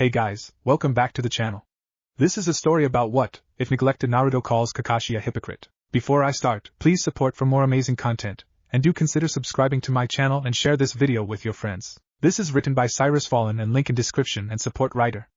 Hey guys, welcome back to the channel. This is a story about what if Neglected Naruto calls Kakashi a hypocrite. Before I start, please support for more amazing content, and do consider subscribing to my channel and share this video with your friends. This is written by CyrusFallen and link in description and support writer.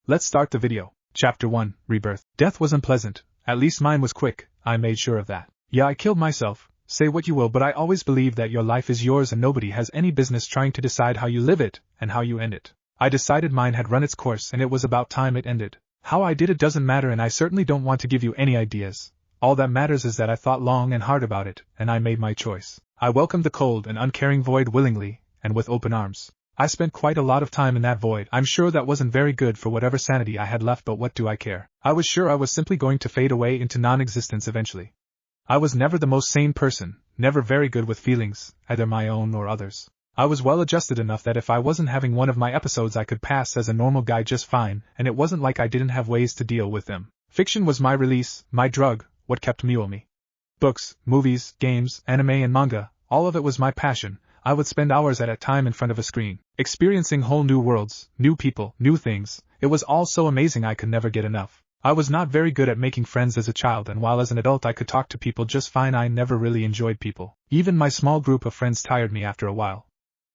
Let's start the video. Chapter 1, Rebirth. Death was unpleasant, at least mine was quick, I made sure of that. Yeah, I killed myself, say what you will, but I always believe that your life is yours and nobody has any business trying to decide how you live it and how you end it. I decided mine had run its course and it was about time it ended. How I did it doesn't matter, and I certainly don't want to give you any ideas. All that matters is that I thought long and hard about it, and I made my choice. I welcomed the cold and uncaring void willingly, and with open arms. I spent quite a lot of time in that void. I'm sure that wasn't very good for whatever sanity I had left, but what do I care? I was sure I was simply going to fade away into non-existence eventually. I was never the most sane person, never very good with feelings, either my own or others. I was well adjusted enough that if I wasn't having one of my episodes I could pass as a normal guy just fine, and it wasn't like I didn't have ways to deal with them. Fiction was my release, my drug, what kept me. Books, movies, games, anime and manga, all of it was my passion. I would spend hours at a time in front of a screen, experiencing whole new worlds, new people, new things. It was all so amazing I could never get enough. I was not very good at making friends as a child, and while as an adult I could talk to people just fine, I never really enjoyed people. Even my small group of friends tired me after a while.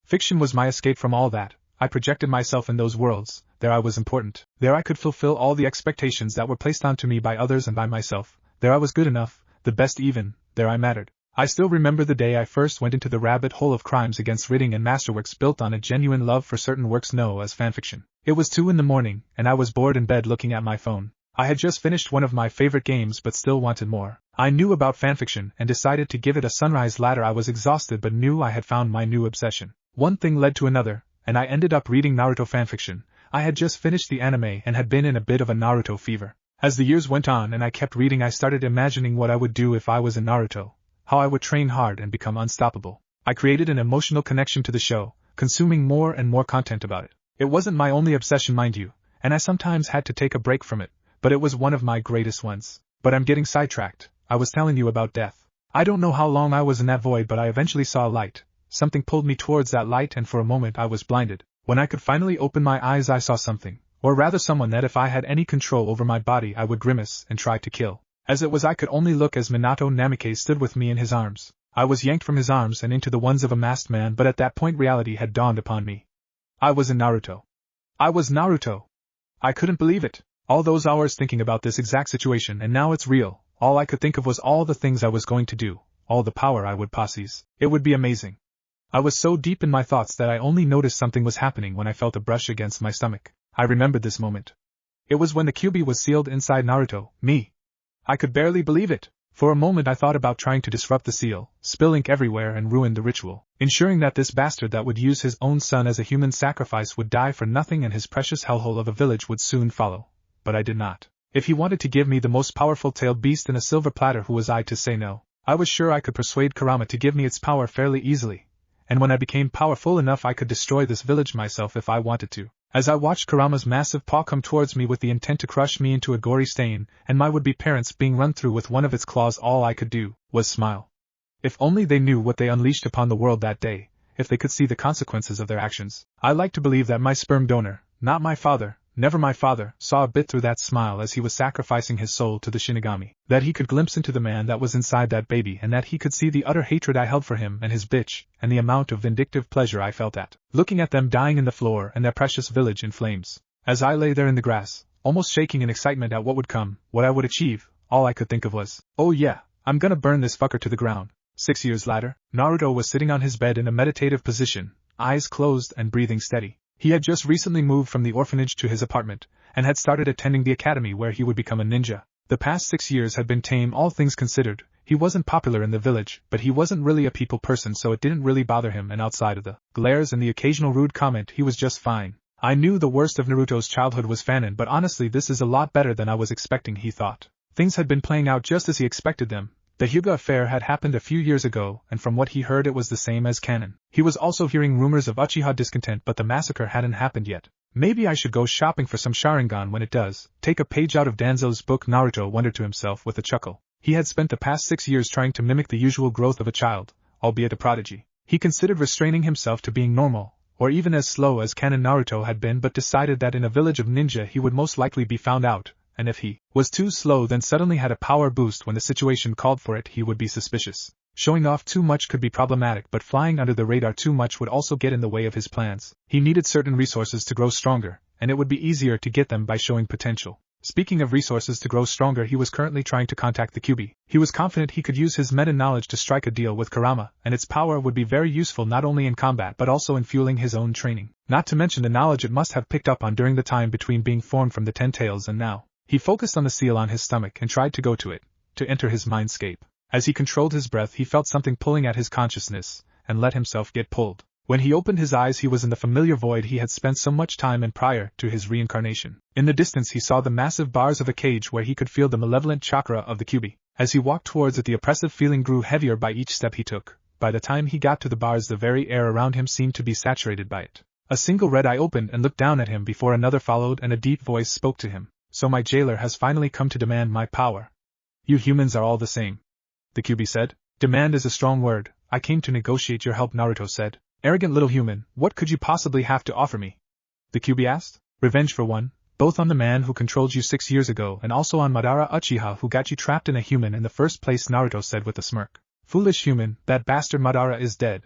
Fiction was my escape from all that. I projected myself in those worlds. There I was important. There I could fulfill all the expectations that were placed onto me by others and by myself. There I was good enough, the best even, there I mattered. I still remember the day I first went into the rabbit hole of crimes against reading and masterworks built on a genuine love for certain works known as fanfiction. It was 2 a.m, and I was bored in bed looking at my phone. I had just finished one of my favorite games but still wanted more. I knew about fanfiction and decided to give it a sunrise ladder. I was exhausted but knew I had found my new obsession. One thing led to another, and I ended up reading Naruto fanfiction. I had just finished the anime and had been in a bit of a Naruto fever. As the years went on and I kept reading, I started imagining what I would do if I was in Naruto, how I would train hard and become unstoppable. I created an emotional connection to the show, consuming more and more content about it. It wasn't my only obsession, mind you, and I sometimes had to take a break from it, but it was one of my greatest ones. But I'm getting sidetracked. I was telling you about death. I don't know how long I was in that void, but I eventually saw a light. Something pulled me towards that light, and for a moment I was blinded. When I could finally open my eyes I saw something, or rather someone that if I had any control over my body I would grimace and try to kill. As it was I could only look as Minato Namikaze stood with me in his arms. I was yanked from his arms and into the ones of a masked man, but at that point reality had dawned upon me. I was in Naruto. I was Naruto. I couldn't believe it. All those hours thinking about this exact situation, and now it's real. All I could think of was all the things I was going to do, all the power I would possess. It would be amazing. I was so deep in my thoughts that I only noticed something was happening when I felt a brush against my stomach. I remembered this moment. It was when the Kyuubi was sealed inside Naruto, me. I could barely believe it. For a moment I thought about trying to disrupt the seal, spill ink everywhere and ruin the ritual, ensuring that this bastard that would use his own son as a human sacrifice would die for nothing and his precious hellhole of a village would soon follow. But I did not. If he wanted to give me the most powerful tailed beast in a silver platter, who was I to say no? I was sure I could persuade Kurama to give me its power fairly easily. And when I became powerful enough I could destroy this village myself if I wanted to. As I watched Kurama's massive paw come towards me with the intent to crush me into a gory stain, and my would-be parents being run through with one of its claws, all I could do was smile. If only they knew what they unleashed upon the world that day, if they could see the consequences of their actions. I like to believe that my sperm donor, not my father, never my father, saw a bit through that smile as he was sacrificing his soul to the Shinigami, that he could glimpse into the man that was inside that baby, and that he could see the utter hatred I held for him and his bitch, and the amount of vindictive pleasure I felt at looking at them dying in the floor and their precious village in flames. As I lay there in the grass, almost shaking in excitement at what would come, what I would achieve, all I could think of was, oh yeah, I'm gonna burn this fucker to the ground. 6 years later, Naruto was sitting on his bed in a meditative position, eyes closed and breathing steady. He had just recently moved from the orphanage to his apartment, and had started attending the academy where he would become a ninja. The past 6 years had been tame, all things considered. He wasn't popular in the village, but he wasn't really a people person, so it didn't really bother him, and outside of the glares and the occasional rude comment he was just fine. I knew the worst of Naruto's childhood was famine, but honestly this is a lot better than I was expecting, he thought. Things had been playing out just as he expected them. The Hyuga affair had happened a few years ago, and from what he heard it was the same as canon. He was also hearing rumors of Uchiha discontent, but the massacre hadn't happened yet. Maybe I should go shopping for some Sharingan when it does. Take a page out of Danzo's book, Naruto wondered to himself with a chuckle. He had spent the past 6 years trying to mimic the usual growth of a child, albeit a prodigy. He considered restraining himself to being normal, or even as slow as canon Naruto had been, but decided that in a village of ninja he would most likely be found out, and if he was too slow then suddenly had a power boost when the situation called for it, he would be suspicious. Showing off too much could be problematic, but flying under the radar too much would also get in the way of his plans. He needed certain resources to grow stronger, and it would be easier to get them by showing potential. Speaking of resources to grow stronger, he was currently trying to contact the Kyuubi. He was confident he could use his meta-knowledge to strike a deal with Kurama, and its power would be very useful not only in combat but also in fueling his own training. Not to mention the knowledge it must have picked up on during the time between being formed from the 10 tails and now. He focused on the seal on his stomach and tried to go to it, to enter his mindscape. As he controlled his breath he felt something pulling at his consciousness, and let himself get pulled. When he opened his eyes he was in the familiar void he had spent so much time in prior to his reincarnation. In the distance he saw the massive bars of a cage where he could feel the malevolent chakra of the Kyuubi. As he walked towards it the oppressive feeling grew heavier by each step he took. By the time he got to the bars the very air around him seemed to be saturated by it. A single red eye opened and looked down at him before another followed and a deep voice spoke to him. So my jailer has finally come to demand my power. You humans are all the same. The Kyuubi said. Demand is a strong word. I came to negotiate your help, Naruto said. Arrogant little human, what could you possibly have to offer me? The Kyuubi asked. Revenge for one, both on the man who controlled you 6 years ago and also on Madara Uchiha who got you trapped in a human in the first place, Naruto said with a smirk. Foolish human, that bastard Madara is dead.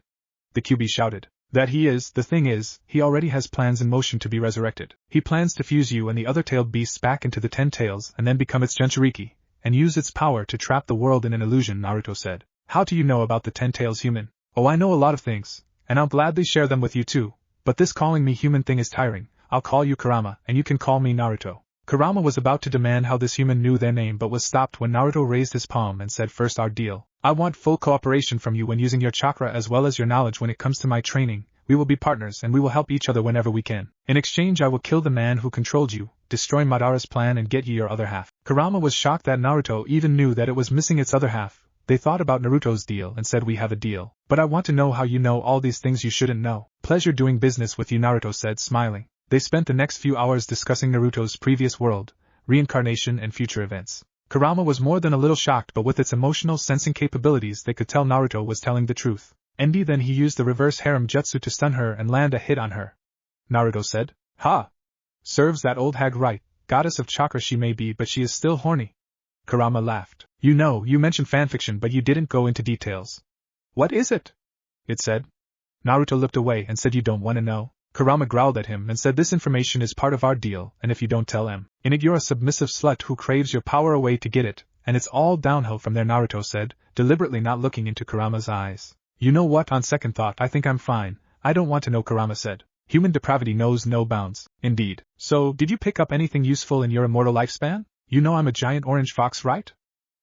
The Kyuubi shouted. That he is, the thing is, he already has plans in motion to be resurrected. He plans to fuse you and the other tailed beasts back into the 10 tails and then become its Jinchuriki, and use its power to trap the world in an illusion, Naruto said. How do you know about the 10 tails, human? Oh, I know a lot of things, and I'll gladly share them with you too, but this calling me human thing is tiring. I'll call you Kurama, and you can call me Naruto. Kurama was about to demand how this human knew their name but was stopped when Naruto raised his palm and said, first our deal. I want full cooperation from you when using your chakra as well as your knowledge when it comes to my training. We will be partners and we will help each other whenever we can. In exchange I will kill the man who controlled you, destroy Madara's plan and get you your other half. Kurama was shocked that Naruto even knew that it was missing its other half. They thought about Naruto's deal and said, we have a deal. But I want to know how you know all these things you shouldn't know. Pleasure doing business with you, Naruto said, smiling. They spent the next few hours discussing Naruto's previous world, reincarnation and future events. Kurama was more than a little shocked, but with its emotional sensing capabilities they could tell Naruto was telling the truth. Then he used the reverse harem jutsu to stun her and land a hit on her. Naruto said. Ha! Serves that old hag right, goddess of chakra she may be but she is still horny. Kurama laughed. You know, you mentioned fanfiction but you didn't go into details. What is it? It said. Naruto looked away and said, you don't want to know? Kurama growled at him and said, this information is part of our deal, and if you don't tell him, in it you're a submissive slut who craves your power away to get it, and it's all downhill from there, Naruto said, deliberately not looking into Kurama's eyes. You know what, on second thought I think I'm fine, I don't want to know, Kurama said. Human depravity knows no bounds. Indeed. So, did you pick up anything useful in your immortal lifespan? You know I'm a giant orange fox, right?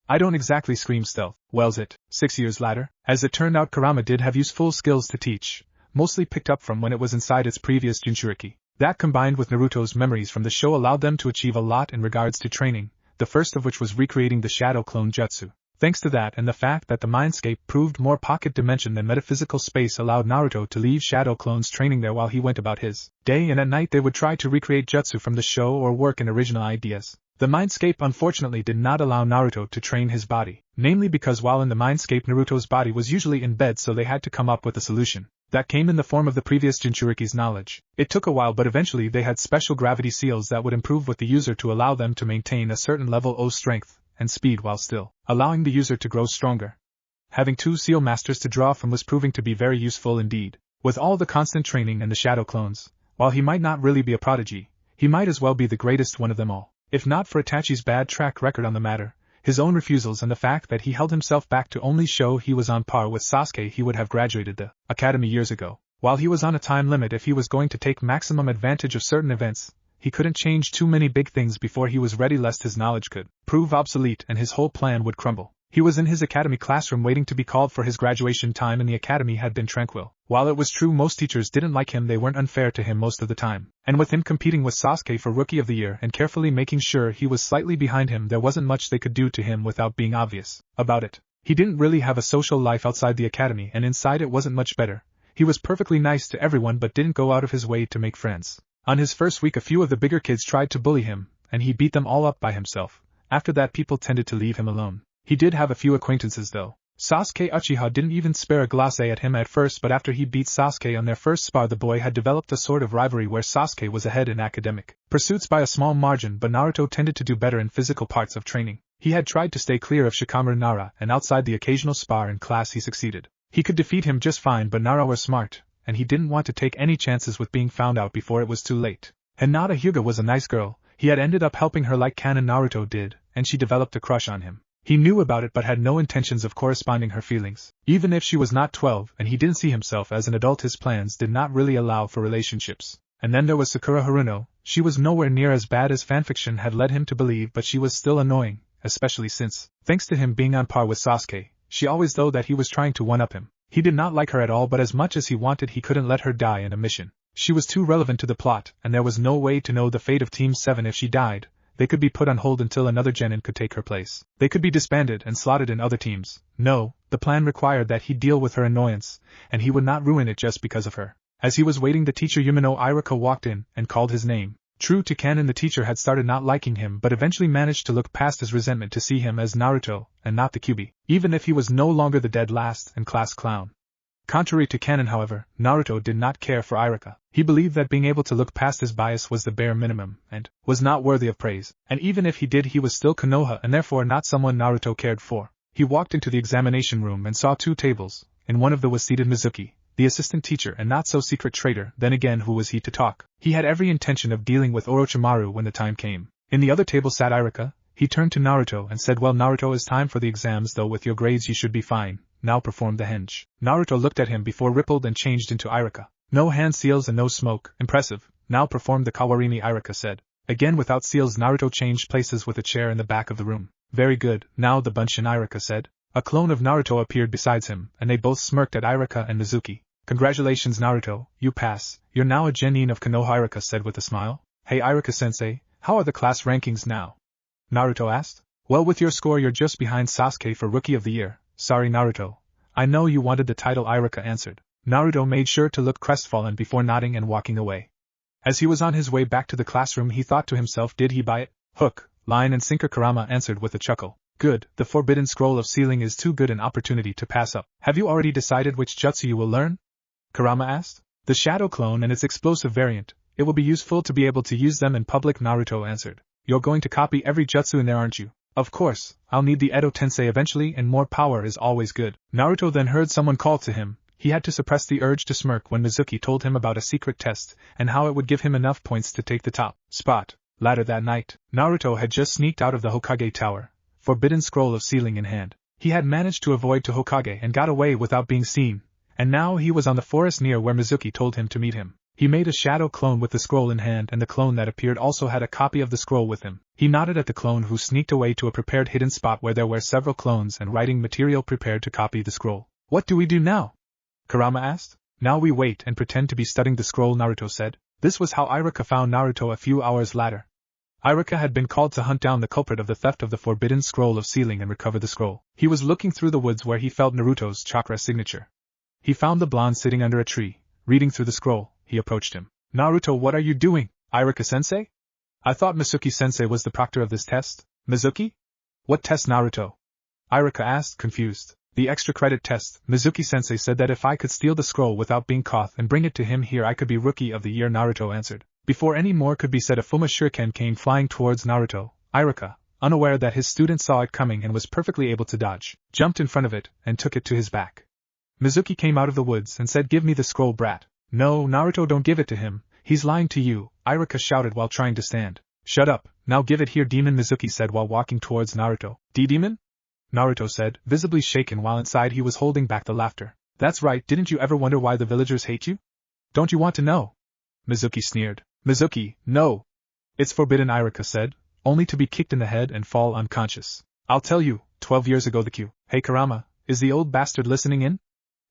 I don't exactly scream stealth. Well's it, 6 years later? As it turned out, Kurama did have useful skills to teach, mostly picked up from when it was inside its previous Jinchuriki. That combined with Naruto's memories from the show allowed them to achieve a lot in regards to training, the first of which was recreating the shadow clone jutsu. Thanks to that and the fact that the mindscape proved more pocket dimension than metaphysical space allowed Naruto to leave shadow clones training there while he went about his day, and at night they would try to recreate jutsu from the show or work in original ideas. The mindscape unfortunately did not allow Naruto to train his body, namely because while in the mindscape Naruto's body was usually in bed, so they had to come up with a solution. That came in the form of the previous Jinchuriki's knowledge. It took a while, but eventually they had special gravity seals that would improve with the user to allow them to maintain a certain level of strength and speed while still allowing the user to grow stronger. Having 2 seal masters to draw from was proving to be very useful indeed. With all the constant training and the shadow clones, while he might not really be a prodigy, he might as well be the greatest one of them all. If not for Itachi's bad track record on the matter, his own refusals and the fact that he held himself back to only show he was on par with Sasuke, he would have graduated the academy years ago. While he was on a time limit if he was going to take maximum advantage of certain events, he couldn't change too many big things before he was ready, lest his knowledge could prove obsolete and his whole plan would crumble. He was in his academy classroom waiting to be called for his graduation time, and the academy had been tranquil. While it was true most teachers didn't like him, they weren't unfair to him most of the time. And with him competing with Sasuke for Rookie of the Year and carefully making sure he was slightly behind him, there wasn't much they could do to him without being obvious about it. He didn't really have a social life outside the academy, and inside it wasn't much better. He was perfectly nice to everyone but didn't go out of his way to make friends. On his first week a few of the bigger kids tried to bully him, and he beat them all up by himself. After that people tended to leave him alone. He did have a few acquaintances though. Sasuke Uchiha didn't even spare a glace at him at first, but after he beat Sasuke on their first spar, the boy had developed a sort of rivalry where Sasuke was ahead in academic pursuits by a small margin, but Naruto tended to do better in physical parts of training. He had tried to stay clear of Shikamaru Nara, and outside the occasional spar in class he succeeded. He could defeat him just fine, but Nara was smart, and he didn't want to take any chances with being found out before it was too late. Hinata Hyuga was a nice girl. He had ended up helping her like Kanon Naruto did, and she developed a crush on him. He knew about it but had no intentions of corresponding her feelings. Even if she was not 12 and he didn't see himself as an adult, his plans did not really allow for relationships. And then there was Sakura Haruno. She was nowhere near as bad as fanfiction had led him to believe, but she was still annoying, especially since, thanks to him being on par with Sasuke, she always thought that he was trying to one-up him. He did not like her at all, but as much as he wanted, he couldn't let her die in a mission. She was too relevant to the plot, and there was no way to know the fate of Team 7 if she died. They could be put on hold until another genin could take her place. They could be disbanded and slotted in other teams. No, the plan required that he deal with her annoyance, and he would not ruin it just because of her. As he was waiting, the teacher Yumino Iruka walked in and called his name. True to canon, the teacher had started not liking him but eventually managed to look past his resentment to see him as Naruto, and not the Kyuubi, even if he was no longer the dead last and class clown. Contrary to canon, however, Naruto did not care for Iruka. He believed that being able to look past his bias was the bare minimum, and was not worthy of praise, and even if he did, he was still Konoha and therefore not someone Naruto cared for. He walked into the examination room and saw two tables. In one of them was seated Mizuki, the assistant teacher and not-so-secret traitor. Then again, who was he to talk? He had every intention of dealing with Orochimaru when the time came. In the other table sat Iruka. He turned to Naruto and said, "Well, Naruto, it's time for the exams, though with your grades you should be fine. Now perform the henge." Naruto looked at him before rippled and changed into Iruka. "No hand seals and no smoke. Impressive. Now perform the kawarini," Iruka said. Again without seals, Naruto changed places with a chair in the back of the room. "Very good. Now the bunshin," Iruka said. A clone of Naruto appeared beside him, and they both smirked at Iruka and Mizuki. "Congratulations, Naruto, you pass. You're now a genin of Konoha," Iruka said with a smile. "Hey Iruka-sensei, how are the class rankings now?" Naruto asked. "Well, with your score you're just behind Sasuke for Rookie of the Year. Sorry, Naruto. I know you wanted the title," Iruka answered. Naruto made sure to look crestfallen before nodding and walking away. As he was on his way back to the classroom, he thought to himself, did he buy it? Hook, line and sinker. Kurama answered with a chuckle. "Good, the Forbidden Scroll of Sealing is too good an opportunity to pass up. Have you already decided which jutsu you will learn?" Kurama asked. "The Shadow Clone and its explosive variant. It will be useful to be able to use them in public," Naruto answered. "You're going to copy every jutsu in there, aren't you?" "Of course, I'll need the Edo Tensei eventually, and more power is always good." Naruto then heard someone call to him. He had to suppress the urge to smirk when Mizuki told him about a secret test, and how it would give him enough points to take the top spot. Later that night, Naruto had just sneaked out of the Hokage tower, Forbidden Scroll of Sealing in hand. He had managed to avoid to Hokage and got away without being seen, and now he was on the forest near where Mizuki told him to meet him. He made a shadow clone with the scroll in hand, and the clone that appeared also had a copy of the scroll with him. He nodded at the clone, who sneaked away to a prepared hidden spot where there were several clones and writing material prepared to copy the scroll. "What do we do now?" Kurama asked. "Now we wait and pretend to be studying the scroll," Naruto said. This was how Iruka found Naruto a few hours later. Iruka had been called to hunt down the culprit of the theft of the Forbidden Scroll of Sealing and recover the scroll. He was looking through the woods where he felt Naruto's chakra signature. He found the blonde sitting under a tree, reading through the scroll. He approached him. "Naruto, what are you doing?" "Iruka-sensei? I thought Mizuki-sensei was the proctor of this test." "Mizuki? What test, Naruto?" Iruka asked, confused. "The extra credit test. Mizuki-sensei said that if I could steal the scroll without being caught and bring it to him here, I could be Rookie of the Year," Naruto answered. Before any more could be said, a Fuma shuriken came flying towards Naruto. Iruka, unaware that his student saw it coming and was perfectly able to dodge, jumped in front of it and took it to his back. Mizuki came out of the woods and said, "Give me the scroll, brat." "No, Naruto, don't give it to him. He's lying to you," Iruka shouted while trying to stand. "Shut up, now give it here, demon," Mizuki said while walking towards Naruto. "Demon?" Naruto said, visibly shaken while inside he was holding back the laughter. "That's right, didn't you ever wonder why the villagers hate you? Don't you want to know?" Mizuki sneered. "Mizuki, no. It's forbidden," Iruka said, only to be kicked in the head and fall unconscious. "I'll tell you, 12 years ago the Q. Hey Kurama, is the old bastard listening in?"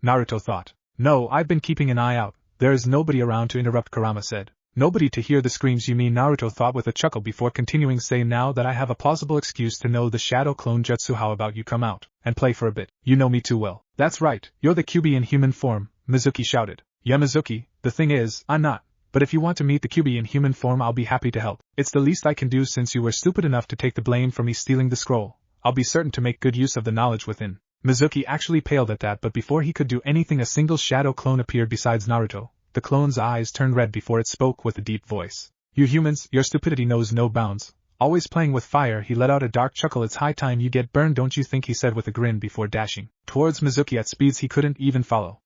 Naruto thought. "No, I've been keeping an eye out. There is nobody around to interrupt," Kurama said. "Nobody to hear the screams, you mean?" Naruto thought with a chuckle before continuing, "Say, now that I have a plausible excuse to know the shadow clone jutsu, how about you come out and play for a bit? You know me too well." "That's right, you're the Kyuubi in human form," Mizuki shouted. "Yeah, Mizuki, the thing is, I'm not. But if you want to meet the Kyuubi in human form, I'll be happy to help. It's the least I can do since you were stupid enough to take the blame for me stealing the scroll. I'll be certain to make good use of the knowledge within." Mizuki actually paled at that, but before he could do anything a single shadow clone appeared besides Naruto. The clone's eyes turned red before it spoke with a deep voice. You humans, your stupidity knows no bounds. Always playing with fire. He let out a dark chuckle. It's high time you get burned, don't you think, he said with a grin before dashing towards Mizuki at speeds he couldn't even follow.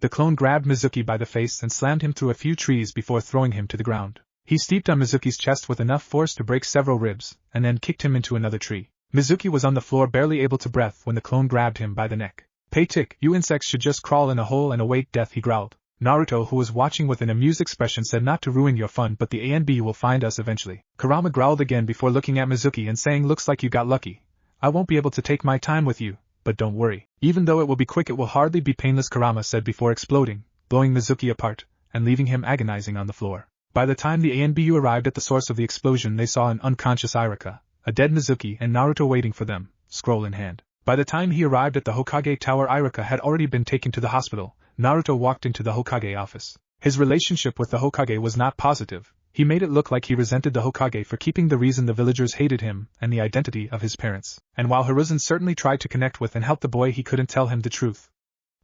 The clone grabbed Mizuki by the face and slammed him through a few trees before throwing him to the ground. He stepped on Mizuki's chest with enough force to break several ribs, and then kicked him into another tree. Mizuki was on the floor barely able to breathe when the clone grabbed him by the neck. Pay tick, you insects should just crawl in a hole and await death, he growled. Naruto, who was watching with an amused expression, said, not to ruin your fun, but the ANB will find us eventually. Kurama growled again before looking at Mizuki and saying, looks like you got lucky. I won't be able to take my time with you, but don't worry. Even though it will be quick, it will hardly be painless, Kurama said before exploding, blowing Mizuki apart, and leaving him agonizing on the floor. By the time the ANBU arrived at the source of the explosion, they saw an unconscious Iruka, a dead Mizuki, and Naruto waiting for them, scroll in hand. By the time he arrived at the Hokage tower, Iruka had already been taken to the hospital. Naruto walked into the Hokage office. His relationship with the Hokage was not positive. He made it look like he resented the Hokage for keeping the reason the villagers hated him and the identity of his parents. And while Hiruzen certainly tried to connect with and help the boy, he couldn't tell him the truth.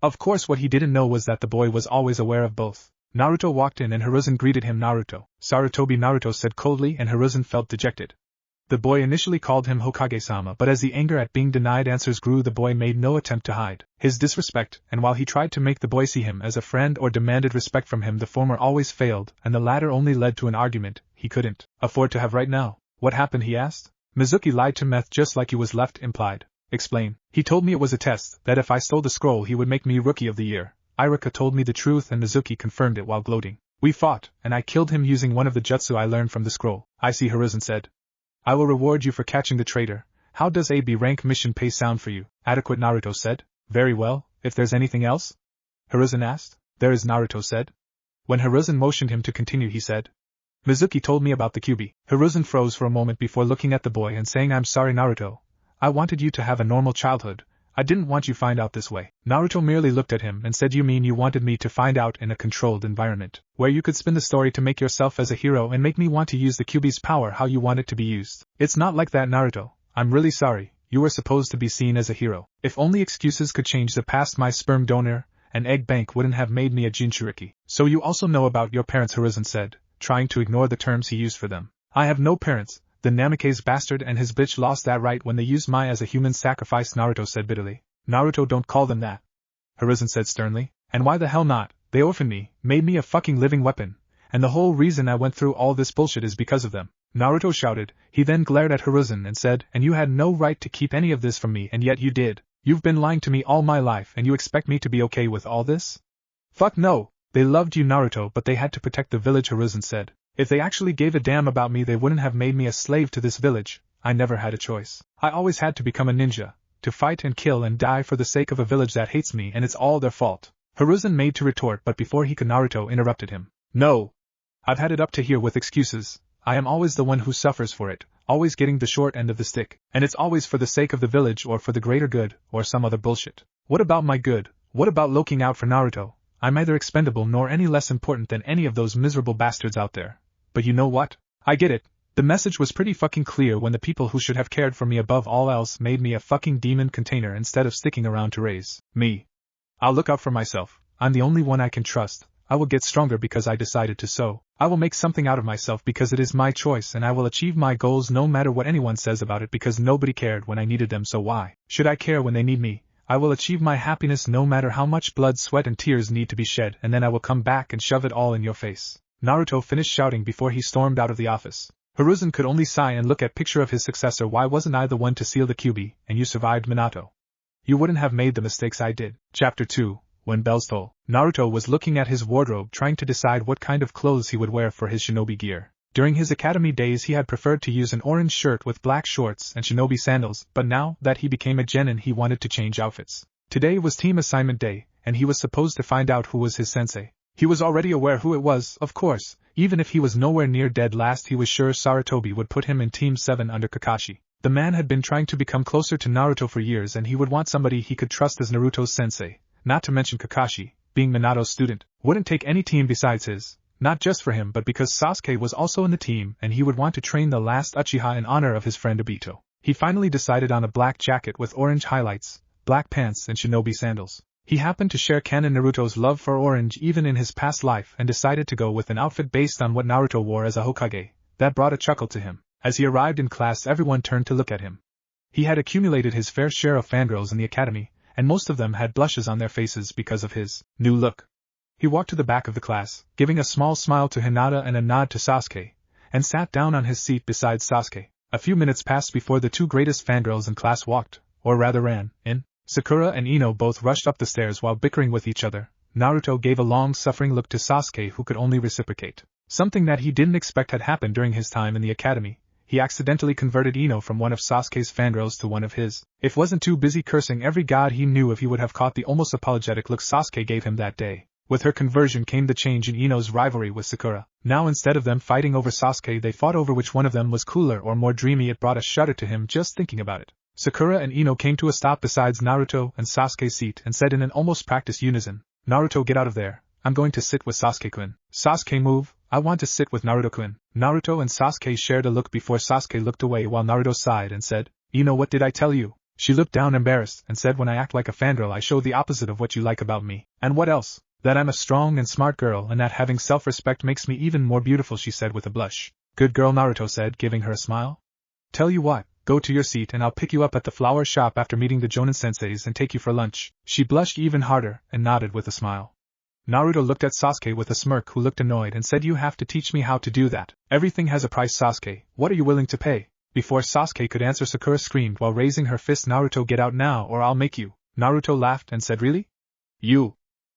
Of course, what he didn't know was that the boy was always aware of both. Naruto walked in and Hiruzen greeted him. Naruto. Sarutobi, Naruto said coldly, and Hiruzen felt dejected. The boy initially called him Hokage-sama, but as the anger at being denied answers grew, the boy made no attempt to hide his disrespect, and while he tried to make the boy see him as a friend or demanded respect from him, the former always failed, and the latter only led to an argument he couldn't afford to have right now. What happened, he asked. Mizuki lied to Meth just like he was left implied. Explain. He told me it was a test, that if I stole the scroll he would make me Rookie of the Year. Iruka told me the truth and Mizuki confirmed it while gloating. We fought, and I killed him using one of the jutsu I learned from the scroll. I see, Hiruzen said. I will reward you for catching the traitor. How does a B rank mission pay sound for you? Adequate, Naruto said. Very well, if there's anything else? Hiruzen asked. There is, Naruto said. When Hiruzen motioned him to continue, he said, Mizuki told me about the Kyuubi. Hiruzen froze for a moment before looking at the boy and saying, I'm sorry, Naruto. I wanted you to have a normal childhood. I didn't want you find out this way. Naruto merely looked at him and said, you mean you wanted me to find out in a controlled environment, where you could spin the story to make yourself as a hero and make me want to use the Kyuubi's power how you want it to be used? It's not like that, Naruto. I'm really sorry. You were supposed to be seen as a hero. If only excuses could change the past, my sperm donor and egg bank wouldn't have made me a Jinchuriki. So you also know about your parents, Hiruzen said, trying to ignore the terms he used for them. I have no parents. The Namikaze bastard and his bitch lost that right when they used Mai as a human sacrifice, Naruto said bitterly. Naruto, don't call them that, Hiruzen said sternly. And why the hell not? They orphaned me, made me a fucking living weapon, and the whole reason I went through all this bullshit is because of them. Naruto shouted. He then glared at Hiruzen and said, and you had no right to keep any of this from me, and yet you did. You've been lying to me all my life and you expect me to be okay with all this? Fuck no. They loved you, Naruto, but they had to protect the village, Hiruzen said. If they actually gave a damn about me, they wouldn't have made me a slave to this village. I never had a choice. I always had to become a ninja, to fight and kill and die for the sake of a village that hates me, and it's all their fault. Hiruzen made to retort, but before he could, Naruto interrupted him. No. I've had it up to here with excuses. I am always the one who suffers for it, always getting the short end of the stick, and it's always for the sake of the village or for the greater good, or some other bullshit. What about my good? What about looking out for Naruto? I'm neither expendable nor any less important than any of those miserable bastards out there. But you know what? I get it. The message was pretty fucking clear when the people who should have cared for me above all else made me a fucking demon container instead of sticking around to raise me. I'll look out for myself. I'm the only one I can trust. I will get stronger because I decided to, so I will make something out of myself because it is my choice, and I will achieve my goals no matter what anyone says about it because nobody cared when I needed them, so why should I care when they need me? I will achieve my happiness no matter how much blood, sweat and tears need to be shed, and then I will come back and shove it all in your face. Naruto finished shouting before he stormed out of the office. Hiruzen could only sigh and look at picture of his successor. Why wasn't I the one to seal the Kyuubi, and you survived, Minato? You wouldn't have made the mistakes I did. Chapter 2. When bells toll. Naruto was looking at his wardrobe trying to decide what kind of clothes he would wear for his shinobi gear. During his academy days he had preferred to use an orange shirt with black shorts and shinobi sandals, but now that he became a genin he wanted to change outfits. Today was team assignment day, and he was supposed to find out who was his sensei. He was already aware who it was, of course. Even if he was nowhere near dead last, he was sure Sarutobi would put him in Team 7 under Kakashi. The man had been trying to become closer to Naruto for years, and he would want somebody he could trust as Naruto's sensei. Not to mention Kakashi, being Minato's student, wouldn't take any team besides his. Not just for him, but because Sasuke was also in the team and he would want to train the last Uchiha in honor of his friend Obito. He finally decided on a black jacket with orange highlights, black pants and shinobi sandals. He happened to share canon Naruto's love for orange even in his past life and decided to go with an outfit based on what Naruto wore as a Hokage. That brought a chuckle to him. As he arrived in class, everyone turned to look at him. He had accumulated his fair share of fangirls in the academy, and most of them had blushes on their faces because of his new look. He walked to the back of the class, giving a small smile to Hinata and a nod to Sasuke, and sat down on his seat beside Sasuke. A few minutes passed before the two greatest fangirls in class walked, or rather ran, in. Sakura and Ino both rushed up the stairs while bickering with each other. Naruto gave a long-suffering look to Sasuke, who could only reciprocate. Something that he didn't expect had happened during his time in the academy. He accidentally converted Ino from one of Sasuke's fangirls to one of his. If wasn't too busy cursing every god he knew if he would have caught the almost apologetic look Sasuke gave him that day. With her conversion came the change in Ino's rivalry with Sakura. Now instead of them fighting over Sasuke, they fought over which one of them was cooler or more dreamy. It brought a shudder to him just thinking about it. Sakura and Ino came to a stop beside Naruto and Sasuke's seat and said in an almost practiced unison, "Naruto, get out of there. I'm going to sit with Sasuke-kun." "Sasuke, move. I want to sit with Naruto-kun." Naruto and Sasuke shared a look before Sasuke looked away while Naruto sighed and said, "Ino, what did I tell you?" She looked down embarrassed and said, "When I act like a fangirl I show the opposite of what you like about me." "And what else?" "That I'm a strong and smart girl and that having self-respect makes me even more beautiful," she said with a blush. "Good girl," Naruto said, giving her a smile. "Tell you what. Go to your seat and I'll pick you up at the flower shop after meeting the Jonin senseis and take you for lunch." She blushed even harder and nodded with a smile. Naruto looked at Sasuke with a smirk, who looked annoyed and said, "You have to teach me how to do that. Everything has a price, Sasuke. What are you willing to pay?" Before Sasuke could answer, Sakura screamed while raising her fist, "Naruto, get out now or I'll make you." Naruto laughed and said, "Really? You?"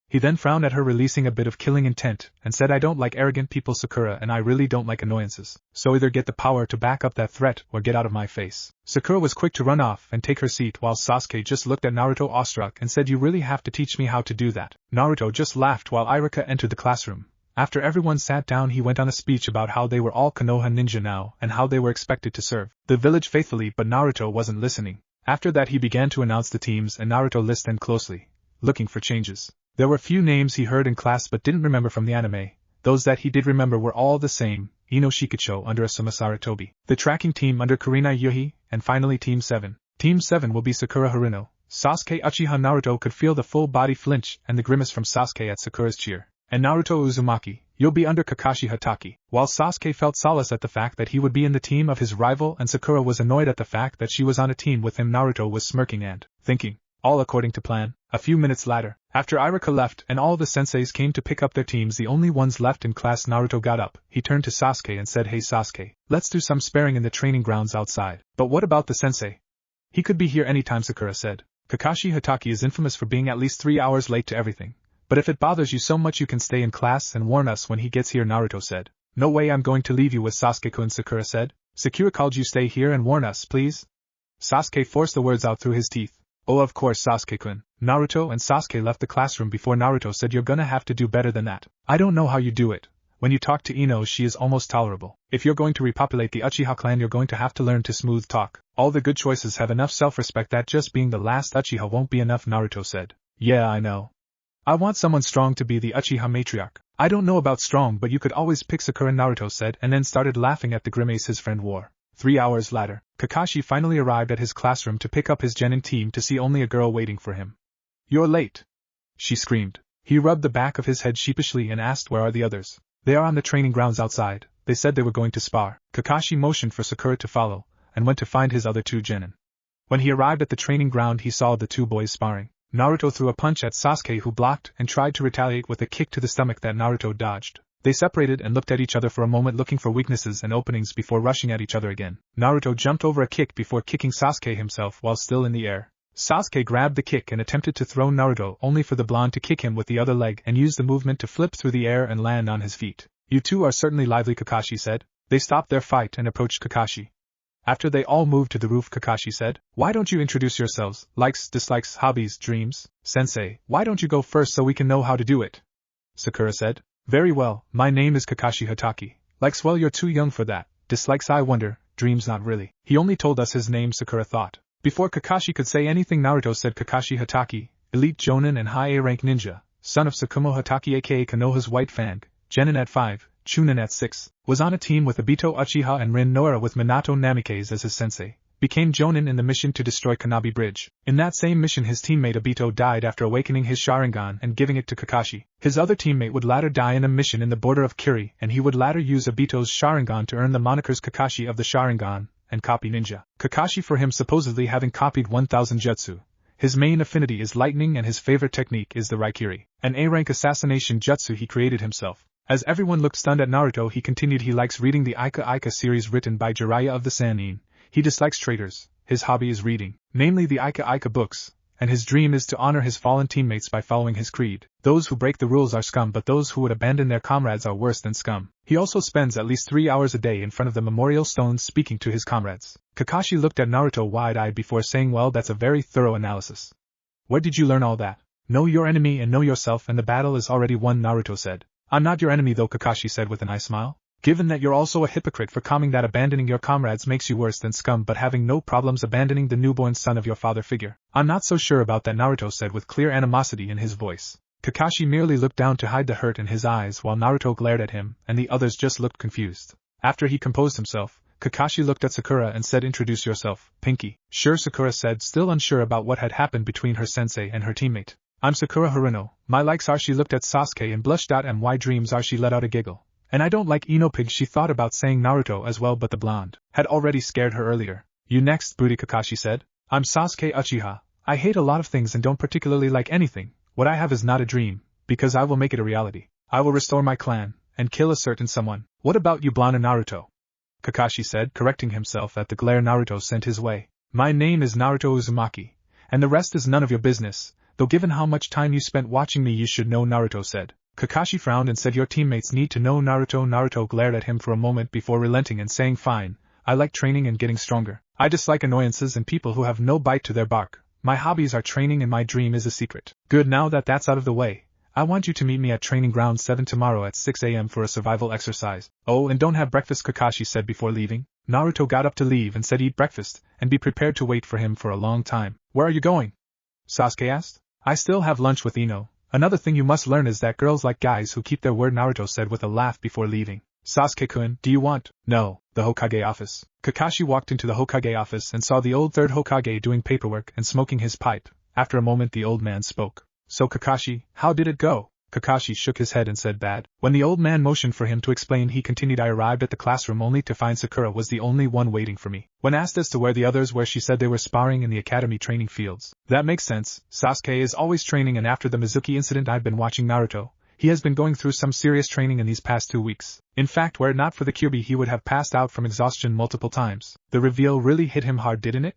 He then frowned at her, releasing a bit of killing intent, and said, "I don't like arrogant people, Sakura, and I really don't like annoyances. So either get the power to back up that threat or get out of my face." Sakura was quick to run off and take her seat while Sasuke just looked at Naruto awestruck and said, "You really have to teach me how to do that." Naruto just laughed while Iruka entered the classroom. After everyone sat down, he went on a speech about how they were all Konoha ninja now and how they were expected to serve the village faithfully, but Naruto wasn't listening. After that he began to announce the teams and Naruto listened closely, looking for changes. There were few names he heard in class but didn't remember from the anime. Those that he did remember were all the same: Ino Shikacho under Asuma Sarutobi, the tracking team under Kurina Yuhi, and finally Team 7. Team 7 will be Sakura Haruno, Sasuke Uchiha. Naruto could feel the full body flinch and the grimace from Sasuke at Sakura's cheer. "And Naruto Uzumaki, you'll be under Kakashi Hatake." While Sasuke felt solace at the fact that he would be in the team of his rival and Sakura was annoyed at the fact that she was on a team with him, Naruto was smirking and thinking, all according to plan. A few minutes later, after Iruka left and all the senseis came to pick up their teams, the only ones left in class, Naruto got up. He turned to Sasuke and said, "Hey Sasuke, let's do some sparring in the training grounds outside." "But what about the sensei? He could be here anytime," Sakura said. "Kakashi Hatake is infamous for being at least 3 hours late to everything. But if it bothers you so much you can stay in class and warn us when he gets here," Naruto said. "No way I'm going to leave you with Sasuke-kun," Sakura said. "Sakura called you, stay here and warn us, please." Sasuke forced the words out through his teeth. "Oh, of course, Sasuke-kun." Naruto and Sasuke left the classroom before Naruto said, "You're gonna have to do better than that. I don't know how you do it. When you talk to Ino, she is almost tolerable. If you're going to repopulate the Uchiha clan, you're going to have to learn to smooth talk. All the good choices have enough self-respect that just being the last Uchiha won't be enough," Naruto said. "Yeah, I know. I want someone strong to be the Uchiha matriarch." "I don't know about strong, but you could always pick Sakura," Naruto said, and then started laughing at the grimace his friend wore. 3 hours later, Kakashi finally arrived at his classroom to pick up his genin team to see only a girl waiting for him. "You're late," she screamed. He rubbed the back of his head sheepishly and asked, "Where are the others?" "They are on the training grounds outside. They said they were going to spar." Kakashi motioned for Sakura to follow, and went to find his other two genin. When he arrived at the training ground, he saw the two boys sparring. Naruto threw a punch at Sasuke, who blocked and tried to retaliate with a kick to the stomach that Naruto dodged. They separated and looked at each other for a moment, looking for weaknesses and openings before rushing at each other again. Naruto jumped over a kick before kicking Sasuke himself while still in the air. Sasuke grabbed the kick and attempted to throw Naruto, only for the blonde to kick him with the other leg and use the movement to flip through the air and land on his feet. "You two are certainly lively," Kakashi said. They stopped their fight and approached Kakashi. After they all moved to the roof, Kakashi said, "Why don't you introduce yourselves? Likes, dislikes, hobbies, dreams? Sensei, why don't you go first so we can know how to do it?" Sakura said, "Very well, my name is Kakashi Hatake. Likes, well, you're too young for that. Dislikes, I wonder. Dreams, not really." He only told us his name, Sakura thought. Before Kakashi could say anything, Naruto said, "Kakashi Hatake, elite Jonin and high A-rank ninja, son of Tsukumo Hatake aka Konoha's White Fang, Genin at 5, Chunin at 6, was on a team with Obito Uchiha and Rin Noara with Minato Namikaze as his sensei. became Jonin in the mission to destroy Kanabi Bridge. In that same mission his teammate Obito died after awakening his Sharingan and giving it to Kakashi. His other teammate would later die in a mission in the border of Kiri, and he would later use Obito's Sharingan to earn the monikers Kakashi of the Sharingan and Copy Ninja. Kakashi, for him supposedly having copied 1000 jutsu. His main affinity is lightning and his favorite technique is the Raikiri, an A-rank assassination jutsu he created himself. As everyone looked stunned at Naruto, he continued he likes reading the Ika Ika series written by Jiraiya of the Sannin. He dislikes traitors, his hobby is reading, namely the Ika Ika books, and his dream is to honor his fallen teammates by following his creed. Those who break the rules are scum, but those who would abandon their comrades are worse than scum. He also spends at least 3 hours a day in front of the memorial stones speaking to his comrades. Kakashi looked at Naruto wide-eyed before saying, well, that's a very thorough analysis. Where did you learn all that? Know your enemy and know yourself, and the battle is already won, Naruto said. I'm not your enemy though, Kakashi said with an eye smile. Given that you're also a hypocrite for calming that abandoning your comrades makes you worse than scum but having no problems abandoning the newborn son of your father figure. I'm not so sure about that, Naruto said with clear animosity in his voice. Kakashi merely looked down to hide the hurt in his eyes while Naruto glared at him, and the others just looked confused. After he composed himself, Kakashi looked at Sakura and said, introduce yourself, Pinky. Sure, Sakura said, still unsure about what had happened between her sensei and her teammate. I'm Sakura Haruno. My likes are, she looked at Sasuke and blushed out, and my dreams are, she let out a giggle. And I don't like Ino Pig, she thought about saying Naruto as well, but the blonde had already scared her earlier. You next, Booty, Kakashi said. I'm Sasuke Uchiha. I hate a lot of things and don't particularly like anything. What I have is not a dream, because I will make it a reality. I will restore my clan, and kill a certain someone. What about you, blonde Naruto? Kakashi said, correcting himself at the glare Naruto sent his way. My name is Naruto Uzumaki, and the rest is none of your business, though given how much time you spent watching me you should know, Naruto said. Kakashi frowned and said, your teammates need to know, Naruto. Naruto glared at him for a moment before relenting and saying, fine, I like training and getting stronger. I dislike annoyances and people who have no bite to their bark. My hobbies are training and my dream is a secret. Good, now that that's out of the way, I want you to meet me at Training Ground 7 tomorrow at 6 a.m. for a survival exercise. Oh, and don't have breakfast, Kakashi said before leaving. Naruto got up to leave and said eat breakfast, and be prepared to wait for him for a long time. Where are you going? Sasuke asked. I still have lunch with Ino. Another thing you must learn is that girls like guys who keep their word, Naruto said with a laugh before leaving. Sasuke-kun, do you want? No, the Hokage office. Kakashi walked into the Hokage office and saw the old third Hokage doing paperwork and smoking his pipe. After a moment the old man spoke. So Kakashi, how did it go? Kakashi shook his head and said bad. When the old man motioned for him to explain he continued, I arrived at the classroom only to find Sakura was the only one waiting for me. When asked as to where the others were, she said they were sparring in the academy training fields. That makes sense, Sasuke is always training, and after the Mizuki incident I've been watching Naruto. He has been going through some serious training in these past 2 weeks. In fact, were it not for the Kyuubi he would have passed out from exhaustion multiple times. The reveal really hit him hard, didn't it?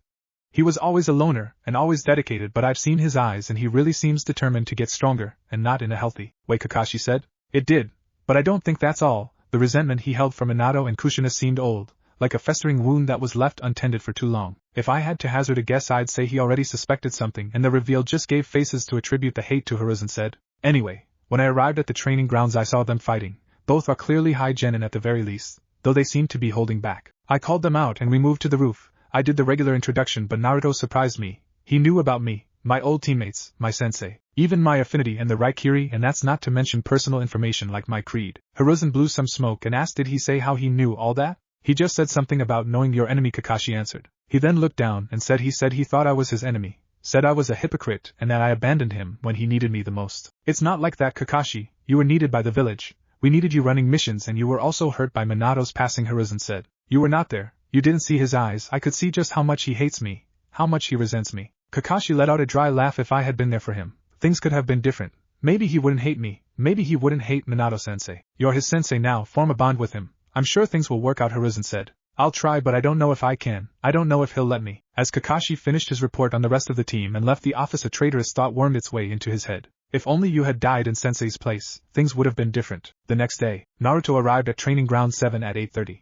He was always a loner, and always dedicated, but I've seen his eyes and he really seems determined to get stronger, and not in a healthy way, Kakashi said. It did, but I don't think that's all. The resentment he held for Minato and Kushina seemed old, like a festering wound that was left untended for too long. If I had to hazard a guess I'd say he already suspected something, and the reveal just gave faces to attribute the hate to Hiruzen said. Anyway, when I arrived at the training grounds I saw them fighting. Both are clearly high genin at the very least, though they seem to be holding back. I called them out and we moved to the roof. I did the regular introduction, but Naruto surprised me. He knew about me, my old teammates, my sensei, even my affinity and the Raikiri, and that's not to mention personal information like my creed. Hiruzen blew some smoke and asked, did he say how he knew all that? He just said something about knowing your enemy, Kakashi answered. He then looked down and said he thought I was his enemy, said I was a hypocrite and that I abandoned him when he needed me the most. It's not like that, Kakashi. You were needed by the village. We needed you running missions, and you were also hurt by Minato's passing, Hiruzen said. You were not there. You didn't see his eyes. I could see just how much he hates me, how much he resents me. Kakashi let out a dry laugh. If I had been there for him, things could have been different. Maybe he wouldn't hate me. Maybe he wouldn't hate Minato-sensei. You're his sensei now, form a bond with him. I'm sure things will work out, Hiruzen said. I'll try, but I don't know if I can. I don't know if he'll let me. As Kakashi finished his report on the rest of the team and left the office, a traitorous thought wormed its way into his head. If only you had died in Sensei's place, things would have been different. The next day, Naruto arrived at Training Ground 7 at 8:30.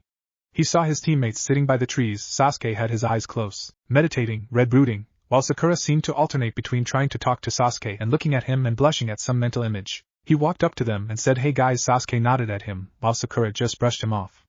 He saw his teammates sitting by the trees. Sasuke had his eyes closed, meditating, brooding, while Sakura seemed to alternate between trying to talk to Sasuke and looking at him and blushing at some mental image. He walked up to them and said, "Hey guys." Sasuke nodded at him, while Sakura just brushed him off.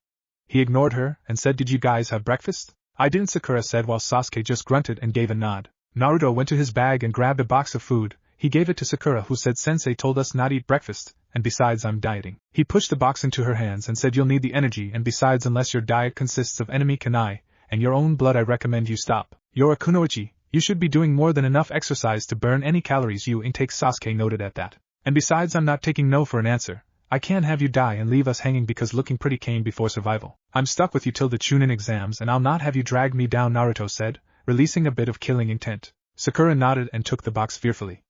He ignored her and said, "Did you guys have breakfast?" "I didn't," Sakura said, while Sasuke just grunted and gave a nod. Naruto went to his bag and grabbed a box of food. He gave it to Sakura, who said, "Sensei told us not eat breakfast, and besides I'm dieting." He pushed the box into her hands and said, "You'll need the energy, and besides unless your diet consists of enemy kunai, and your own blood I recommend you stop. You're a kunoichi, you should be doing more than enough exercise to burn any calories you intake. Sasuke noted at that. And besides, I'm not taking no for an answer. I can't have you die and leave us hanging because looking pretty came before survival. I'm stuck with you till the Chunin exams and I'll not have you drag me down, Naruto said, releasing a bit of killing intent. Sakura nodded and took the box fearfully.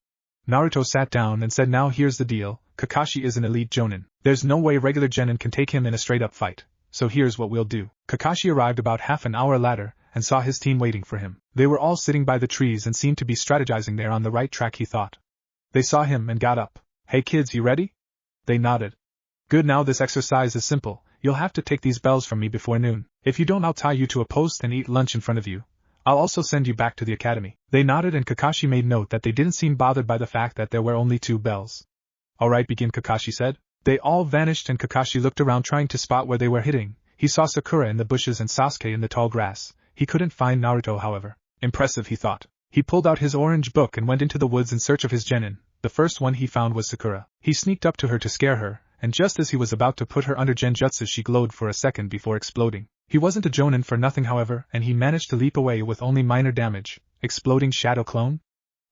Naruto sat down and said, now here's the deal, Kakashi is an elite jonin. There's no way regular genin can take him in a straight-up fight. So here's what we'll do. Kakashi arrived about half an hour later and saw his team waiting for him. They were all sitting by the trees and seemed to be strategizing. They're on the right track, he thought. They saw him and got up. Hey kids, you ready? They nodded. Good, now this exercise is simple. You'll have to take these bells from me before noon. If you don't, I'll tie you to a post and eat lunch in front of you. I'll also send you back to the academy. They nodded and Kakashi made note that they didn't seem bothered by the fact that there were only 2 bells. Alright, begin, Kakashi said. They all vanished and Kakashi looked around trying to spot where they were hitting. He saw Sakura in the bushes and Sasuke in the tall grass. He couldn't find Naruto, however. Impressive, he thought. He pulled out his orange book and went into the woods in search of his genin. The first one he found was Sakura. He sneaked up to her to scare her, and just as he was about to put her under genjutsu, she glowed for a second before exploding. He wasn't a jonin for nothing, however, and he managed to leap away with only minor damage. Exploding shadow clone?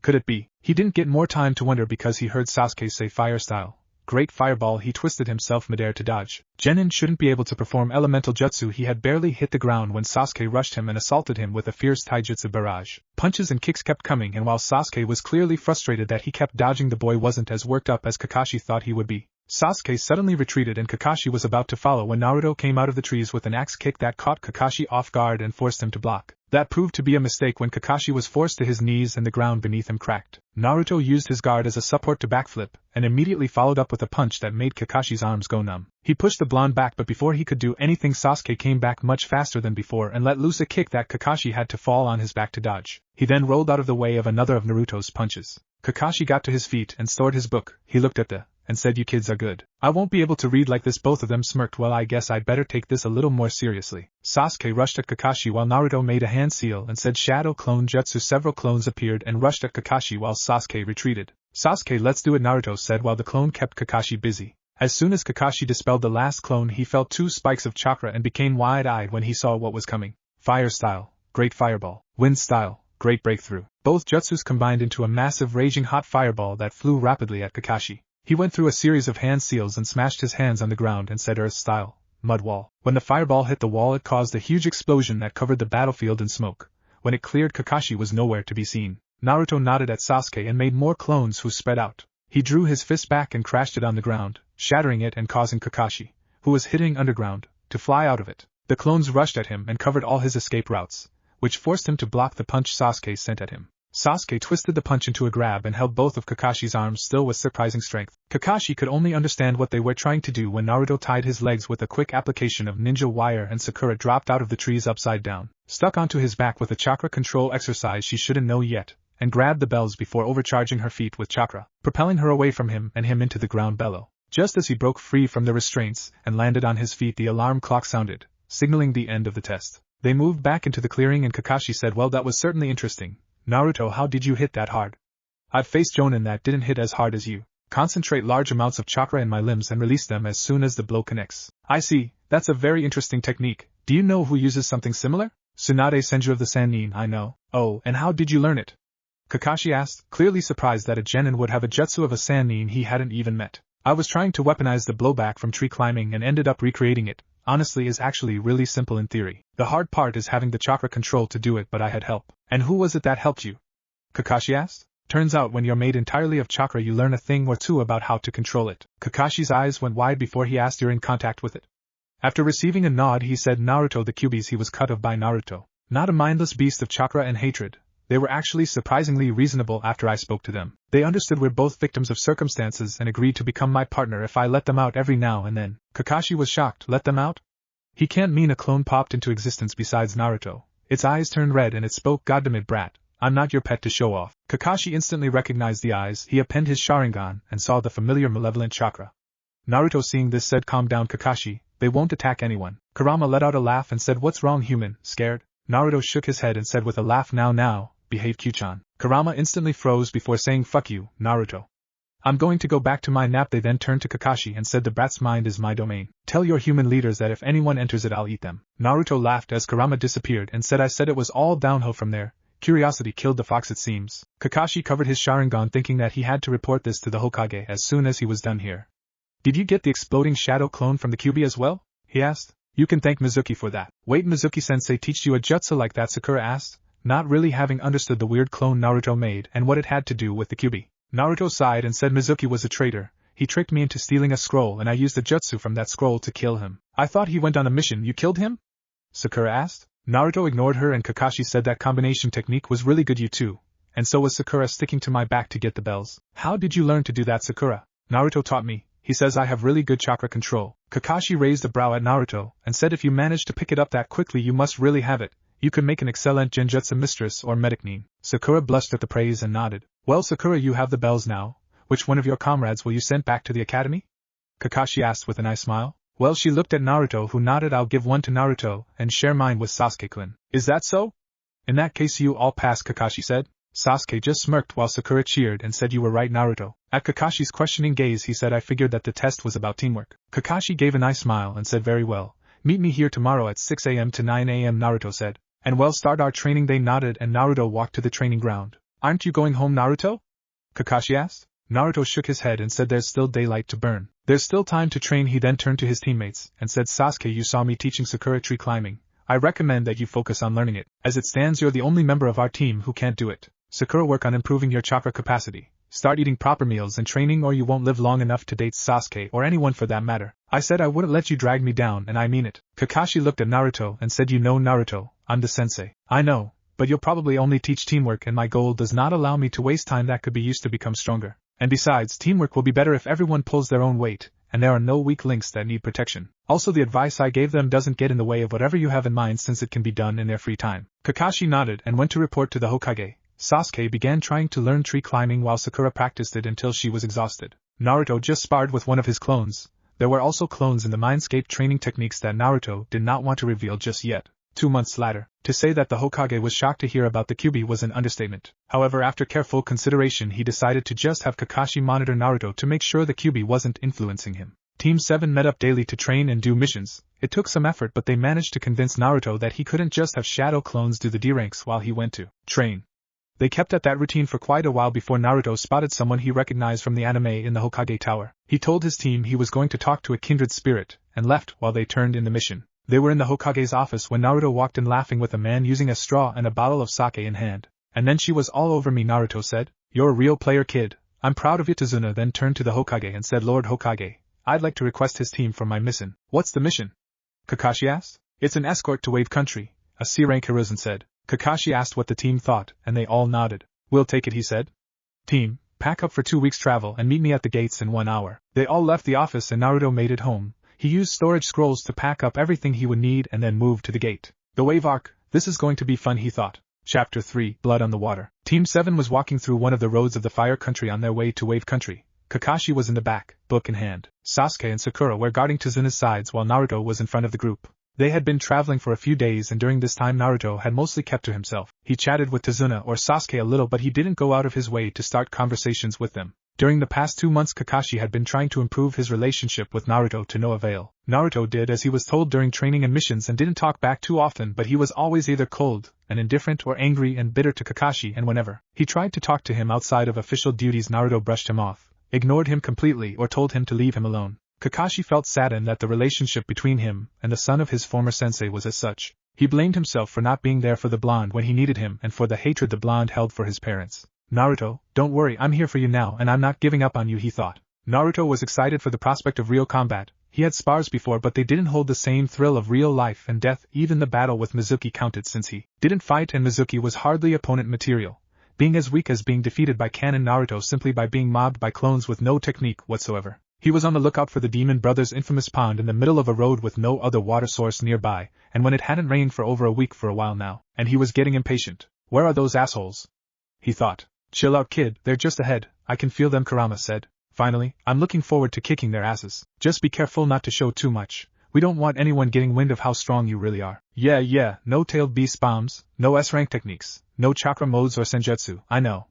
Could it be? He didn't get more time to wonder because he heard Sasuke say fire style. Great fireball. He twisted himself midair to dodge. Genin shouldn't be able to perform elemental jutsu. He had barely hit the ground when Sasuke rushed him and assaulted him with a fierce taijutsu barrage. Punches and kicks kept coming, and while Sasuke was clearly frustrated that he kept dodging, the boy wasn't as worked up as Kakashi thought he would be. Sasuke suddenly retreated and Kakashi was about to follow when Naruto came out of the trees with an axe kick that caught Kakashi off guard and forced him to block. That proved to be a mistake when Kakashi was forced to his knees and the ground beneath him cracked. Naruto used his guard as a support to backflip, and immediately followed up with a punch that made Kakashi's arms go numb. He pushed the blonde back, but before he could do anything, Sasuke came back much faster than before and let loose a kick that Kakashi had to fall on his back to dodge. He then rolled out of the way of another of Naruto's punches. Kakashi got to his feet and stored his book. He looked at and said, "You kids are good. I won't be able to read like this." Both of them smirked. "Well, I guess I'd better take this a little more seriously." Sasuke rushed at Kakashi while Naruto made a hand seal and said shadow clone jutsu. Several clones appeared and rushed at Kakashi while Sasuke retreated. "Sasuke, let's do it," Naruto said while the clone kept Kakashi busy. As soon as Kakashi dispelled the last clone, he felt 2 spikes of chakra and became wide-eyed when he saw what was coming. Fire style, great fireball. Wind style, great breakthrough. Both jutsus combined into a massive raging hot fireball that flew rapidly at Kakashi. He went through a series of hand seals and smashed his hands on the ground and said earth style, mud wall. When the fireball hit the wall, it caused a huge explosion that covered the battlefield in smoke. When it cleared, Kakashi was nowhere to be seen. Naruto nodded at Sasuke and made more clones who spread out. He drew his fist back and crashed it on the ground, shattering it and causing Kakashi, who was hitting underground, to fly out of it. The clones rushed at him and covered all his escape routes, which forced him to block the punch Sasuke sent at him. Sasuke twisted the punch into a grab and held both of Kakashi's arms still with surprising strength. Kakashi could only understand what they were trying to do when Naruto tied his legs with a quick application of ninja wire and Sakura dropped out of the trees upside down, stuck onto his back with a chakra control exercise she shouldn't know yet, and grabbed the bells before overcharging her feet with chakra, propelling her away from him and him into the ground below. Just as he broke free from the restraints and landed on his feet, the alarm clock sounded, signaling the end of the test. They moved back into the clearing and Kakashi said, "Well, that was certainly interesting. Naruto, how did you hit that hard?" "I've faced Jonin that didn't hit as hard as you. Concentrate large amounts of chakra in my limbs and release them as soon as the blow connects." "I see, that's a very interesting technique. Do you know who uses something similar?" "Tsunade Senju of the Sannin, I know." "Oh, and how did you learn it?" Kakashi asked, clearly surprised that a genin would have a jutsu of a Sannin he hadn't even met. "I was trying to weaponize the blowback from tree climbing and ended up recreating it. Honestly, is actually really simple in theory. The hard part is having the chakra control to do it, but I had help." "And who was it that helped you?" Kakashi asked. "Turns out when you're made entirely of chakra, you learn a thing or two about how to control it." Kakashi's eyes went wide before he asked, "You're in contact with it?" After receiving a nod, he said, "Naruto, the Kyubis he was cut of by Naruto. Not a mindless beast of chakra and hatred. They were actually surprisingly reasonable after I spoke to them. They understood we're both victims of circumstances and agreed to become my partner if I let them out every now and then." Kakashi was shocked. "Let them out?" He can't mean a clone popped into existence besides Naruto. Its eyes turned red and it spoke, "Goddamn brat, I'm not your pet to show off." Kakashi instantly recognized the eyes. He appended his Sharingan and saw the familiar malevolent chakra. Naruto, seeing this, said, "Calm down, Kakashi, they won't attack anyone." Kurama let out a laugh and said, "What's wrong, human, scared?" Naruto shook his head and said with a laugh, Now, behave, Q-chan." Kurama instantly froze before saying, "Fuck you, Naruto. I'm going to go back to my nap. They then turned to Kakashi and said the brat's mind is my domain. Tell your human leaders that if anyone enters it I'll eat them. Naruto laughed as Kurama disappeared and said I said it was all downhill from there. Curiosity killed the fox it seems. Kakashi covered his Sharingan thinking that he had to report this to the Hokage as soon as he was done here. Did you get the exploding shadow clone from the Kyuubi as well? He asked. You can thank Mizuki for that. Wait, Mizuki-sensei teach you a jutsu like that? Sakura asked, not really having understood the weird clone Naruto made and what it had to do with the Kyuubi. Naruto sighed and said Mizuki was a traitor. He tricked me into stealing a scroll and I used the jutsu from that scroll to kill him. I thought he went on a mission. You killed him? Sakura asked. Naruto ignored her and Kakashi said that combination technique was really good, you too. And so was Sakura, sticking to my back to get the bells. How did you learn to do that, Sakura? Naruto taught me. He says I have really good chakra control. Kakashi raised a brow at Naruto and said if you manage to pick it up that quickly you must really have it. You could make an excellent genjutsu mistress or medic. Sakura blushed at the praise and nodded. Well, Sakura, you have the bells now. Which one of your comrades will you send back to the academy? Kakashi asked with a nice smile. Well, she looked at Naruto, who nodded. I'll give one to Naruto and share mine with Sasuke-kun. Is that so? In that case you all pass, Kakashi said. Sasuke just smirked while Sakura cheered and said you were right, Naruto. At Kakashi's questioning gaze he said I figured that the test was about teamwork. Kakashi gave a nice smile and said very well. Meet me here tomorrow at 6 a.m. to 9 a.m. Naruto said. And we'll start our training. They nodded and Naruto walked to the training ground. Aren't you going home, Naruto? Kakashi asked. Naruto shook his head and said there's still daylight to burn. There's still time to train. He then turned to his teammates and said Sasuke, you saw me teaching Sakura tree climbing. I recommend that you focus on learning it. As it stands you're the only member of our team who can't do it. Sakura, work on improving your chakra capacity. Start eating proper meals and training or you won't live long enough to date Sasuke or anyone for that matter. I said I wouldn't let you drag me down and I mean it. Kakashi looked at Naruto and said you know Naruto, I'm the sensei. I know, but you'll probably only teach teamwork and my goal does not allow me to waste time that could be used to become stronger. And besides, teamwork will be better if everyone pulls their own weight, and there are no weak links that need protection. Also, the advice I gave them doesn't get in the way of whatever you have in mind since it can be done in their free time. Kakashi nodded and went to report to the Hokage. Sasuke began trying to learn tree climbing while Sakura practiced it until she was exhausted. Naruto just sparred with one of his clones. There were also clones in the Mindscape training techniques that Naruto did not want to reveal just yet. 2 months later, to say that the Hokage was shocked to hear about the Kyuubi was an understatement. However, after careful consideration he decided to just have Kakashi monitor Naruto to make sure the Kyuubi wasn't influencing him. Team 7 met up daily to train and do missions. It took some effort but they managed to convince Naruto that he couldn't just have shadow clones do the D ranks while he went to train. They kept at that routine for quite a while before Naruto spotted someone he recognized from the anime in the Hokage Tower. He told his team he was going to talk to a kindred spirit, and left while they turned in the mission. They were in the Hokage's office when Naruto walked in laughing with a man using a straw and a bottle of sake in hand. And then she was all over me, Naruto said. You're a real player, kid. I'm proud of you. Tazuna then turned to the Hokage and said, Lord Hokage, I'd like to request his team for my mission. What's the mission? Kakashi asked. It's an escort to Wave Country, a C-rank Hiruzen said. Kakashi asked what the team thought, and they all nodded. We'll take it, he said. Team, pack up for 2 weeks travel and meet me at the gates in 1 hour. They all left the office and Naruto made it home. He used storage scrolls to pack up everything he would need and then moved to the gate. The Wave Arc, this is going to be fun, he thought. Chapter 3, Blood on the Water. Team 7 was walking through one of the roads of the Fire Country on their way to Wave Country. Kakashi was in the back, book in hand. Sasuke and Sakura were guarding Tazuna's sides while Naruto was in front of the group. They had been traveling for a few days and during this time Naruto had mostly kept to himself. He chatted with Tazuna or Sasuke a little but he didn't go out of his way to start conversations with them. During the past 2 months Kakashi had been trying to improve his relationship with Naruto to no avail. Naruto did as he was told during training and missions and didn't talk back too often, but he was always either cold and indifferent or angry and bitter to Kakashi, and whenever he tried to talk to him outside of official duties Naruto brushed him off, ignored him completely or told him to leave him alone. Kakashi felt saddened that the relationship between him and the son of his former sensei was as such. He blamed himself for not being there for the blonde when he needed him and for the hatred the blonde held for his parents. Naruto, don't worry, I'm here for you now and I'm not giving up on you, he thought. Naruto was excited for the prospect of real combat. He had spars before but they didn't hold the same thrill of real life and death. Even the battle with Mizuki counted since he didn't fight and Mizuki was hardly opponent material, being as weak as being defeated by canon Naruto simply by being mobbed by clones with no technique whatsoever. He was on the lookout for the Demon Brothers' infamous pond in the middle of a road with no other water source nearby, and when it hadn't rained for over a week for a while now, and he was getting impatient. Where are those assholes? He thought. Chill out, kid, they're just ahead, I can feel them, Kurama said. Finally, I'm looking forward to kicking their asses. Just be careful not to show too much. We don't want anyone getting wind of how strong you really are. Yeah, no tailed beast bombs, no S-rank techniques, no chakra modes or senjutsu, I know.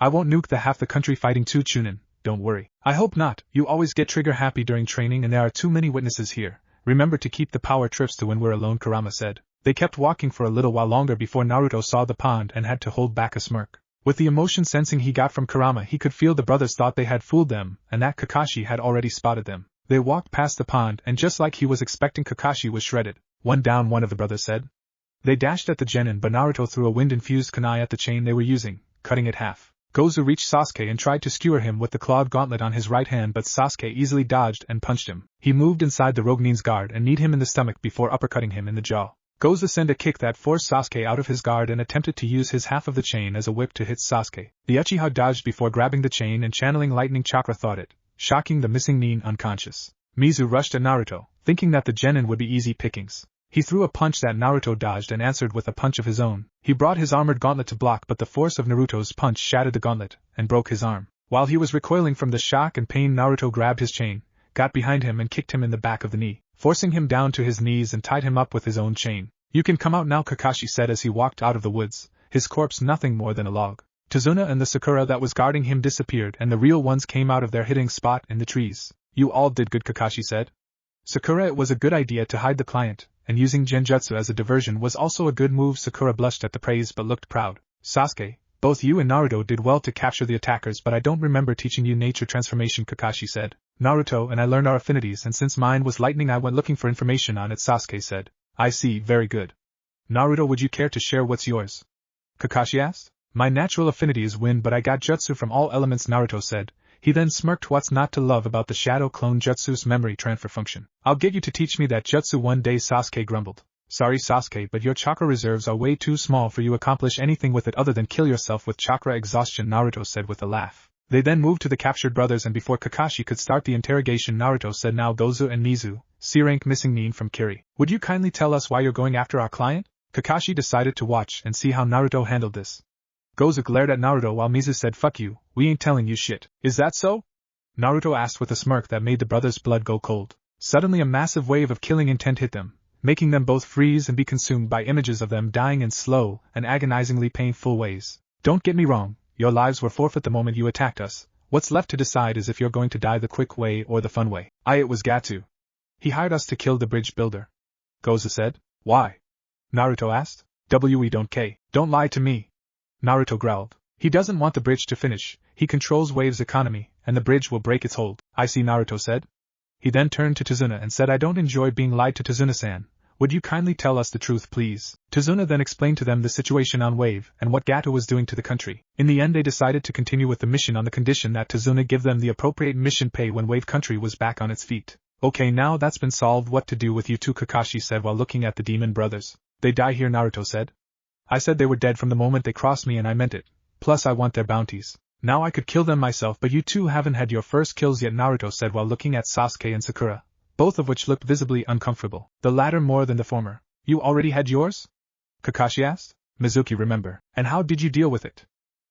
I won't nuke the half the country fighting 2 Chunin. don't worry. I hope not, you always get trigger happy during training and there are too many witnesses here. Remember to keep the power trips to when we're alone, Kurama said. They kept walking for a little while longer before Naruto saw the pond and had to hold back a smirk. With the emotion sensing he got from Kurama, he could feel the brothers thought they had fooled them and that Kakashi had already spotted them. They walked past the pond and just like he was expecting, Kakashi was shredded. One down, one of the brothers said. They dashed at the genin but Naruto threw a wind-infused kunai at the chain they were using, cutting it half. Gozu reached Sasuke and tried to skewer him with the clawed gauntlet on his right hand but Sasuke easily dodged and punched him. He moved inside the Rogenin's guard and kneed him in the stomach before uppercutting him in the jaw. Gozu sent a kick that forced Sasuke out of his guard and attempted to use his half of the chain as a whip to hit Sasuke. The Uchiha dodged before grabbing the chain and channeling lightning chakra thought it, shocking the missing nin unconscious. Mizu rushed at Naruto, thinking that the genin would be easy pickings. He threw a punch that Naruto dodged and answered with a punch of his own. He brought his armored gauntlet to block but the force of Naruto's punch shattered the gauntlet and broke his arm. While he was recoiling from the shock and pain, Naruto grabbed his chain, got behind him and kicked him in the back of the knee, forcing him down to his knees and tied him up with his own chain. You can come out now, Kakashi said as he walked out of the woods, his corpse nothing more than a log. Tazuna and the Sakura that was guarding him disappeared and the real ones came out of their hiding spot in the trees. You all did good, Kakashi said. Sakura, it was a good idea to hide the client, and using genjutsu as a diversion was also a good move. Sakura blushed at the praise but looked proud. Sasuke, both you and Naruto did well to capture the attackers but I don't remember teaching you nature transformation, Kakashi said. Naruto and I learned our affinities and since mine was lightning I went looking for information on it, Sasuke said. I see, very good. Naruto, would you care to share what's yours? Kakashi asked. My natural affinity is wind but I got jutsu from all elements, Naruto said. He then smirked. What's not to love about the shadow clone jutsu's memory transfer function? I'll get you to teach me that jutsu one day, Sasuke grumbled. Sorry Sasuke, but your chakra reserves are way too small for you to accomplish anything with it other than kill yourself with chakra exhaustion, Naruto said with a laugh. They then moved to the captured brothers and before Kakashi could start the interrogation, Naruto said, now Gozu and Mizu, C-rank missing nin from Kiri. Would you kindly tell us why you're going after our client? Kakashi decided to watch and see how Naruto handled this. Gozu glared at Naruto while Mizu said, fuck you, we ain't telling you shit. Is that so? Naruto asked with a smirk that made the brothers' blood go cold. Suddenly a massive wave of killing intent hit them, making them both freeze and be consumed by images of them dying in slow and agonizingly painful ways. Don't get me wrong, your lives were forfeit the moment you attacked us. What's left to decide is if you're going to die the quick way or the fun way. It was Gatu. He hired us to kill the bridge builder. Gozu said. Why? Naruto asked. Don't lie to me. Naruto growled. He doesn't want the bridge to finish, he controls Wave's economy, and the bridge will break its hold. I see, Naruto said. He then turned to Tazuna and said, I don't enjoy being lied to. Tazuna-san, would you kindly tell us the truth please? Tazuna then explained to them the situation on Wave and what Gato was doing to the country. In the end they decided to continue with the mission on the condition that Tazuna give them the appropriate mission pay when Wave country was back on its feet. Okay, now that's been solved, what to do with you two, Kakashi said while looking at the demon brothers. They die here, Naruto said. I said they were dead from the moment they crossed me and I meant it. Plus I want their bounties. Now I could kill them myself but you two haven't had your first kills yet, Naruto said while looking at Sasuke and Sakura, both of which looked visibly uncomfortable, the latter more than the former. You already had yours? Kakashi asked. Mizuki, remember. And how did you deal with it?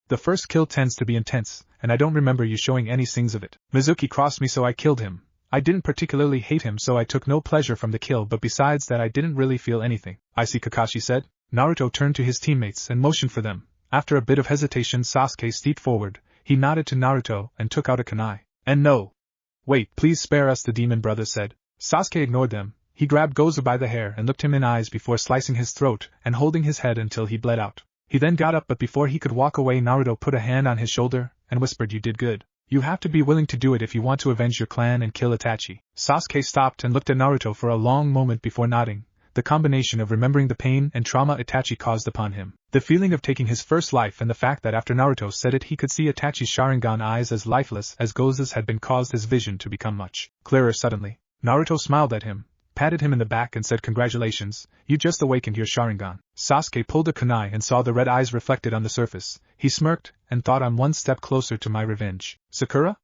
The first kill tends to be intense, and I don't remember you showing any signs of it. Mizuki crossed me so I killed him. I didn't particularly hate him so I took no pleasure from the kill but besides that I didn't really feel anything. I see, Kakashi said. Naruto turned to his teammates and motioned for them. After a bit of hesitation Sasuke stepped forward, he nodded to Naruto and took out a kunai. And no. Wait, please spare us, the demon brother said. Sasuke ignored them. He grabbed Gozu by the hair and looked him in eyes before slicing his throat and holding his head until he bled out. He then got up but before he could walk away Naruto put a hand on his shoulder and whispered, you did good. You have to be willing to do it if you want to avenge your clan and kill Itachi. Sasuke stopped and looked at Naruto for a long moment before nodding. The combination of remembering the pain and trauma Itachi caused upon him, the feeling of taking his first life and the fact that after Naruto said it he could see Itachi's Sharingan eyes as lifeless as Gozu's had been caused his vision to become much clearer suddenly. Naruto smiled at him, patted him in the back and said, congratulations, you just awakened your Sharingan. Sasuke pulled a kunai and saw the red eyes reflected on the surface. He smirked and thought, I'm one step closer to my revenge. Sakura?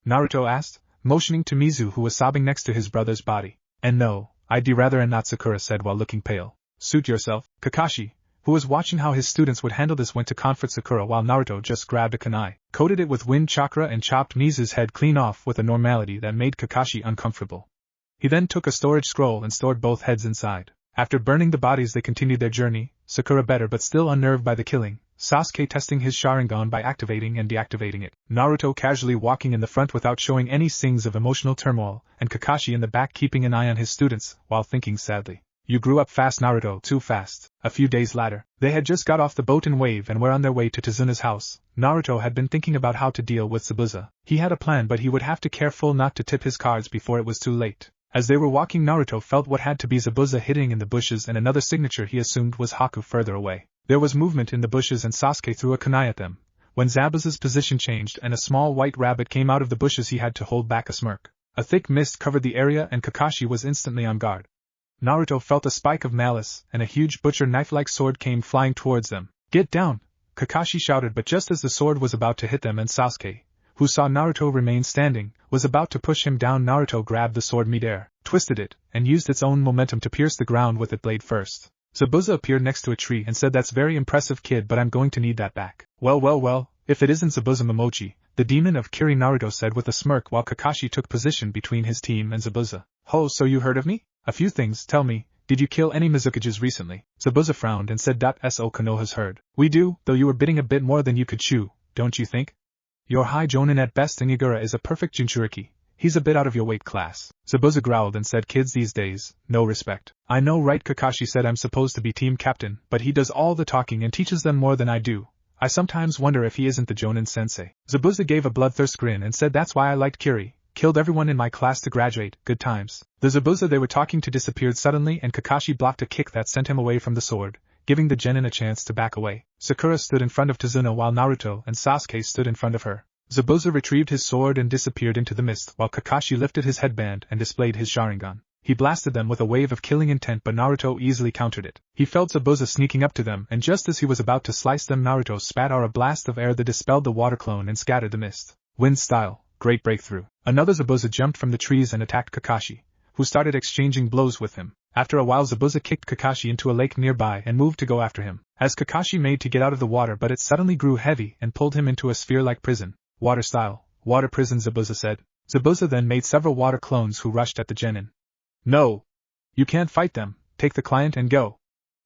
Naruto asked, motioning to Mizu who was sobbing next to his brother's body. And no, I'd rather and not, Sakura said while looking pale. Suit yourself. Kakashi, who was watching how his students would handle this, went to comfort Sakura while Naruto just grabbed a kunai, coated it with wind chakra and chopped Mizu's head clean off with a normality that made Kakashi uncomfortable. He then took a storage scroll and stored both heads inside. After burning the bodies they continued their journey, Sakura better but still unnerved by the killing, Sasuke testing his Sharingan by activating and deactivating it, Naruto casually walking in the front without showing any signs of emotional turmoil, and Kakashi in the back keeping an eye on his students, while thinking sadly. You grew up fast, Naruto, too fast. A few days later, they had just got off the boat in Wave and were on their way to Tazuna's house. Naruto had been thinking about how to deal with Zabuza. He had a plan, but he would have to careful not to tip his cards before it was too late. As they were walking, Naruto felt what had to be Zabuza hiding in the bushes and another signature he assumed was Haku further away. There was movement in the bushes and Sasuke threw a kunai at them. When Zabuza's position changed and a small white rabbit came out of the bushes, he had to hold back a smirk. A thick mist covered the area and Kakashi was instantly on guard. Naruto felt a spike of malice, and a huge butcher knife-like sword came flying towards them. Get down! Kakashi shouted, but just as the sword was about to hit them and Sasuke, who saw Naruto remain standing, was about to push him down, Naruto grabbed the sword midair, twisted it, and used its own momentum to pierce the ground with it blade first. Zabuza appeared next to a tree and said, "That's very impressive, kid, but I'm going to need that back." Well, if it isn't Zabuza Momochi, the demon of Kiri, Naruto said with a smirk while Kakashi took position between his team and Zabuza. "Ho, so you heard of me?" "A few things, tell me, did you kill any Mizukages recently?" Zabuza frowned and said, "So Konoha's heard. We do, though you were biting a bit more than you could chew, don't you think? Your high jonin at best, and Yagura is a perfect Jinchuriki. He's a bit out of your weight class." Zabuza growled and said, "Kids these days, no respect." "I know, right?" Kakashi said, "I'm supposed to be team captain, but he does all the talking and teaches them more than I do. I sometimes wonder if he isn't the Jonin sensei." Zabuza gave a bloodthirst grin and said, "That's why I liked Kiri. Killed everyone in my class to graduate, good times." The Zabuza they were talking to disappeared suddenly and Kakashi blocked a kick that sent him away from the sword, giving the genin a chance to back away. Sakura stood in front of Tazuna while Naruto and Sasuke stood in front of her. Zabuza retrieved his sword and disappeared into the mist while Kakashi lifted his headband and displayed his Sharingan. He blasted them with a wave of killing intent, but Naruto easily countered it. He felt Zabuza sneaking up to them, and just as he was about to slice them, Naruto spat out a blast of air that dispelled the water clone and scattered the mist. Wind style, great breakthrough. Another Zabuza jumped from the trees and attacked Kakashi, who started exchanging blows with him. After a while, Zabuza kicked Kakashi into a lake nearby and moved to go after him. As Kakashi made to get out of the water, but it suddenly grew heavy and pulled him into a sphere-like prison. "Water style, water prison," Zabuza said. Zabuza then made several water clones who rushed at the genin. "No! You can't fight them, take the client and go,"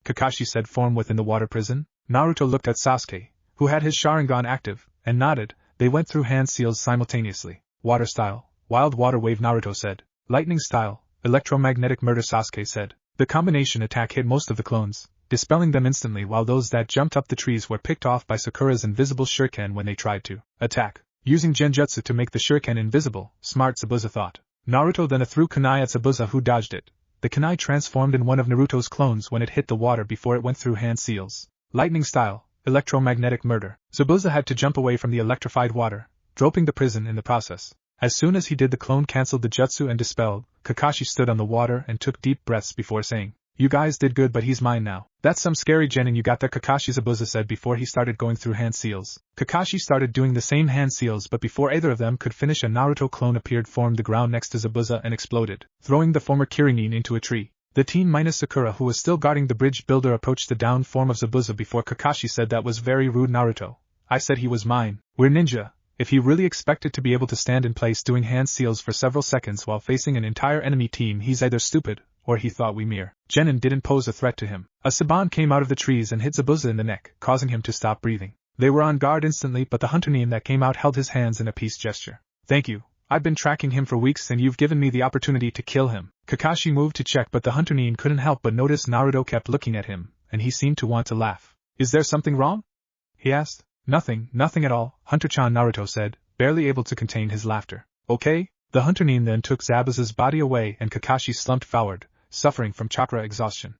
Kakashi said. "Form within the water prison?" Naruto looked at Sasuke, who had his Sharingan active, and nodded. They went through hand seals simultaneously. "Water style, wild water wave," Naruto said. "Lightning style, electromagnetic murder," Sasuke said. The combination attack hit most of the clones, dispelling them instantly, while those that jumped up the trees were picked off by Sakura's invisible shuriken when they tried to attack. Using genjutsu to make the shuriken invisible, smart, Zabuza thought. Naruto then threw kunai at Zabuza, who dodged it. The kunai transformed in one of Naruto's clones when it hit the water before it went through hand seals. Lightning style, electromagnetic murder. Zabuza had to jump away from the electrified water, dropping the prison in the process. As soon as he did, the clone cancelled the jutsu and dispelled. Kakashi stood on the water and took deep breaths before saying, "You guys did good, but he's mine now." "That's some scary genin you got there, Kakashi," Zabuza said before he started going through hand seals. Kakashi started doing the same hand seals, but before either of them could finish, a Naruto clone appeared, formed the ground next to Zabuza and exploded, throwing the former Kirinin into a tree. The team minus Sakura, who was still guarding the bridge builder, approached the down form of Zabuza before Kakashi said, "That was very rude, Naruto. I said he was mine. We're ninja." If he really expected to be able to stand in place doing hand seals for several seconds while facing an entire enemy team, he's either stupid, or he thought we mere genin didn't pose a threat to him. A Saban came out of the trees and hit Zabuza in the neck, causing him to stop breathing. They were on guard instantly, but the hunter Nin that came out held his hands in a peace gesture. "Thank you. I've been tracking him for weeks and you've given me the opportunity to kill him." Kakashi moved to check, but the hunter Nin couldn't help but notice Naruto kept looking at him, and he seemed to want to laugh. "Is there something wrong?" he asked. Nothing at all, Hunter-chan," Naruto said, barely able to contain his laughter. "Okay." The hunter Nin then took Zabuza's body away and Kakashi slumped forward, suffering from chakra exhaustion.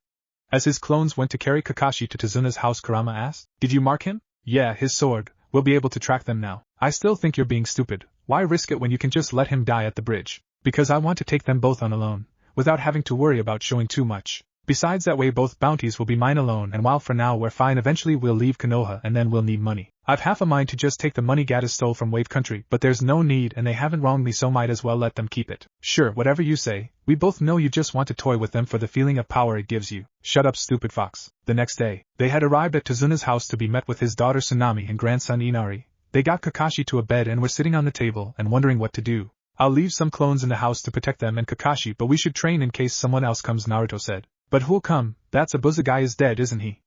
As his clones went to carry Kakashi to Tazuna's house, Kurama asked, "Did you mark him?" "Yeah, his sword. We'll be able to track them now." "I still think you're being stupid. Why risk it when you can just let him die at the bridge?" "Because I want to take them both on alone, without having to worry about showing too much. Besides, that way both bounties will be mine alone, and while for now we're fine, eventually we'll leave Konoha and then we'll need money. I've half a mind to just take the money Gatta stole from Wave Country, but there's no need and they haven't wronged me, so might as well let them keep it." "Sure, whatever you say. We both know you just want to toy with them for the feeling of power it gives you." "Shut up, stupid fox." The next day, they had arrived at Tazuna's house to be met with his daughter Tsunami and grandson Inari. They got Kakashi to a bed and were sitting on the table and wondering what to do. "I'll leave some clones in the house to protect them and Kakashi, but we should train in case someone else comes," Naruto said. "But who'll come? That Zabuza guy is dead, isn't he?"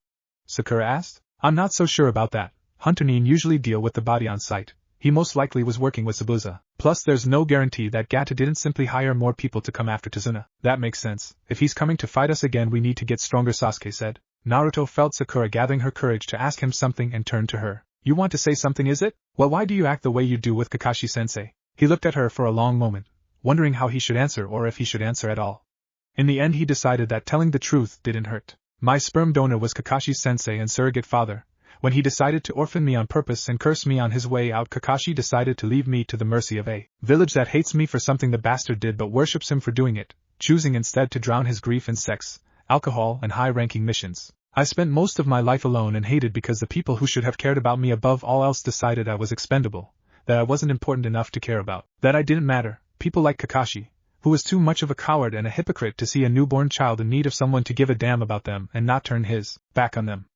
Sakura asked. I'm not so sure about that. Hunter-nin usually deal with the body on site. He most likely was working with Zabuza. Plus there's no guarantee that Gata didn't simply hire more people to come after Tazuna. That makes sense. If he's coming to fight us again we need to get stronger, Sasuke said. Naruto felt Sakura gathering her courage to ask him something and turned to her. You want to say something, is it? Well, why do you act the way you do with Kakashi-sensei? He looked at her for a long moment, wondering how he should answer or if he should answer at all. In the end he decided that telling the truth didn't hurt. My sperm donor was Kakashi-sensei and surrogate father. When he decided to orphan me on purpose and curse me on his way out, Kakashi decided to leave me to the mercy of a village that hates me for something the bastard did but worships him for doing it, choosing instead to drown his grief in sex, alcohol and high-ranking missions. I spent most of my life alone and hated because the people who should have cared about me above all else decided I was expendable, that I wasn't important enough to care about, that I didn't matter. People like Kakashi, who was too much of a coward and a hypocrite to see a newborn child in need of someone to give a damn about them and not turn his back on them.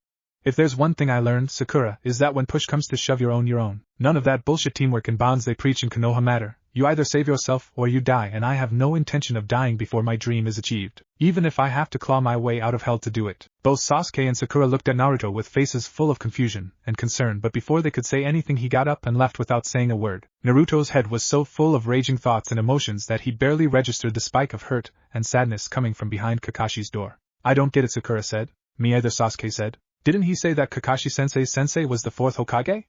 If there's one thing I learned, Sakura, is that when push comes to shove, you're own. None of that bullshit teamwork and bonds they preach in Konoha matter. You either save yourself or you die, and I have no intention of dying before my dream is achieved, even if I have to claw my way out of hell to do it. Both Sasuke and Sakura looked at Naruto with faces full of confusion and concern, but before they could say anything he got up and left without saying a word. Naruto's head was so full of raging thoughts and emotions that he barely registered the spike of hurt and sadness coming from behind Kakashi's door. I don't get it, Sakura said. Me either, Sasuke said. Didn't he say that Kakashi-sensei was the fourth Hokage?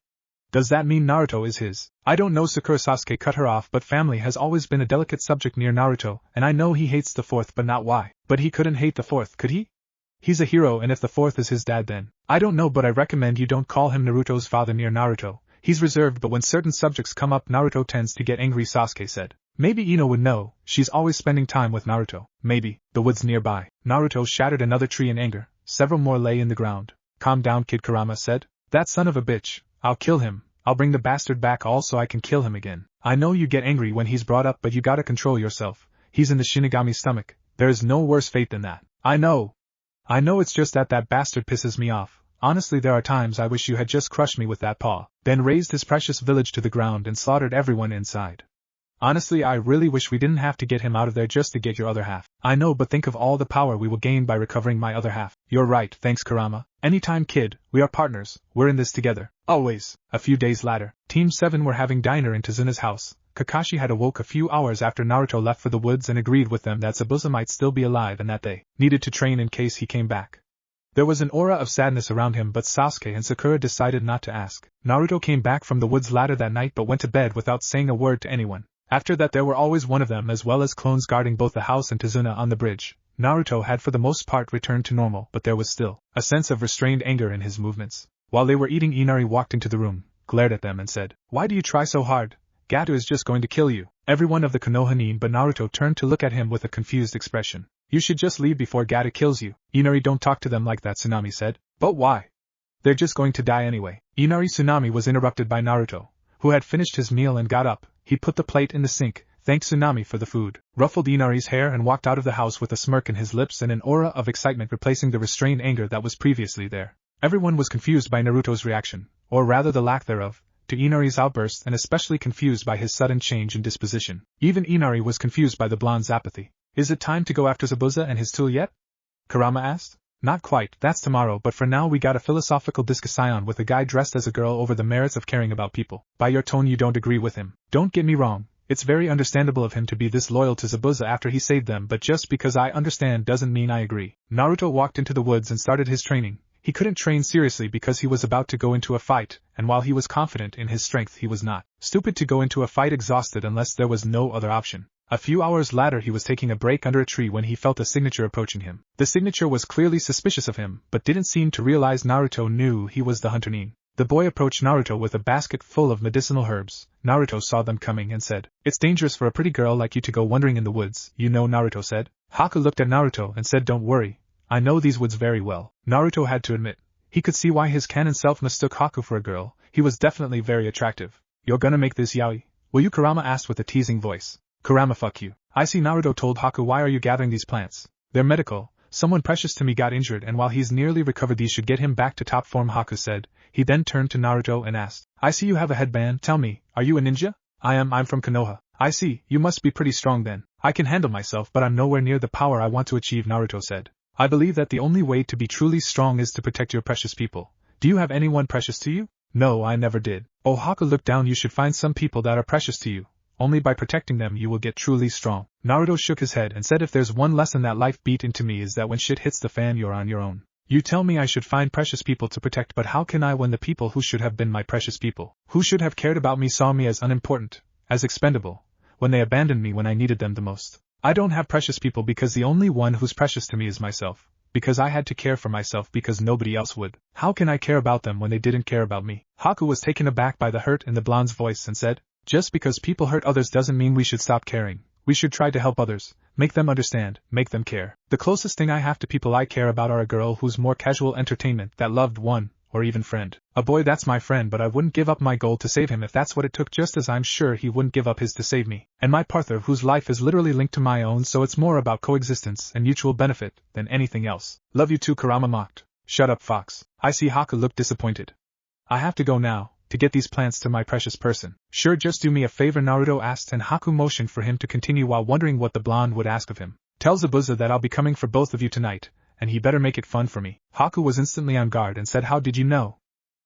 Does that mean Naruto is his? I don't know, Sakura. Sasuke cut her off, but family has always been a delicate subject near Naruto, and I know he hates the fourth but not why. But he couldn't hate the fourth, could he? He's a hero, and if the fourth is his dad then. I don't know, but I recommend you don't call him Naruto's father near Naruto. He's reserved, but when certain subjects come up Naruto tends to get angry, Sasuke said. Maybe Ino would know, she's always spending time with Naruto. Maybe. The woods nearby. Naruto shattered another tree in anger. Several more lay in the ground. Calm down, kid, Kurama said. That son of a bitch. I'll kill him. I'll bring the bastard back all so I can kill him again. I know you get angry when he's brought up, but you gotta control yourself. He's in the Shinigami's stomach. There is no worse fate than that. I know it's just that bastard pisses me off. Honestly, there are times I wish you had just crushed me with that paw, then razed his precious village to the ground and slaughtered everyone inside. Honestly, I really wish we didn't have to get him out of there just to get your other half. I know, but think of all the power we will gain by recovering my other half. You're right, thanks, Kurama. Anytime, kid. We are partners. We're in this together. Always. A few days later, Team 7 were having dinner in Tazuna's house. Kakashi had awoke a few hours after Naruto left for the woods and agreed with them that Zabuza might still be alive and that they needed to train in case he came back. There was an aura of sadness around him, but Sasuke and Sakura decided not to ask. Naruto came back from the woods later that night but went to bed without saying a word to anyone. After that, there were always one of them as well as clones guarding both the house and Tazuna on the bridge. Naruto had for the most part returned to normal, but there was still a sense of restrained anger in his movements. While they were eating, Inari walked into the room, glared at them and said, "Why do you try so hard? Gato is just going to kill you." Everyone of the Konoha knew, but Naruto turned to look at him with a confused expression. "You should just leave before Gato kills you." "Inari, don't talk to them like that," Tsunami said. "But why? They're just going to die anyway." Inari Tsunami was interrupted by Naruto, who had finished his meal and got up. He put the plate in the sink, thanked Tsunami for the food, ruffled Inari's hair and walked out of the house with a smirk in his lips and an aura of excitement replacing the restrained anger that was previously there. Everyone was confused by Naruto's reaction, or rather the lack thereof, to Inari's outburst, and especially confused by his sudden change in disposition. Even Inari was confused by the blonde's apathy. "Is it time to go after Zabuza and his tool yet?" Kurama asked. "Not quite, that's tomorrow, but for now we got a philosophical discussion with a guy dressed as a girl over the merits of caring about people. By your tone you don't agree with him. Don't get me wrong, it's very understandable of him to be this loyal to Zabuza after he saved them, but just because I understand doesn't mean I agree." Naruto walked into the woods and started his training. He couldn't train seriously because he was about to go into a fight, and while he was confident in his strength he was not stupid to go into a fight exhausted unless there was no other option. A few hours later he was taking a break under a tree when he felt a signature approaching him. The signature was clearly suspicious of him, but didn't seem to realize Naruto knew he was the Hunter Nin. The boy approached Naruto with a basket full of medicinal herbs. Naruto saw them coming and said, "It's dangerous for a pretty girl like you to go wandering in the woods, you know," Naruto said. Haku looked at Naruto and said, "Don't worry, I know these woods very well." Naruto had to admit, he could see why his canon self mistook Haku for a girl. He was definitely very attractive. "You're gonna make this yaoi, will you?" Kurama asked with a teasing voice. "Kurama, fuck you. I see," Naruto told Haku. "Why are you gathering these plants? They're medical. Someone precious to me got injured and while he's nearly recovered these should get him back to top form," Haku said. He then turned to Naruto and asked, "I see you have a headband. Tell me, are you a ninja?" I'm from Konoha." "I see, you must be pretty strong then." "I can handle myself, but I'm nowhere near the power I want to achieve," Naruto said. "I believe that the only way to be truly strong is to protect your precious people. Do you have anyone precious to you? No, I never did. Oh Haku, look down, you should find some people that are precious to you. Only by protecting them you will get truly strong. Naruto shook his head and said, if there's one lesson that life beat into me is that when shit hits the fan you're on your own. You tell me I should find precious people to protect, but how can I when the people who should have been my precious people, who should have cared about me, saw me as unimportant, as expendable, when they abandoned me when I needed them the most? I don't have precious people because the only one who's precious to me is myself, because I had to care for myself because nobody else would. How can I care about them when they didn't care about me? Haku was taken aback by the hurt in the blonde's voice and said, just because people hurt others doesn't mean we should stop caring. We should try to help others, make them understand, make them care. The closest thing I have to people I care about are a girl who's more casual entertainment, that loved one, or even friend. A boy that's my friend, but I wouldn't give up my goal to save him if that's what it took, just as I'm sure he wouldn't give up his to save me. And my partner whose life is literally linked to my own, so it's more about coexistence and mutual benefit than anything else. Love you too, Kurama mocked. Shut up, Fox. I see Haku looked disappointed. I have to go now, to get these plants to my precious person. Sure, just do me a favor, Naruto asked, and Haku motioned for him to continue while wondering what the blonde would ask of him. Tell Zabuza that I'll be coming for both of you tonight, and he better make it fun for me. Haku was instantly on guard and said, how did you know?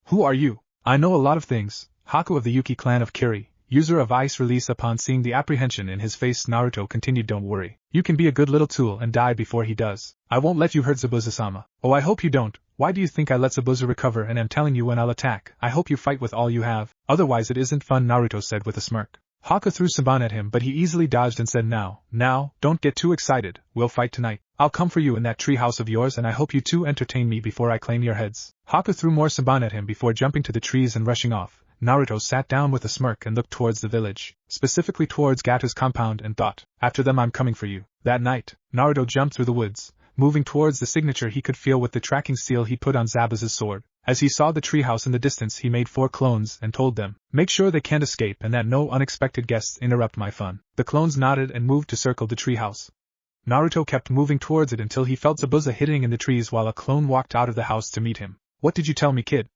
Who are you? I know a lot of things. Haku of the Yuki clan of Kiri, user of ice release. Upon seeing the apprehension in his face, Naruto continued, don't worry. You can be a good little tool and die before he does. I won't let you hurt Zabuza-sama. Oh, I hope you don't. Why do you think I let Zabuza recover and am telling you when I'll attack? I hope you fight with all you have. Otherwise it isn't fun, Naruto said with a smirk. Haku threw Saban at him, but he easily dodged and said, Now, don't get too excited. We'll fight tonight. I'll come for you in that treehouse of yours, and I hope you two entertain me before I claim your heads. Haku threw more Saban at him before jumping to the trees and rushing off. Naruto sat down with a smirk and looked towards the village, specifically towards Gato's compound, and thought, after them I'm coming for you. That night, Naruto jumped through the woods, moving towards the signature he could feel with the tracking seal he put on Zabuza's sword. As he saw the treehouse in the distance, he made 4 clones and told them, make sure they can't escape and that no unexpected guests interrupt my fun. The clones nodded and moved to circle the treehouse. Naruto kept moving towards it until he felt Zabuza hiding in the trees while a clone walked out of the house to meet him. What did you tell me, kid?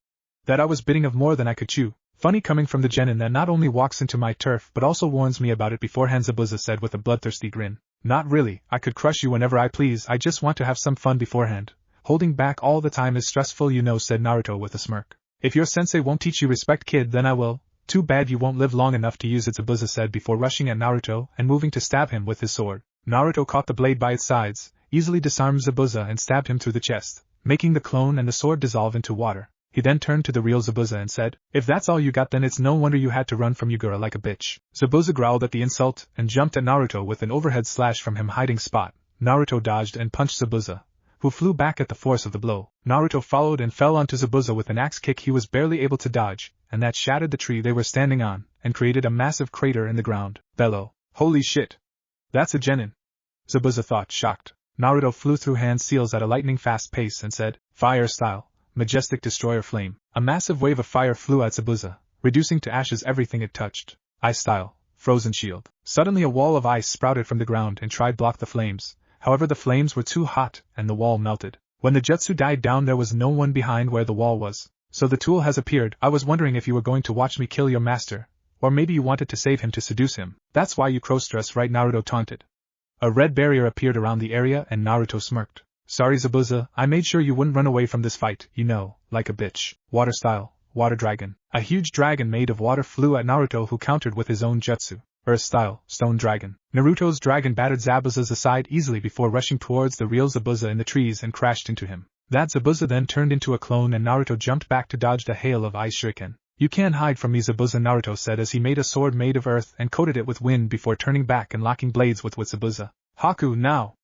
That I was biting of more than I could chew. Funny coming from the genin that not only walks into my turf but also warns me about it beforehand, Zabuza said with a bloodthirsty grin. Not really, I could crush you whenever I please, I just want to have some fun beforehand. Holding back all the time is stressful, you know, said Naruto with a smirk. If your sensei won't teach you respect, kid, then I will. Too bad you won't live long enough to use it, Zabuza said before rushing at Naruto and moving to stab him with his sword. Naruto caught the blade by its sides, easily disarmed Zabuza and stabbed him through the chest, making the clone and the sword dissolve into water. He then turned to the real Zabuza and said, if that's all you got, then it's no wonder you had to run from Yugura like a bitch. Zabuza growled at the insult and jumped at Naruto with an overhead slash from him hiding spot. Naruto dodged and punched Zabuza, who flew back at the force of the blow. Naruto followed and fell onto Zabuza with an axe kick he was barely able to dodge, and that shattered the tree they were standing on, and created a massive crater in the ground. Bellow. Holy shit. That's a genin. Zabuza thought, shocked. Naruto flew through hand seals at a lightning-fast pace and said, fire style. Majestic destroyer flame. A massive wave of fire flew at Zabuza, reducing to ashes everything it touched. Ice style. Frozen shield. Suddenly a wall of ice sprouted from the ground and tried to block the flames. However, the flames were too hot, and the wall melted. When the jutsu died down, there was no one behind where the wall was. So the tool has appeared. I was wondering if you were going to watch me kill your master, or maybe you wanted to save him to seduce him. That's why you cross-dress, right? Naruto taunted. A red barrier appeared around the area and Naruto smirked. Sorry, Zabuza, I made sure you wouldn't run away from this fight, you know, like a bitch. Water style. Water dragon. A huge dragon made of water flew at Naruto, who countered with his own jutsu. Earth style. Stone dragon. Naruto's dragon battered Zabuza's aside easily before rushing towards the real Zabuza in the trees and crashed into him. That Zabuza then turned into a clone and Naruto jumped back to dodge the hail of ice shuriken. You can't hide from me, Zabuza, Naruto said as he made a sword made of earth and coated it with wind before turning back and locking blades with Zabuza. Haku, now!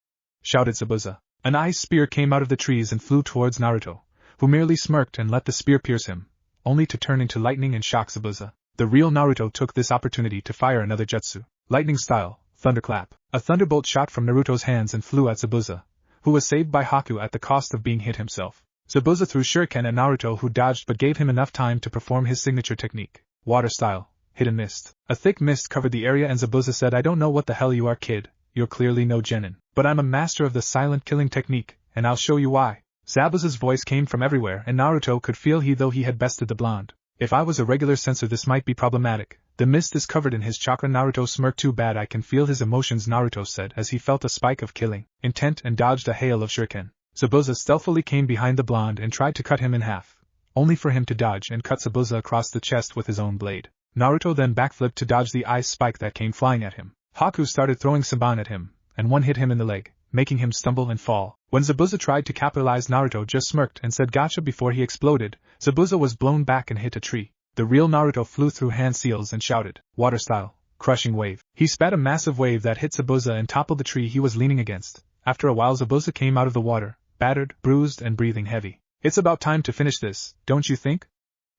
Shouted Zabuza. An ice spear came out of the trees and flew towards Naruto, who merely smirked and let the spear pierce him, only to turn into lightning and shock Zabuza. The real Naruto took this opportunity to fire another jutsu. Lightning style. Thunderclap. A thunderbolt shot from Naruto's hands and flew at Zabuza, who was saved by Haku at the cost of being hit himself. Zabuza threw shuriken at Naruto, who dodged but gave him enough time to perform his signature technique. Water style. Hidden mist. A thick mist covered the area and Zabuza said, I don't know what the hell you are, kid. You're clearly no genin. But I'm a master of the silent killing technique, and I'll show you why. Zabuza's voice came from everywhere and Naruto could feel though he had bested the blonde. If I was a regular sensor, this might be problematic. The mist is covered in his chakra. Naruto smirked. Too bad, I can feel his emotions, Naruto said as he felt a spike of killing intent and dodged a hail of shuriken. Zabuza stealthily came behind the blonde and tried to cut him in half, only for him to dodge and cut Zabuza across the chest with his own blade. Naruto then backflipped to dodge the ice spike that came flying at him. Haku started throwing Saban at him, and one hit him in the leg, making him stumble and fall. When Zabuza tried to capitalize, Naruto just smirked and said gotcha before he exploded. Zabuza was blown back and hit a tree. The real Naruto flew through hand seals and shouted, "Water style, crushing wave." He spat a massive wave that hit Zabuza and toppled the tree he was leaning against. After a while Zabuza came out of the water, battered, bruised and breathing heavy. "It's about time to finish this, don't you think?"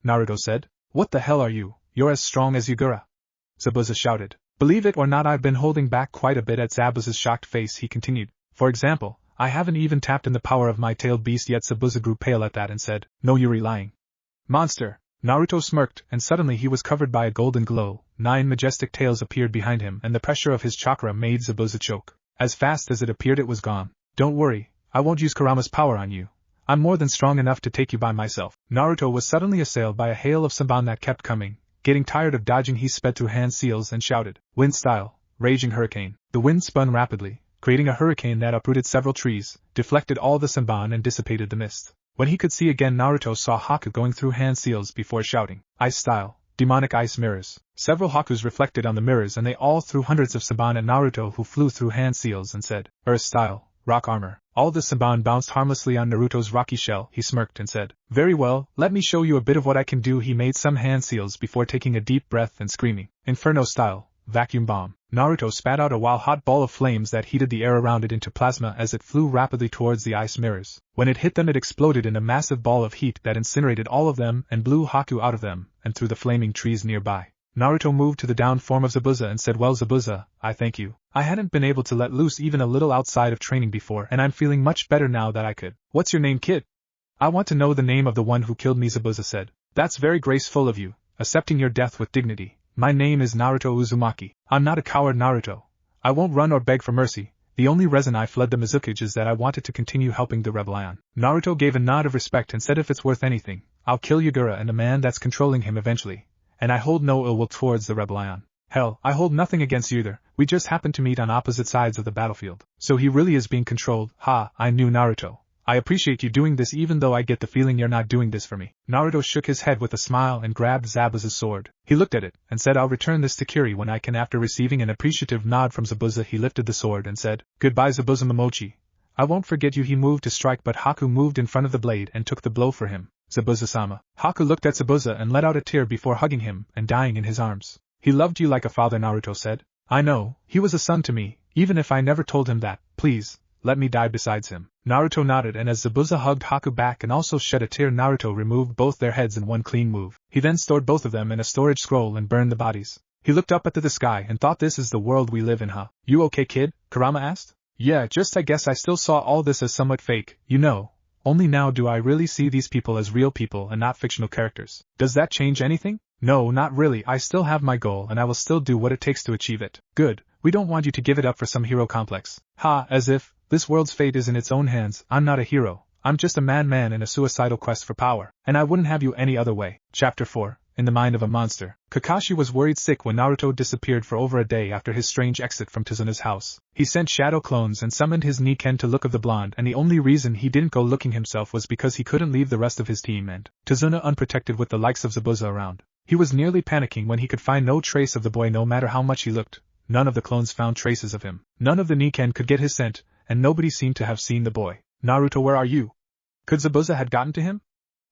Naruto said. "What the hell are you? You're as strong as Yugura," Zabuza shouted. "Believe it or not, I've been holding back quite a bit." At Zabuza's shocked face he continued, "For example, I haven't even tapped in the power of my tailed beast yet." Zabuza grew pale at that and said, "No, you're lying." "Monster!" Naruto smirked, and suddenly he was covered by a golden glow. 9 majestic tails appeared behind him, and the pressure of his chakra made Zabuza choke. As fast as it appeared, it was gone. "Don't worry, I won't use Kurama's power on you. I'm more than strong enough to take you by myself." Naruto was suddenly assailed by a hail of Saban that kept coming. Getting tired of dodging, he sped through hand seals and shouted, "Wind style, raging hurricane." The wind spun rapidly, creating a hurricane that uprooted several trees, deflected all the Saban and dissipated the mist. When he could see again, Naruto saw Haku going through hand seals before shouting, "Ice style, demonic ice mirrors." Several Hakus reflected on the mirrors and they all threw hundreds of Saban at Naruto, who flew through hand seals and said, "Earth style, rock armor." All the Saban bounced harmlessly on Naruto's rocky shell. He smirked and said, "Very well, let me show you a bit of what I can do." He made some hand seals before taking a deep breath and screaming, "Inferno style, vacuum bomb." Naruto spat out a while-hot ball of flames that heated the air around it into plasma as it flew rapidly towards the ice mirrors. When it hit them, it exploded in a massive ball of heat that incinerated all of them and blew Haku out of them and through the flaming trees nearby. Naruto moved to the down form of Zabuza and said, "Well, Zabuza, I thank you. I hadn't been able to let loose even a little outside of training before, and I'm feeling much better now that I could." "What's your name, kid?" "I want to know the name of the one who killed me," Zabuza said. "That's very graceful of you, accepting your death with dignity. My name is Naruto Uzumaki. I'm not a coward, Naruto. I won't run or beg for mercy. The only reason I fled the Mizukage is that I wanted to continue helping the Rebel Ion." Naruto gave a nod of respect and said, "If it's worth anything, I'll kill Yugura and the man that's controlling him eventually. And I hold no ill will towards the Rebel Ion. Hell, I hold nothing against either. We just happen to meet on opposite sides of the battlefield." "So he really is being controlled." "Ha, I knew, Naruto. I appreciate you doing this, even though I get the feeling you're not doing this for me." Naruto shook his head with a smile and grabbed Zabuza's sword. He looked at it and said, "I'll return this to Kiri when I can." After receiving an appreciative nod from Zabuza, he lifted the sword and said, "Goodbye, Zabuza Momochi. I won't forget you." He moved to strike, but Haku moved in front of the blade and took the blow for him. "Zabuza-sama." Haku looked at Zabuza and let out a tear before hugging him and dying in his arms. "He loved you like a father," Naruto said. "I know, he was a son to me, even if I never told him that. Please, let me die besides him." Naruto nodded, and as Zabuza hugged Haku back and also shed a tear, Naruto removed both their heads in one clean move. He then stored both of them in a storage scroll and burned the bodies. He looked up at the sky and thought, "This is the world we live in, huh?" "You okay, kid?" Kurama asked. "Yeah, just I guess I still saw all this as somewhat fake, you know. Only now do I really see these people as real people and not fictional characters." "Does that change anything?" "No, not really. I still have my goal and I will still do what it takes to achieve it." "Good. We don't want you to give it up for some hero complex." "Ha, as if. This world's fate is in its own hands. I'm not a hero. I'm just a madman in a suicidal quest for power. And I wouldn't have you any other way." Chapter 4. In the Mind of a Monster. Kakashi was worried sick when Naruto disappeared for over a day after his strange exit from Tizuna's house. He sent shadow clones and summoned his Niken to look of the blonde, and the only reason he didn't go looking himself was because he couldn't leave the rest of his team and Tizuna unprotected with the likes of Zabuza around. He was nearly panicking when he could find no trace of the boy. No matter how much he looked, none of the clones found traces of him. None of the Niken could get his scent, and nobody seemed to have seen the boy. "Naruto, where are you?" Could Zabuza had gotten to him?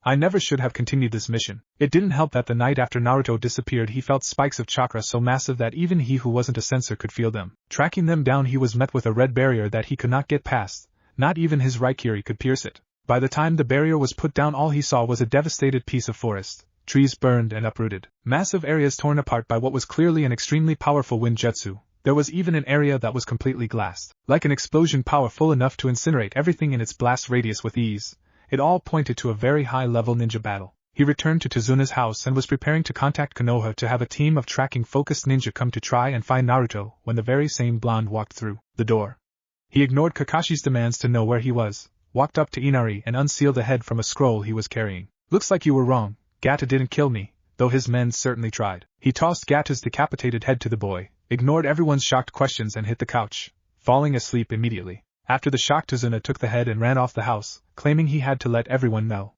I never should have continued this mission. It didn't help that the night after Naruto disappeared he felt spikes of chakra so massive that even he who wasn't a sensor could feel them. Tracking them down, he was met with a red barrier that he could not get past. Not even his Raikiri could pierce it. By the time the barrier was put down, all he saw was a devastated piece of forest. Trees burned and uprooted. Massive areas torn apart by what was clearly an extremely powerful wind jutsu. There was even an area that was completely glassed. Like an explosion powerful enough to incinerate everything in its blast radius with ease. It all pointed to a very high-level ninja battle. He returned to Tizuna's house and was preparing to contact Konoha to have a team of tracking-focused ninja come to try and find Naruto when the very same blonde walked through the door. He ignored Kakashi's demands to know where he was, walked up to Inari and unsealed the head from a scroll he was carrying. "Looks like you were wrong. Gata didn't kill me, though his men certainly tried." He tossed Gata's decapitated head to the boy, ignored everyone's shocked questions and hit the couch, falling asleep immediately. After the shock, Tizuna took the head and ran off the house, claiming he had to let everyone know.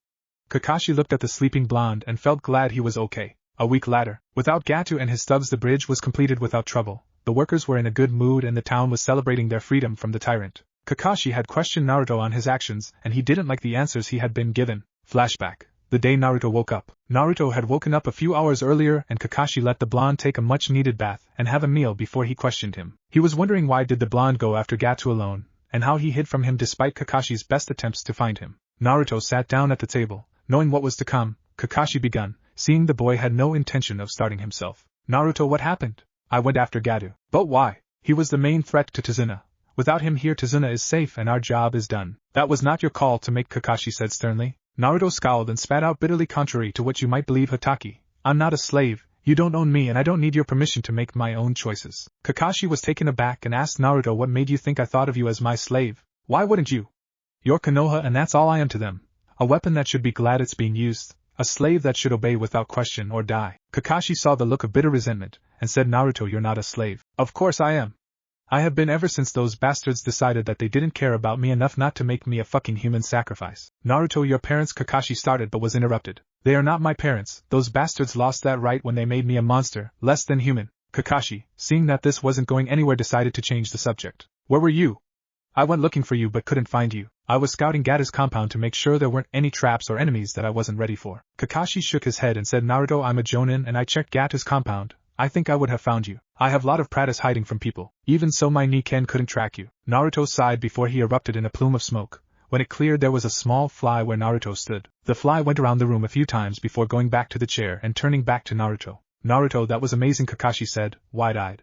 Kakashi looked at the sleeping blonde and felt glad he was okay. A week later, without Gato and his thugs, the bridge was completed without trouble. The workers were in a good mood and the town was celebrating their freedom from the tyrant. Kakashi had questioned Naruto on his actions and he didn't like the answers he had been given. Flashback. The day Naruto woke up. Naruto had woken up a few hours earlier and Kakashi let the blonde take a much-needed bath and have a meal before he questioned him. He was wondering why did the blonde go after Gato alone, and how he hid from him despite Kakashi's best attempts to find him. Naruto sat down at the table. Knowing what was to come, Kakashi began, seeing the boy had no intention of starting himself. Naruto, what happened? I went after Gato. But why? He was the main threat to Tazuna. Without him here Tazuna is safe and our job is done. That was not your call to make, Kakashi said sternly. Naruto scowled and spat out bitterly. Contrary to what you might believe, Hatake, I'm not a slave, you don't own me and I don't need your permission to make my own choices. Kakashi was taken aback and asked Naruto, what made you think I thought of you as my slave? Why wouldn't you? You're Konoha and that's all I am to them. A weapon that should be glad it's being used. A slave that should obey without question or die. Kakashi saw the look of bitter resentment and said, Naruto, you're not a slave. Of course I am. I have been ever since those bastards decided that they didn't care about me enough not to make me a fucking human sacrifice. Naruto, your parents, Kakashi started but was interrupted. They are not my parents, those bastards lost that right when they made me a monster, less than human. Kakashi, seeing that this wasn't going anywhere, decided to change the subject. Where were you? I went looking for you but couldn't find you. I was scouting Gata's compound to make sure there weren't any traps or enemies that I wasn't ready for. Kakashi shook his head and said, Naruto, I'm a Jonin and I checked Gata's compound. I think I would have found you. I have lot of practice hiding from people. Even so my Niken couldn't track you. Naruto sighed before he erupted in a plume of smoke. When it cleared there was a small fly where Naruto stood. The fly went around the room a few times before going back to the chair and turning back to Naruto. Naruto, that was amazing, Kakashi said, wide-eyed.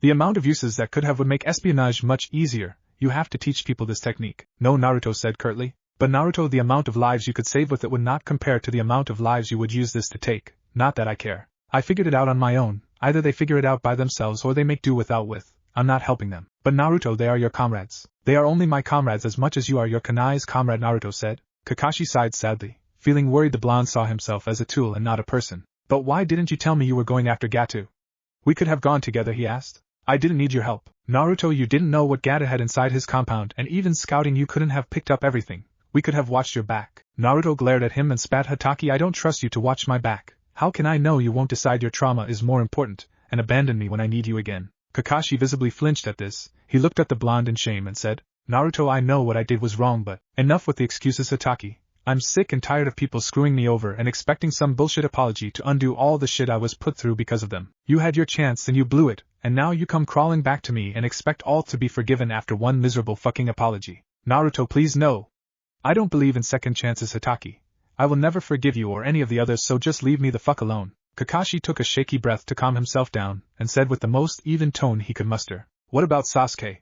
The amount of uses that could have would make espionage much easier. You have to teach people this technique. No, Naruto said curtly. But Naruto, the amount of lives you could save with it would not compare to the amount of lives you would use this to take. Not that I care. I figured it out on my own. Either they figure it out by themselves or they make do without with. I'm not helping them. But Naruto, they are your comrades. They are only my comrades as much as you are your Kanai's comrade, Naruto said. Kakashi sighed sadly, feeling worried the blonde saw himself as a tool and not a person. But why didn't you tell me you were going after Gato? We could have gone together, he asked. I didn't need your help. Naruto, you didn't know what Gato had inside his compound and even scouting you couldn't have picked up everything. We could have watched your back. Naruto glared at him and spat, Hatake, I don't trust you to watch my back. How can I know you won't decide your trauma is more important, and abandon me when I need you again? Kakashi visibly flinched at this. He looked at the blonde in shame and said, Naruto, I know what I did was wrong but enough with the excuses, Hatake. I'm sick and tired of people screwing me over and expecting some bullshit apology to undo all the shit I was put through because of them. You had your chance and you blew it, and now you come crawling back to me and expect all to be forgiven after one miserable fucking apology. Naruto, please no. I don't believe in second chances, Hatake. I will never forgive you or any of the others, so just leave me the fuck alone. Kakashi took a shaky breath to calm himself down, and said with the most even tone he could muster, What about Sasuke?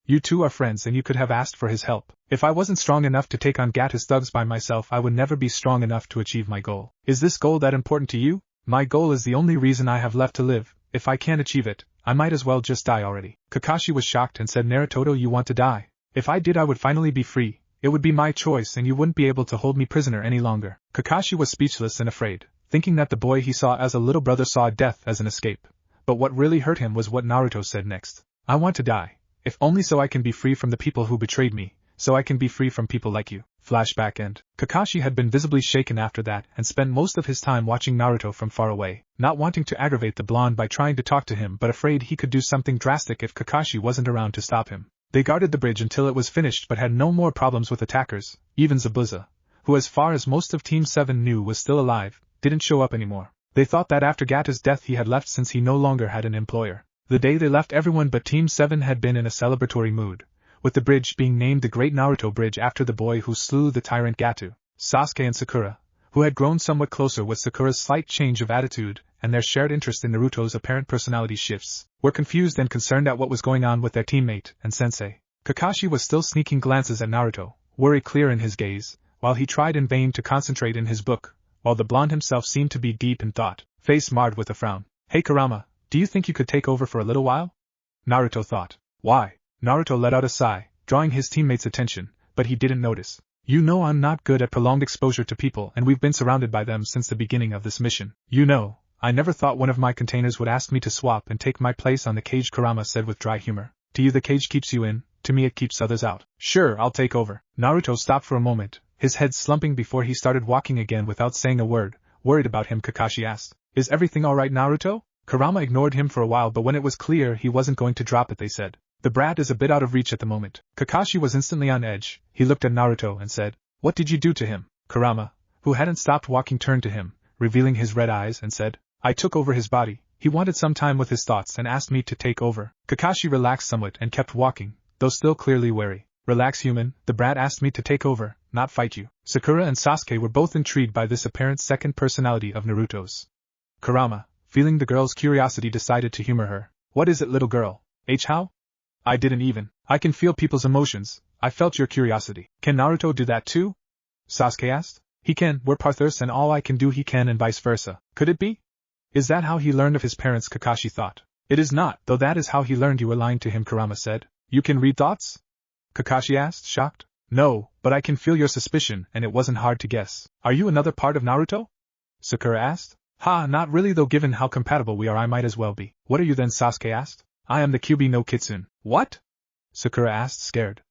You two are friends and you could have asked for his help. If I wasn't strong enough to take on Gata's thugs by myself, I would never be strong enough to achieve my goal. Is this goal that important to you? My goal is the only reason I have left to live. If I can't achieve it, I might as well just die already. Kakashi was shocked and said, Naruto, you want to die? If I did, I would finally be free. It would be my choice and you wouldn't be able to hold me prisoner any longer. Kakashi was speechless and afraid, thinking that the boy he saw as a little brother saw death as an escape. But what really hurt him was what Naruto said next. I want to die. If only so I can be free from the people who betrayed me, so I can be free from people like you. Flashback end. Kakashi had been visibly shaken after that and spent most of his time watching Naruto from far away, not wanting to aggravate the blonde by trying to talk to him but afraid he could do something drastic if Kakashi wasn't around to stop him. They guarded the bridge until it was finished but had no more problems with attackers. Even Zabuza, who as far as most of Team 7 knew was still alive, didn't show up anymore. They thought that after Gata's death he had left since he no longer had an employer. The day they left, everyone but Team 7 had been in a celebratory mood, with the bridge being named the Great Naruto Bridge after the boy who slew the tyrant Gato. Sasuke and Sakura, who had grown somewhat closer with Sakura's slight change of attitude and their shared interest in Naruto's apparent personality shifts, were confused and concerned at what was going on with their teammate and sensei. Kakashi was still sneaking glances at Naruto, worry clear in his gaze, while he tried in vain to concentrate in his book, while the blonde himself seemed to be deep in thought, face marred with a frown. Hey Kurama, do you think you could take over for a little while? Naruto thought. Why? Naruto let out a sigh, drawing his teammate's attention, but he didn't notice. You know I'm not good at prolonged exposure to people and we've been surrounded by them since the beginning of this mission. You know, I never thought one of my containers would ask me to swap and take my place on the cage, Kurama said with dry humor. To you the cage keeps you in, to me it keeps others out. Sure, I'll take over. Naruto stopped for a moment, his head slumping before he started walking again without saying a word. Worried about him, Kakashi asked, "Is everything alright, Naruto?" Kurama ignored him for a while, but when it was clear he wasn't going to drop it, they said, "The brat is a bit out of reach at the moment." Kakashi was instantly on edge. He looked at Naruto and said, "What did you do to him?" Kurama, who hadn't stopped walking, turned to him, revealing his red eyes, and said, "I took over his body. He wanted some time with his thoughts and asked me to take over." Kakashi relaxed somewhat and kept walking, though still clearly wary. "Relax, human, the brat asked me to take over, not fight you." Sakura and Sasuke were both intrigued by this apparent second personality of Naruto's. Kurama, feeling the girl's curiosity, decided to humor her. "What is it, little girl? How? I didn't even. I can feel people's emotions. I felt your curiosity." "Can Naruto do that too?" Sasuke asked. "He can, we're partners and all I can do he can and vice versa." "Could it be? Is that how he learned of his parents?" Kakashi thought. "It is not, though that is how he learned you were lying to him," Kurama said. "You can read thoughts?" Kakashi asked, shocked. "No, but I can feel your suspicion and it wasn't hard to guess." "Are you another part of Naruto?" Sakura asked. "Ha, not really, though given how compatible we are I might as well be." "What are you then?" Sasuke asked. "I am the Kyuubi no Kitsune." "What?" Sakura asked, scared.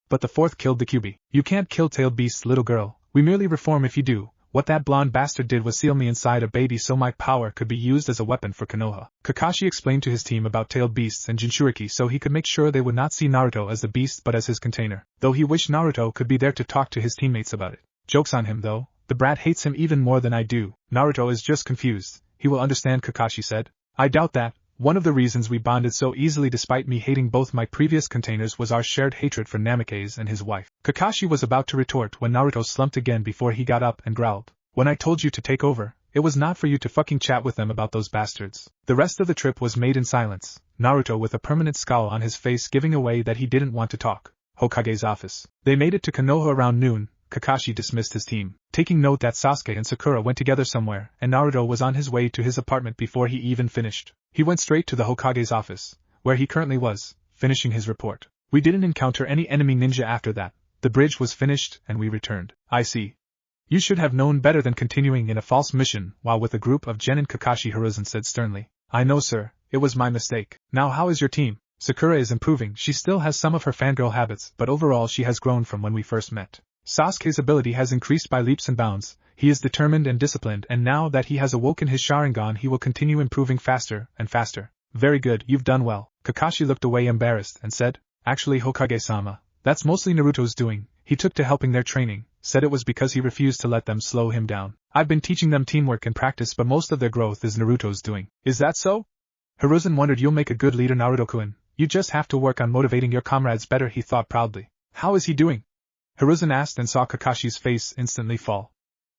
"But the fourth killed the Kyuubi." "You can't kill tailed beasts, little girl. We merely reform if you do. What that blonde bastard did was seal me inside a baby so my power could be used as a weapon for Konoha." Kakashi explained to his team about tailed beasts and Jinchuriki so he could make sure they would not see Naruto as the beast but as his container, though he wished Naruto could be there to talk to his teammates about it. "Joke's on him though, the brat hates him even more than I do. Naruto is just confused. He will understand," Kakashi said. "I doubt that. One of the reasons we bonded so easily despite me hating both my previous containers was our shared hatred for Namikaze and his wife." Kakashi was about to retort when Naruto slumped again before he got up and growled. "When I told you to take over, it was not for you to fucking chat with them about those bastards." The rest of the trip was made in silence, Naruto with a permanent scowl on his face giving away that he didn't want to talk. Hokage's office. They made it to Konoha around noon. Kakashi dismissed his team, taking note that Sasuke and Sakura went together somewhere, and Naruto was on his way to his apartment before he even finished. He went straight to the Hokage's office, where he currently was, finishing his report. "We didn't encounter any enemy ninja after that. The bridge was finished and we returned." "I see. You should have known better than continuing in a false mission while with a group of genin," Kakashi Hiruzen said sternly. "I know, sir, it was my mistake." "Now how is your team?" "Sakura is improving. She still has some of her fangirl habits, but overall she has grown from when we first met. Sasuke's ability has increased by leaps and bounds. He is determined and disciplined, and now that he has awoken his Sharingan he will continue improving faster and faster." "Very good, you've done well." Kakashi looked away embarrassed and said, "Actually, Hokage-sama, that's mostly Naruto's doing. He took to helping their training, said it was because he refused to let them slow him down. I've been teaching them teamwork and practice, but most of their growth is Naruto's doing." "Is that so?" Hiruzen wondered. "You'll make a good leader, Naruto-kun. You just have to work on motivating your comrades better," he thought proudly. "How is he doing?" Hiruzen asked and saw Kakashi's face instantly fall.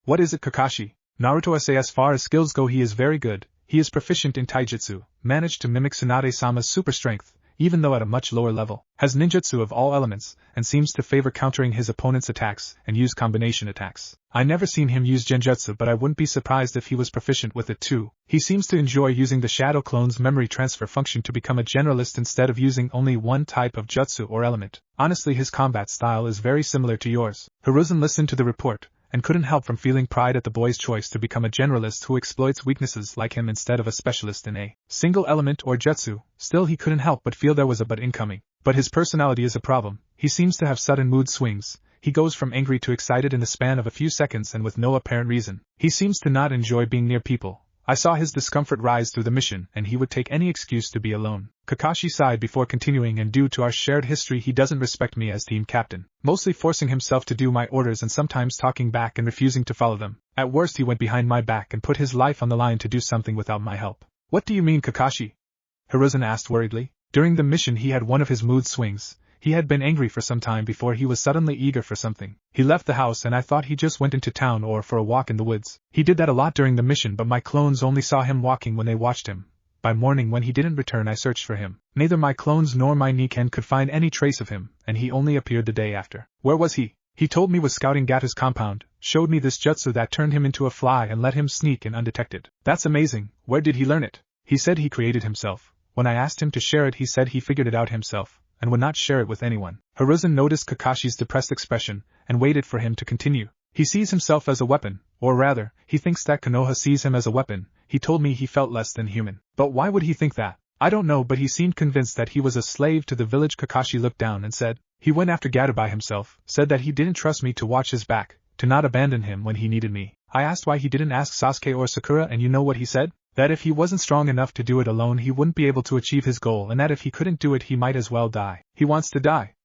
"What is it, Kakashi?" "Naruto sa as far as skills go he is very good. He is proficient in taijutsu, managed to mimic Tsunade-sama's super strength, even though at a much lower level, has ninjutsu of all elements, and seems to favor countering his opponent's attacks and use combination attacks. I never seen him use genjutsu, but I wouldn't be surprised if he was proficient with it too. He seems to enjoy using the Shadow Clone's memory transfer function to become a generalist instead of using only one type of jutsu or element. Honestly, his combat style is very similar to yours." Hiruzen listened to the report, and couldn't help from feeling pride at the boy's choice to become a generalist who exploits weaknesses like him instead of a specialist in a single element or jutsu. Still, he couldn't help but feel there was a but incoming. But his personality is a problem. He seems to have sudden mood swings. He goes from angry to excited in the span of a few seconds and with no apparent reason. He seems to not enjoy being near people. I saw his discomfort rise through the mission, and he would take any excuse to be alone. Kakashi sighed before continuing, and due to our shared history he doesn't respect me as team captain, mostly forcing himself to do my orders and sometimes talking back and refusing to follow them. At worst he went behind my back and put his life on the line to do something without my help." "What do you mean, Kakashi?" Hiruzen asked worriedly. "During the mission he had one of his mood swings. He had been angry for some time before he was suddenly eager for something. He left the house and I thought he just went into town or for a walk in the woods. He did that a lot during the mission, but my clones only saw him walking when they watched him. By morning when he didn't return I searched for him. Neither my clones nor my Niken could find any trace of him, and he only appeared the day after." "Where was he?" "He told me was scouting Gata's compound, showed me this jutsu that turned him into a fly and let him sneak in undetected." "That's amazing. Where did he learn it?" "He said he created himself. When I asked him to share it he said he figured it out himself, and would not share it with anyone." Hiruzen noticed Kakashi's depressed expression, and waited for him to continue. "He sees himself as a weapon, or rather, he thinks that Konoha sees him as a weapon. He told me he felt less than human." "But why would he think that?" "I don't know, but he seemed convinced that he was a slave to the village." Kakashi looked down and said, "He went after Gata by himself, said that he didn't trust me to watch his back, to not abandon him when he needed me. I asked why he didn't ask Sasuke or Sakura, and you know what he said? That if he wasn't strong enough to do it alone he wouldn't be able to achieve his goal, and that if he couldn't do it he might as well die. He wants to die?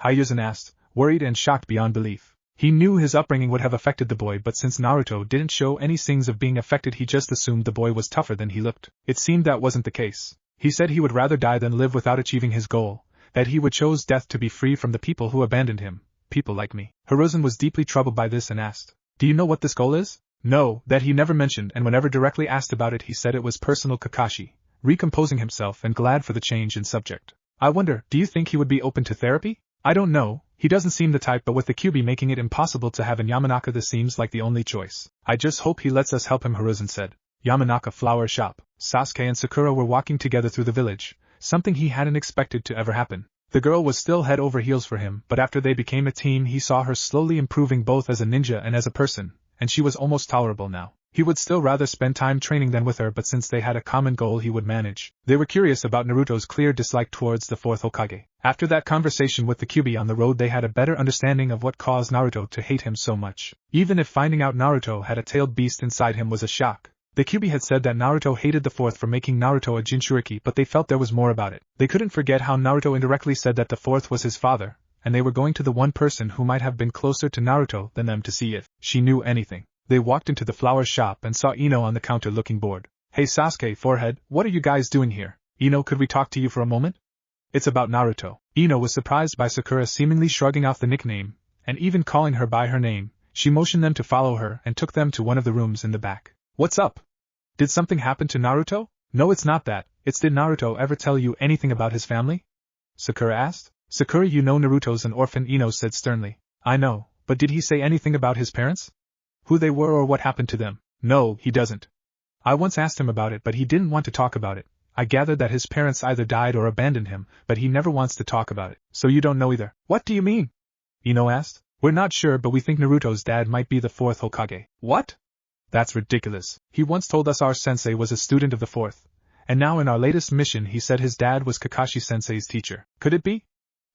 Hyuzen asked, worried and shocked beyond belief. He knew his upbringing would have affected the boy, but since Naruto didn't show any signs of being affected he just assumed the boy was tougher than he looked. It seemed that wasn't the case. He said he would rather die than live without achieving his goal, that he would choose death to be free from the people who abandoned him, people like me. Hiruzen was deeply troubled by this and asked, do you know what this goal is? No, that he never mentioned, and whenever directly asked about it he said it was personal. Kakashi, recomposing himself and glad for the change in subject. I wonder, do you think he would be open to therapy? I don't know, he doesn't seem the type, but with the Kyuubi making it impossible to have in Yamanaka this seems like the only choice. I just hope he lets us help him, Hiruzen said. Yamanaka flower shop. Sasuke and Sakura were walking together through the village, something he hadn't expected to ever happen. The girl was still head over heels for him, but after they became a team he saw her slowly improving both as a ninja and as a person, and she was almost tolerable now. He would still rather spend time training than with her, but since they had a common goal he would manage. They were curious about Naruto's clear dislike towards the fourth Hokage. After that conversation with the Kyuubi on the road they had a better understanding of what caused Naruto to hate him so much. Even if finding out Naruto had a tailed beast inside him was a shock. The Kyuubi had said that Naruto hated the fourth for making Naruto a Jinchuriki, but they felt there was more about it. They couldn't forget how Naruto indirectly said that the fourth was his father, and they were going to the one person who might have been closer to Naruto than them to see if she knew anything. They walked into the flower shop and saw Ino on the counter looking bored. Hey Sasuke, forehead, what are you guys doing here? Ino, could we talk to you for a moment? It's about Naruto. Ino was surprised by Sakura seemingly shrugging off the nickname, and even calling her by her name. She motioned them to follow her and took them to one of the rooms in the back. What's up? Did something happen to Naruto? No, it's not that, it's did Naruto ever tell you anything about his family? Sakura asked. Sakura, you know Naruto's an orphan, Ino said sternly. I know, but did he say anything about his parents? Who they were or what happened to them? No, he doesn't. I once asked him about it but he didn't want to talk about it. I gathered that his parents either died or abandoned him, but he never wants to talk about it. So you don't know either? What do you mean? Ino asked. We're not sure, but we think Naruto's dad might be the fourth Hokage. What? That's ridiculous. He once told us our sensei was a student of the fourth, and now in our latest mission he said his dad was Kakashi sensei's teacher. Could it be?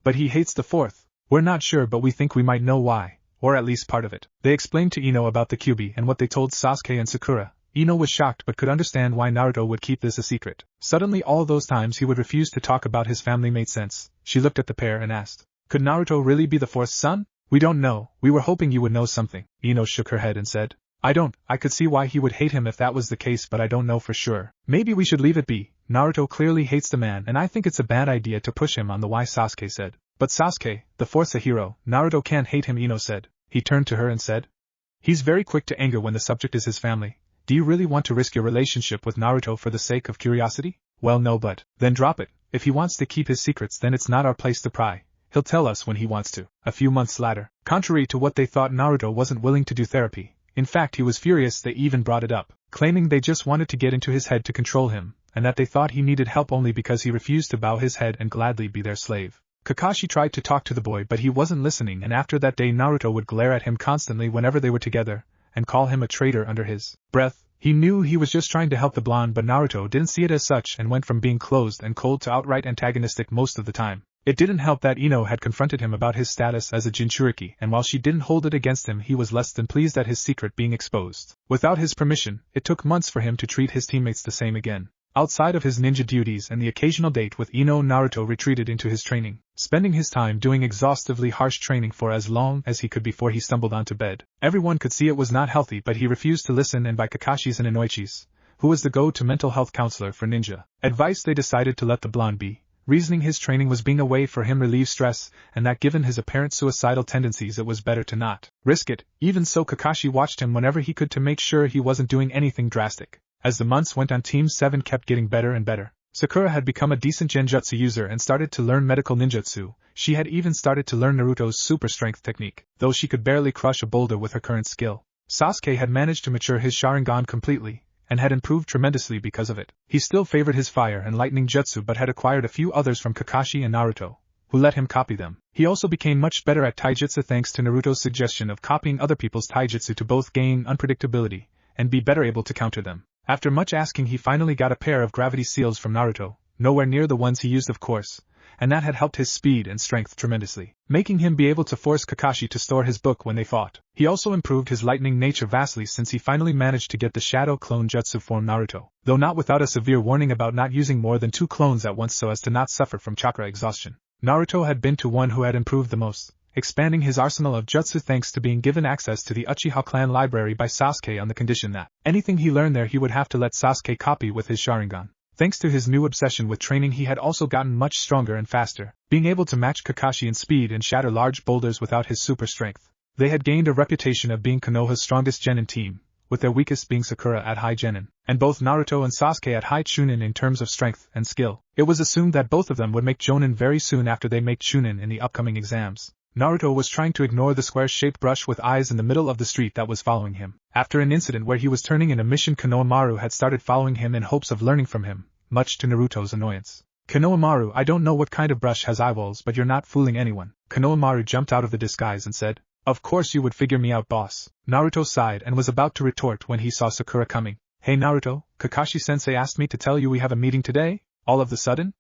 But he hates the fourth. We're not sure, but we think we might know why. Or at least part of it. They explained to Ino about the Kyuubi and what they told Sasuke and Sakura. Ino was shocked but could understand why Naruto would keep this a secret. Suddenly all those times he would refuse to talk about his family made sense. She looked at the pair and asked, could Naruto really be the fourth son? We don't know, we were hoping you would know something. Ino shook her head and said, I could see why he would hate him if that was the case, but I don't know for sure. Maybe we should leave it be. Naruto clearly hates the man and I think it's a bad idea to push him on the why, Sasuke said. But Sasuke, the fourth's a hero, Naruto can't hate him, Ino said. He turned to her and said, he's very quick to anger when the subject is his family. Do you really want to risk your relationship with Naruto for the sake of curiosity? Well, no, but then drop it. If he wants to keep his secrets then it's not our place to pry. He'll tell us when he wants to. A few months later, contrary to what they thought, Naruto wasn't willing to do therapy. In fact, he was furious they even brought it up, claiming they just wanted to get into his head to control him, and that they thought he needed help only because he refused to bow his head and gladly be their slave. Kakashi tried to talk to the boy but he wasn't listening, and after that day Naruto would glare at him constantly whenever they were together, and call him a traitor under his breath. He knew he was just trying to help the blonde, but Naruto didn't see it as such and went from being closed and cold to outright antagonistic most of the time. It didn't help that Ino had confronted him about his status as a Jinchuriki, and while she didn't hold it against him he was less than pleased at his secret being exposed. Without his permission, it took months for him to treat his teammates the same again. Outside of his ninja duties and the occasional date with Ino, Naruto retreated into his training, spending his time doing exhaustively harsh training for as long as he could before he stumbled onto bed. Everyone could see it was not healthy, but he refused to listen, and by Kakashi's and Inoichi's, who was the go-to mental health counselor for ninja advice, they decided to let the blonde be, reasoning his training was being a way for him to relieve stress, and that given his apparent suicidal tendencies it was better to not risk it. Even so, Kakashi watched him whenever he could to make sure he wasn't doing anything drastic. As the months went on, Team 7 kept getting better and better. Sakura had become a decent genjutsu user and started to learn medical ninjutsu. She had even started to learn Naruto's super strength technique, though she could barely crush a boulder with her current skill. Sasuke had managed to mature his Sharingan completely, and had improved tremendously because of it. He still favored his fire and lightning jutsu but had acquired a few others from Kakashi and Naruto, who let him copy them. He also became much better at taijutsu thanks to Naruto's suggestion of copying other people's taijutsu to both gain unpredictability and be better able to counter them. After much asking, he finally got a pair of gravity seals from Naruto, nowhere near the ones he used of course, and that had helped his speed and strength tremendously, making him be able to force Kakashi to store his book when they fought. He also improved his lightning nature vastly since he finally managed to get the shadow clone jutsu form Naruto, though not without a severe warning about not using more than 2 clones at once so as to not suffer from chakra exhaustion. Naruto had been to one who had improved the most, expanding his arsenal of jutsu thanks to being given access to the Uchiha clan library by Sasuke on the condition that anything he learned there he would have to let Sasuke copy with his Sharingan. Thanks to his new obsession with training he had also gotten much stronger and faster, being able to match Kakashi in speed and shatter large boulders without his super strength. They had gained a reputation of being Konoha's strongest genin team, with their weakest being Sakura at high genin, and both Naruto and Sasuke at high chunin in terms of strength and skill. It was assumed that both of them would make jonin very soon after they make chunin in the upcoming exams. Naruto was trying to ignore the square-shaped brush with eyes in the middle of the street that was following him. After an incident where he was turning in a mission, Konohamaru had started following him in hopes of learning from him, much to Naruto's annoyance. Konohamaru, I don't know what kind of brush has eyeballs, but you're not fooling anyone. Konohamaru jumped out of the disguise and said, Of course you would figure me out, boss. Naruto sighed and was about to retort when he saw Sakura coming. Hey Naruto, Kakashi-sensei asked me to tell you we have a meeting today, all of the sudden?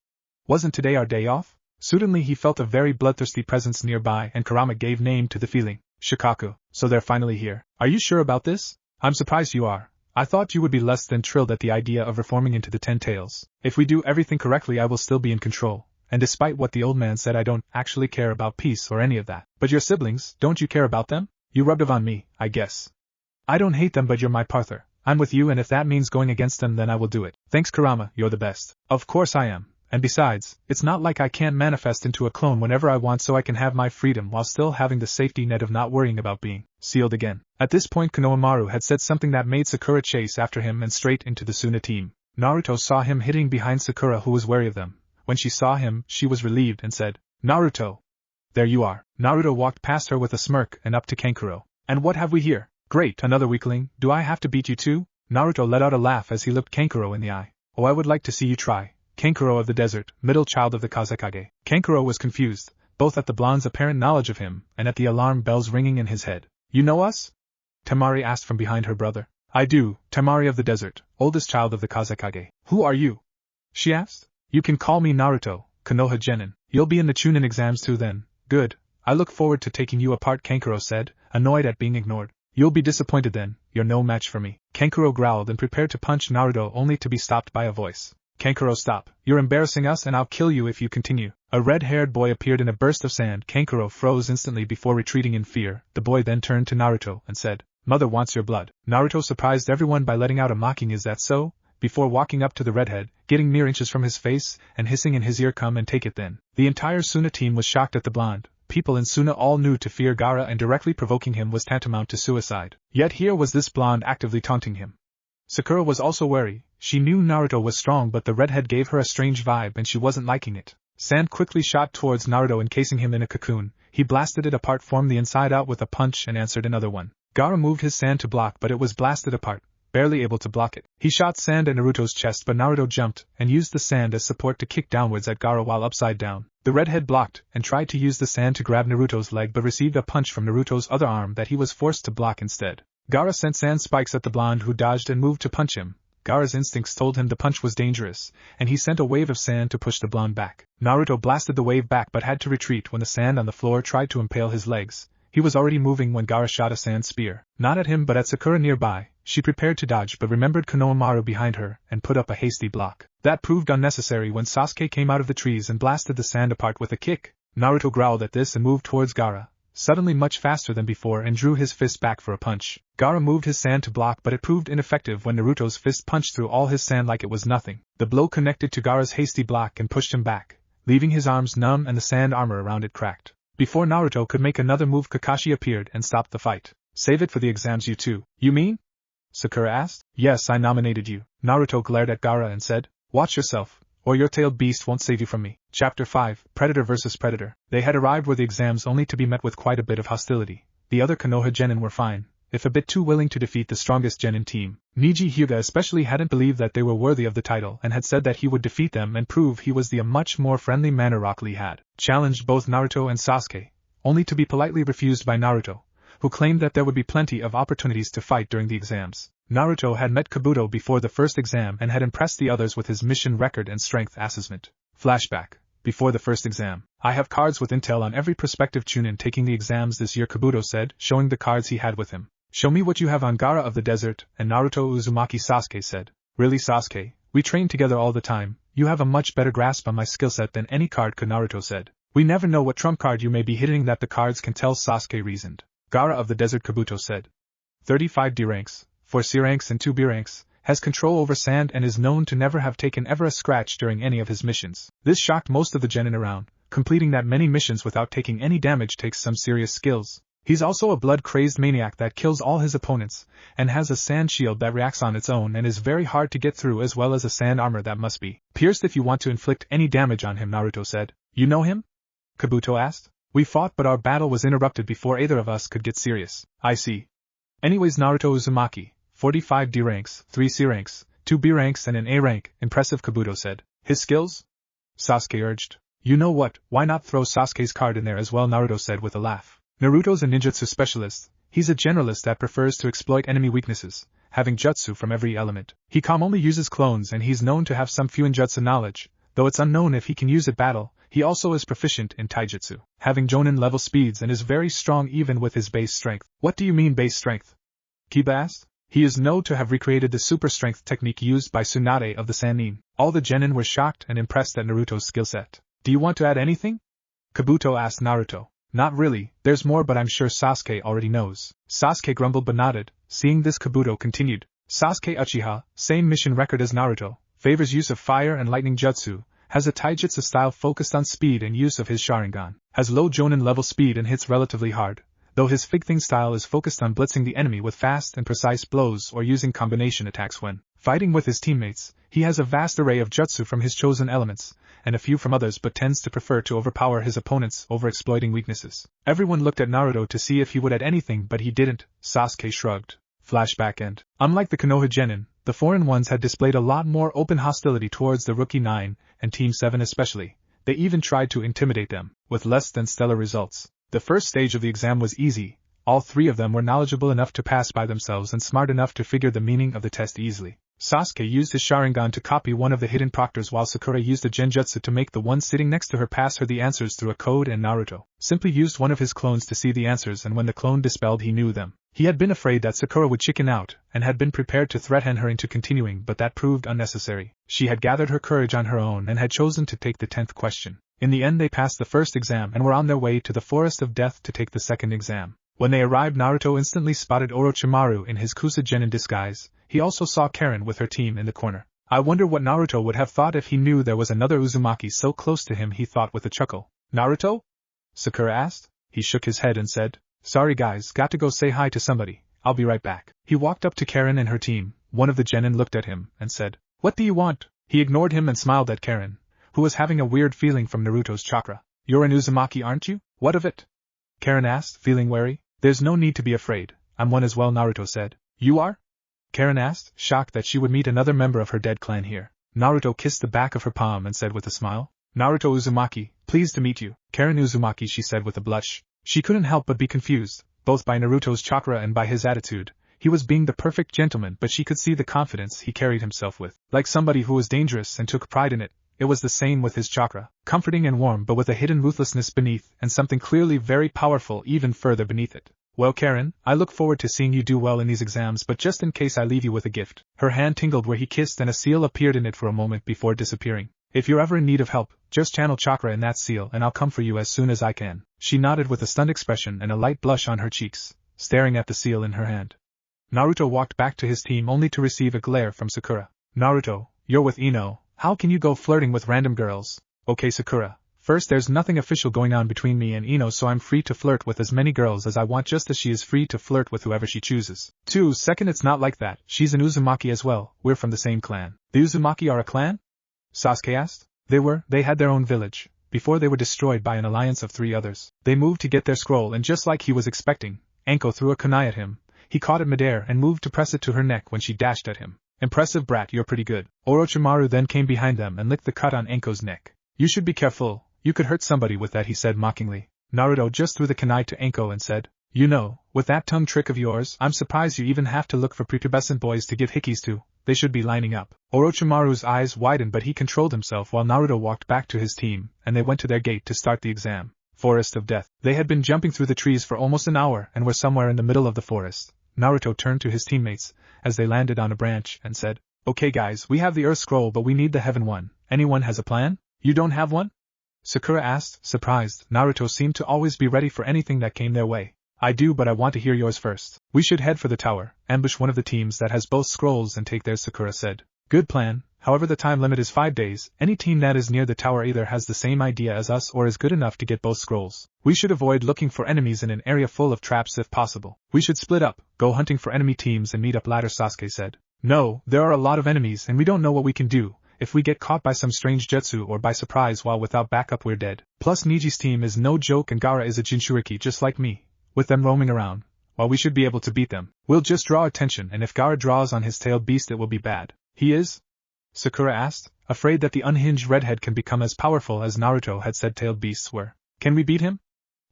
Wasn't today our day off? Suddenly he felt a very bloodthirsty presence nearby and Kurama gave name to the feeling. Shikaku, so they're finally here. Are you sure about this? I'm surprised you are. I thought you would be less than thrilled at the idea of reforming into the 10 Tails. If we do everything correctly I will still be in control, and despite what the old man said I don't actually care about peace or any of that. But your siblings, don't you care about them? You rubbed off on me, I guess. I don't hate them but you're my partner. I'm with you and if that means going against them then I will do it. Thanks Kurama, you're the best. Of course I am. And besides, it's not like I can't manifest into a clone whenever I want so I can have my freedom while still having the safety net of not worrying about being sealed again. At this point Konohamaru had said something that made Sakura chase after him and straight into the Suna team. Naruto saw him hitting behind Sakura who was wary of them. When she saw him, she was relieved and said, Naruto! There you are. Naruto walked past her with a smirk and up to Kankuro. And what have we here? Great, another weakling, do I have to beat you too? Naruto let out a laugh as he looked Kankuro in the eye. Oh, I would like to see you try. Kankuro of the desert, middle child of the Kazekage. Kankuro was confused, both at the blonde's apparent knowledge of him and at the alarm bells ringing in his head. You know us? Temari asked from behind her brother. I do, Temari of the desert, oldest child of the Kazekage. Who are you? She asked. You can call me Naruto, Konoha Genin. You'll be in the Chunin exams too then. Good. I look forward to taking you apart, Kankuro said, annoyed at being ignored. You'll be disappointed then, you're no match for me. Kankuro growled and prepared to punch Naruto only to be stopped by a voice. Kankuro, stop. You're embarrassing us and I'll kill you if you continue. A red-haired boy appeared in a burst of sand. Kankuro froze instantly before retreating in fear. The boy then turned to Naruto and said, Mother wants your blood. Naruto surprised everyone by letting out a mocking is that so? Before walking up to the redhead, getting mere inches from his face, and hissing in his ear come and take it then. The entire Suna team was shocked at the blonde. People in Suna all knew to fear Gaara and directly provoking him was tantamount to suicide. Yet here was this blonde actively taunting him. Sakura was also wary. She knew Naruto was strong but the redhead gave her a strange vibe and she wasn't liking it. Sand quickly shot towards Naruto encasing him in a cocoon. He blasted it apart, formed the inside out with a punch and answered another one. Gaara moved his sand to block but it was blasted apart, barely able to block it. He shot sand at Naruto's chest but Naruto jumped and used the sand as support to kick downwards at Gaara while upside down. The redhead blocked and tried to use the sand to grab Naruto's leg but received a punch from Naruto's other arm that he was forced to block instead. Gaara sent sand spikes at the blonde who dodged and moved to punch him. Gaara's instincts told him the punch was dangerous, and he sent a wave of sand to push the blonde back. Naruto blasted the wave back but had to retreat when the sand on the floor tried to impale his legs. He was already moving when Gaara shot a sand spear, not at him but at Sakura nearby. She prepared to dodge but remembered Konohamaru behind her and put up a hasty block. That proved unnecessary when Sasuke came out of the trees and blasted the sand apart with a kick. Naruto growled at this and moved towards Gaara, suddenly much faster than before, and drew his fist back for a punch. Gaara moved his sand to block but it proved ineffective when Naruto's fist punched through all his sand like it was nothing. The blow connected to Gaara's hasty block and pushed him back, leaving his arms numb and the sand armor around it cracked. Before Naruto could make another move, Kakashi appeared and stopped the fight. Save it for the exams, you two. You mean? Sakura asked. Yes, I nominated you. Naruto glared at Gaara and said, watch yourself, or your tailed beast won't save you from me. Chapter 5, Predator vs. Predator. They had arrived where the exams only to be met with quite a bit of hostility. The other Konoha genin were fine, if a bit too willing to defeat the strongest genin team. Niji Hyuga especially hadn't believed that they were worthy of the title and had said that he would defeat them and prove he was the much more friendly manner Rock Lee had challenged both Naruto and Sasuke, only to be politely refused by Naruto, who claimed that there would be plenty of opportunities to fight during the exams. Naruto had met Kabuto before the first exam and had impressed the others with his mission record and strength assessment. Flashback. before the first exam. I have cards with intel on every prospective Chunin taking the exams this year, Kabuto said, showing the cards he had with him. Show me what you have on Gaara of the Desert, and Naruto Uzumaki, Sasuke said. Really, Sasuke? We train together all the time. You have a much better grasp on my skill set than any card could, Naruto said. We never know what trump card you may be hitting that the cards can tell, Sasuke reasoned. Gaara of the Desert, Kabuto said. 35 D ranks, 4 C ranks and 2 B ranks, has control over sand and is known to never have taken ever a scratch during any of his missions. This shocked most of the genin around. Completing that many missions without taking any damage takes some serious skills. He's also a blood-crazed maniac that kills all his opponents, and has a sand shield that reacts on its own and is very hard to get through, as well as a sand armor that must be pierced if you want to inflict any damage on him, Naruto said. You know him? Kabuto asked. We fought, but our battle was interrupted before either of us could get serious. I see. Anyways, Naruto Uzumaki, 45 D ranks, 3 C ranks, 2 B ranks and an A rank, impressive, Kabuto said. His skills? Sasuke urged. You know what, why not throw Sasuke's card in there as well, Naruto said with a laugh. Naruto's a ninjutsu specialist. He's a generalist that prefers to exploit enemy weaknesses, having jutsu from every element. He only uses clones, and he's known to have some Fuinjutsu knowledge, though it's unknown if he can use it battle. He also is proficient in taijutsu, having Jonin level speeds, and is very strong even with his base strength. What do you mean base strength? Kiba asked. He is known to have recreated the super strength technique used by Tsunade of the Sannin. All the genin were shocked and impressed at Naruto's skill set. Do you want to add anything? Kabuto asked Naruto. Not really, there's more, but I'm sure Sasuke already knows. Sasuke grumbled but nodded. Seeing this, Kabuto continued. Sasuke Uchiha, same mission record as Naruto, favors use of fire and lightning jutsu, has a taijutsu style focused on speed and use of his Sharingan, has low Jonin level speed and hits relatively hard, though his Figthing style is focused on blitzing the enemy with fast and precise blows or using combination attacks when fighting with his teammates. He has a vast array of jutsu from his chosen elements, and a few from others, but tends to prefer to overpower his opponents over exploiting weaknesses. Everyone looked at Naruto to see if he would add anything, but he didn't. Sasuke shrugged. Flashback end. Unlike the Konoha genin, the foreign ones had displayed a lot more open hostility towards the Rookie 9, and Team 7 especially. They even tried to intimidate them, with less than stellar results. The first stage of the exam was easy. All three of them were knowledgeable enough to pass by themselves and smart enough to figure the meaning of the test easily. Sasuke used his Sharingan to copy one of the hidden proctors, while Sakura used a genjutsu to make the one sitting next to her pass her the answers through a code, and Naruto simply used one of his clones to see the answers, and when the clone dispelled, he knew them. He had been afraid that Sakura would chicken out, and had been prepared to threaten her into continuing, but that proved unnecessary. She had gathered her courage on her own and had chosen to take the 10th question. In the end, they passed the first exam and were on their way to the Forest of Death to take the second exam. When they arrived, Naruto instantly spotted Orochimaru in his Kusa-genin disguise. He also saw Karen with her team in the corner. I wonder what Naruto would have thought if he knew there was another Uzumaki so close to him, he thought with a chuckle. Naruto? Sakura asked. He shook his head and said, Sorry guys, got to go say hi to somebody. I'll be right back. He walked up to Karen and her team. One of the genin looked at him and said, What do you want? He ignored him and smiled at Karen, who was having a weird feeling from Naruto's chakra. You're an Uzumaki, aren't you? What of it? Karen asked, feeling wary. There's no need to be afraid. I'm one as well, Naruto said. You are? Karen asked, shocked that she would meet another member of her dead clan here. Naruto kissed the back of her palm and said with a smile, Naruto Uzumaki, pleased to meet you. Karen Uzumaki, she said with a blush. She couldn't help but be confused, both by Naruto's chakra and by his attitude. He was being the perfect gentleman, but she could see the confidence he carried himself with, like somebody who was dangerous and took pride in it. It was the same with his chakra, comforting and warm, but with a hidden ruthlessness beneath, and something clearly very powerful even further beneath it. Well, Karen, I look forward to seeing you do well in these exams, but just in case I leave you with a gift. Her hand tingled where he kissed and a seal appeared in it for a moment before disappearing. If you're ever in need of help, just channel chakra in that seal and I'll come for you as soon as I can. She nodded with a stunned expression and a light blush on her cheeks, staring at the seal in her hand. Naruto walked back to his team only to receive a glare from Sakura. Naruto, you're with Ino. How can you go flirting with random girls? Okay, Sakura. First, there's nothing official going on between me and Ino, so I'm free to flirt with as many girls as I want, just as she is free to flirt with whoever she chooses. 2. Second, it's not like that. She's an Uzumaki as well. We're from the same clan. The Uzumaki are a clan? Sasuke asked. They had their own village, before they were destroyed by an alliance of 3 others. They moved to get their scroll, and just like he was expecting, Anko threw a kunai at him. He caught it midair and moved to press it to her neck when she dashed at him. Impressive, brat, you're pretty good. Orochimaru then came behind them and licked the cut on Anko's neck. You should be careful, you could hurt somebody with that, he said mockingly. Naruto just threw the kunai to Anko and said, You know, with that tongue trick of yours, I'm surprised you even have to look for prepubescent boys to give hickeys to. they should be lining up. Orochimaru's eyes widened, but he controlled himself while Naruto walked back to his team, and they went to their gate to start the exam. Forest of Death. They had been jumping through the trees for almost an hour and were somewhere in the middle of the forest. Naruto turned to his teammates as they landed on a branch and said, "Okay guys, we have the Earth Scroll but we need the Heaven one. Anyone has a plan? You don't have one?" Sakura asked, surprised. Naruto seemed to always be ready for anything that came their way. "I do, but I want to hear yours first." "We should head for the tower, ambush one of the teams that has both scrolls and take theirs," Sakura said. "Good plan. However, the time limit is 5 days. Any team that is near the tower either has the same idea as us or is good enough to get both scrolls. We should avoid looking for enemies in an area full of traps if possible. We should split up, go hunting for enemy teams and meet up later," Sasuke said. "No, there are a lot of enemies and we don't know what we can do. If we get caught by some strange jutsu or by surprise while without backup we're dead. Plus Niji's team is no joke and Gaara is a Jinchuriki just like me. With them roaming around, while we should be able to beat them, we'll just draw attention, and if Gaara draws on his tailed beast it will be bad." "He is?" Sakura asked, afraid that the unhinged redhead can become as powerful as Naruto had said tailed beasts were. "Can we beat him?"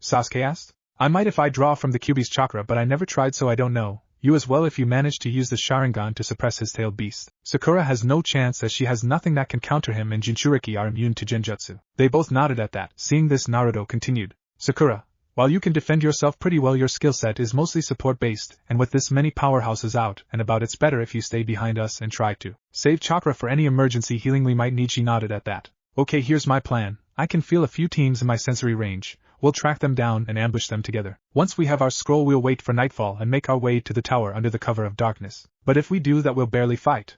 Sasuke asked. "I might if I draw from the Kyuubi's chakra, but I never tried so I don't know. You as well if you manage to use the Sharingan to suppress his tailed beast." "Sakura has no chance as she has nothing that can counter him and Jinchuriki are immune to Genjutsu." They both nodded at that. Seeing this, Naruto continued, "Sakura, while you can defend yourself pretty well, your skill set is mostly support-based, and with this many powerhouses out and about it's better if you stay behind us and try to save chakra for any emergency healing we might need." She nodded at that. "Okay, here's my plan. I can feel a few teams in my sensory range. We'll track them down and ambush them together. Once we have our scroll we'll wait for nightfall and make our way to the tower under the cover of darkness. But if we do that we'll barely fight."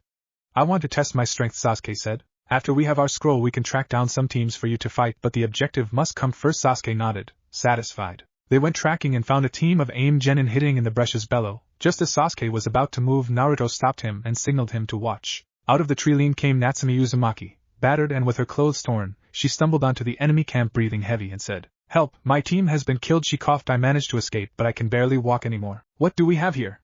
"I want to test my strength," Sasuke said. "After we have our scroll we can track down some teams for you to fight, but the objective must come first." Sasuke nodded, satisfied. They went tracking and found a team of AIM Genin hiding in the brushes below. Just as Sasuke was about to move, Naruto stopped him and signaled him to watch. Out of the tree line came Natsumi Uzumaki. Battered and with her clothes torn, she stumbled onto the enemy camp breathing heavy and said, "Help, my team has been killed." She coughed. "I managed to escape, but I can barely walk anymore." "What do we have here?"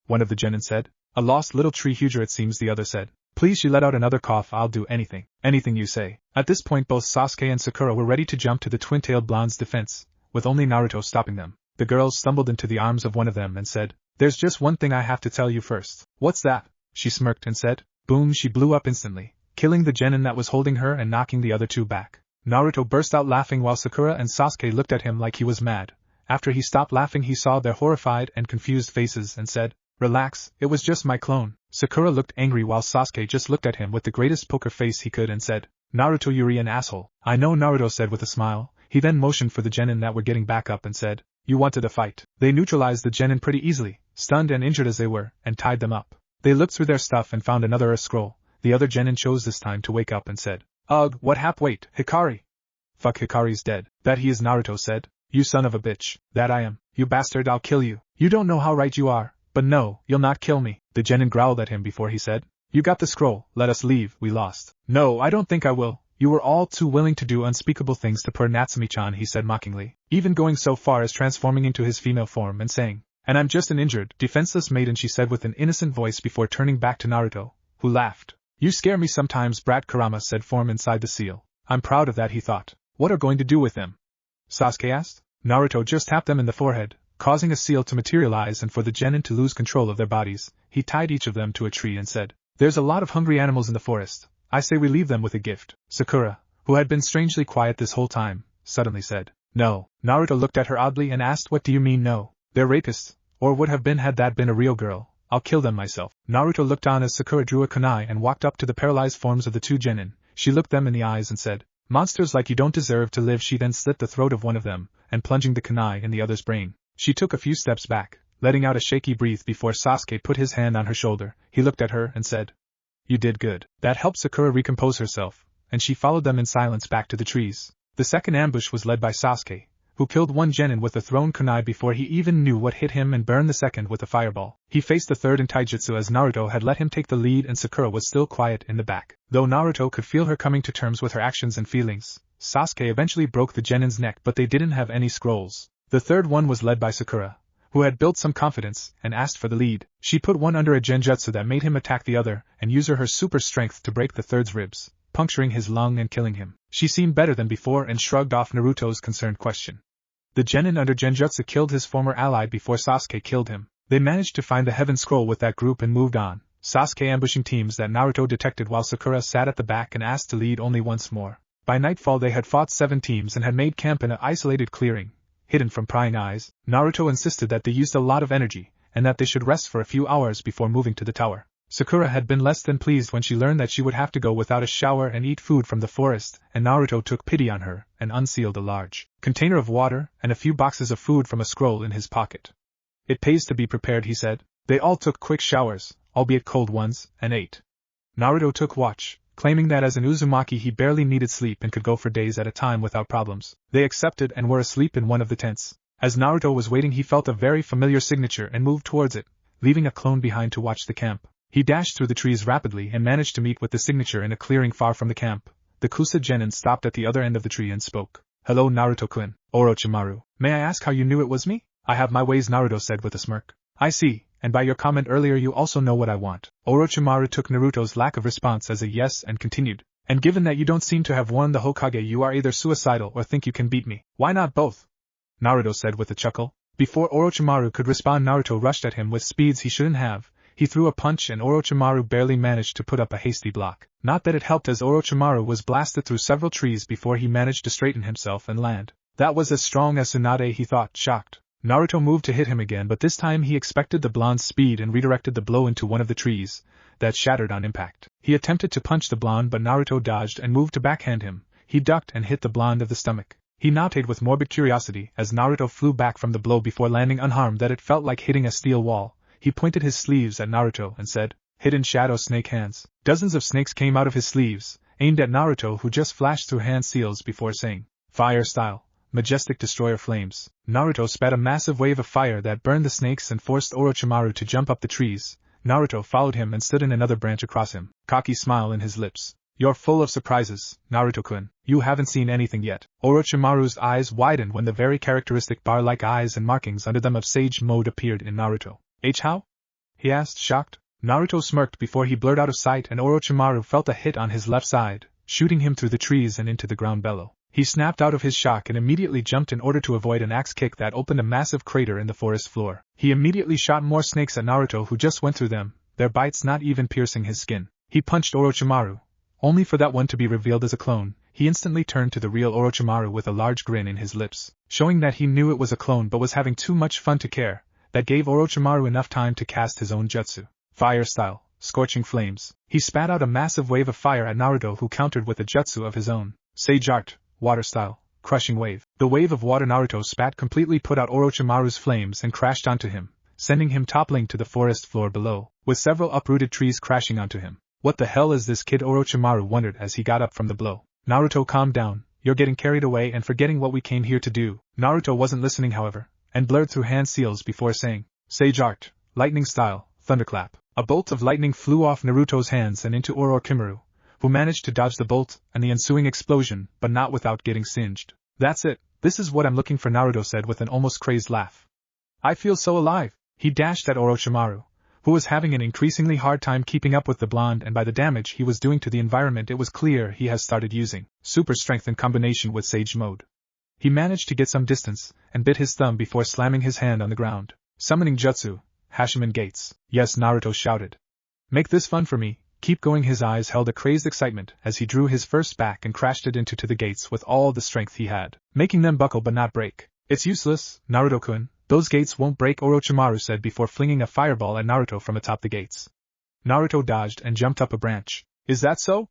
one of the genin said. "A lost little tree huger it seems," the other said. "Please," she let out another cough. "I'll do anything." "Anything you say." At this point both Sasuke and Sakura were ready to jump to the twin-tailed blonde's defense, with only Naruto stopping them. The girls stumbled into the arms of one of them and said, "There's just one thing I have to tell you first." "What's that?" she smirked and said. Boom, she blew up instantly, killing the genin that was holding her and knocking the other two back. Naruto burst out laughing while Sakura and Sasuke looked at him like he was mad. After he stopped laughing he saw their horrified and confused faces and said, "Relax, it was just my clone." Sakura looked angry while Sasuke just looked at him with the greatest poker face he could and said, "Naruto, you're an asshole." "I know," Naruto said with a smile. He then motioned for the genin that were getting back up and said, "You wanted a fight." They neutralized the genin pretty easily, stunned and injured as they were, and tied them up. They looked through their stuff and found another Earth Scroll. The other genin chose this time to wake up and said, "Ugh, what wait, Hikari." "Fuck, Hikari's dead." "That he is," Naruto said. "You son of a bitch." "That I am." "You bastard, I'll kill you." "You don't know how right you are." "But no, you'll not kill me." The genin growled at him before he said, "You got the scroll, let us leave, we lost." "No, I don't think I will. You were all too willing to do unspeakable things to poor Natsumi-chan," he said mockingly, even going so far as transforming into his female form and saying, "And I'm just an injured, defenseless maiden," she said with an innocent voice before turning back to Naruto, who laughed. "You scare me sometimes, brat." Kurama said, form inside the seal. "I'm proud of that," he thought. "What are going to do with them?" Sasuke asked. Naruto just tapped them in the forehead, causing a seal to materialize, and for the genin to lose control of their bodies, he tied each of them to a tree and said, "There's a lot of hungry animals in the forest. I say we leave them with a gift." Sakura, who had been strangely quiet this whole time, suddenly said, "No." Naruto looked at her oddly and asked, "What do you mean no?" "They're rapists, or would have been had that been a real girl. I'll kill them myself." Naruto looked on as Sakura drew a kunai and walked up to the paralyzed forms of the two genin. She looked them in the eyes and said, "Monsters like you don't deserve to live." She then slit the throat of one of them, and plunging the kunai in the other's brain, she took a few steps back, letting out a shaky breath before Sasuke put his hand on her shoulder. He looked at her and said, "You did good." That helped Sakura recompose herself, and she followed them in silence back to the trees. The second ambush was led by Sasuke, who killed one genin with the thrown kunai before he even knew what hit him and burned the second with a fireball. He faced the third in taijutsu as Naruto had let him take the lead and Sakura was still quiet in the back. Though Naruto could feel her coming to terms with her actions and feelings, Sasuke eventually broke the genin's neck, but they didn't have any scrolls. The third one was led by Sakura, who had built some confidence and asked for the lead. She put one under a genjutsu that made him attack the other and use her super strength to break the third's ribs, puncturing his lung and killing him. She seemed better than before and shrugged off Naruto's concerned question. The genin under genjutsu killed his former ally before Sasuke killed him. They managed to find the Heaven Scroll with that group and moved on, Sasuke ambushing teams that Naruto detected while Sakura sat at the back and asked to lead only once more. By nightfall they had fought 7 teams and had made camp in an isolated clearing, hidden from prying eyes. Naruto insisted that they used a lot of energy, and that they should rest for a few hours before moving to the tower. Sakura had been less than pleased when she learned that she would have to go without a shower and eat food from the forest, and Naruto took pity on her and unsealed a large container of water and a few boxes of food from a scroll in his pocket. It pays to be prepared, he said. They all took quick showers, albeit cold ones, and ate. Naruto took watch, claiming that as an Uzumaki he barely needed sleep and could go for days at a time without problems. They accepted and were asleep in one of the tents. As Naruto was waiting he felt a very familiar signature and moved towards it, leaving a clone behind to watch the camp. He dashed through the trees rapidly and managed to meet with the signature in a clearing far from the camp. The Kusa Genin stopped at the other end of the tree and spoke. Hello Naruto-kun, Orochimaru. May I ask how you knew it was me? I have my ways, Naruto said with a smirk. I see, and by your comment earlier you also know what I want. Orochimaru took Naruto's lack of response as a yes and continued. And given that you don't seem to have won the Hokage, you are either suicidal or think you can beat me. Why not both? Naruto said with a chuckle. Before Orochimaru could respond, Naruto rushed at him with speeds he shouldn't have. He threw a punch and Orochimaru barely managed to put up a hasty block. Not that it helped, as Orochimaru was blasted through several trees before he managed to straighten himself and land. That was as strong as Tsunade, he thought, shocked. Naruto moved to hit him again, but this time he expected the blonde's speed and redirected the blow into one of the trees, that shattered on impact. He attempted to punch the blonde, but Naruto dodged and moved to backhand him. He ducked and hit the blonde of the stomach. He nodded with morbid curiosity as Naruto flew back from the blow before landing unharmed that it felt like hitting a steel wall. He pointed his sleeves at Naruto and said, Hidden Shadow Snake Hands. Dozens of snakes came out of his sleeves, aimed at Naruto, who just flashed through hand seals before saying, Fire Style. Majestic Destroyer Flames. Naruto spat a massive wave of fire that burned the snakes and forced Orochimaru to jump up the trees. Naruto followed him and stood in another branch across him, cocky smile in his lips. You're full of surprises, Naruto-kun. You haven't seen anything yet. Orochimaru's eyes widened when the very characteristic bar-like eyes and markings under them of Sage Mode appeared in Naruto. How? He asked, shocked. Naruto smirked before he blurred out of sight, and Orochimaru felt a hit on his left side, shooting him through the trees and into the ground below. He snapped out of his shock and immediately jumped in order to avoid an axe kick that opened a massive crater in the forest floor. He immediately shot more snakes at Naruto, who just went through them, their bites not even piercing his skin. He punched Orochimaru, only for that one to be revealed as a clone. He instantly turned to the real Orochimaru with a large grin in his lips, showing that he knew it was a clone but was having too much fun to care. That gave Orochimaru enough time to cast his own jutsu. Fire Style. Scorching Flames. He spat out a massive wave of fire at Naruto, who countered with a jutsu of his own. Sage Art. Water Style. Crushing Wave. The wave of water Naruto spat completely put out Orochimaru's flames and crashed onto him, sending him toppling to the forest floor below, with several uprooted trees crashing onto him. What the hell is this kid? Orochimaru wondered as he got up from the blow. Naruto, calm down. You're getting carried away and forgetting what we came here to do. Naruto wasn't listening, however, and blurred through hand seals before saying, Sage Art. Lightning Style. Thunderclap. A bolt of lightning flew off Naruto's hands and into Orochimaru, who managed to dodge the bolt and the ensuing explosion, but not without getting singed. That's it. This is what I'm looking for, Naruto said with an almost crazed laugh. I feel so alive. He dashed at Orochimaru, who was having an increasingly hard time keeping up with the blonde, and by the damage he was doing to the environment it was clear he has started using super strength in combination with Sage Mode. He managed to get some distance and bit his thumb before slamming his hand on the ground. Summoning Jutsu. Hashiman Gates. Yes, Naruto shouted. Make this fun for me. Keep going. His eyes held a crazed excitement as he drew his first back and crashed it into the gates with all the strength he had, making them buckle but not break. It's useless, Naruto-kun. Those gates won't break, Orochimaru said before flinging a fireball at Naruto from atop the gates. Naruto dodged and jumped up a branch. Is that so?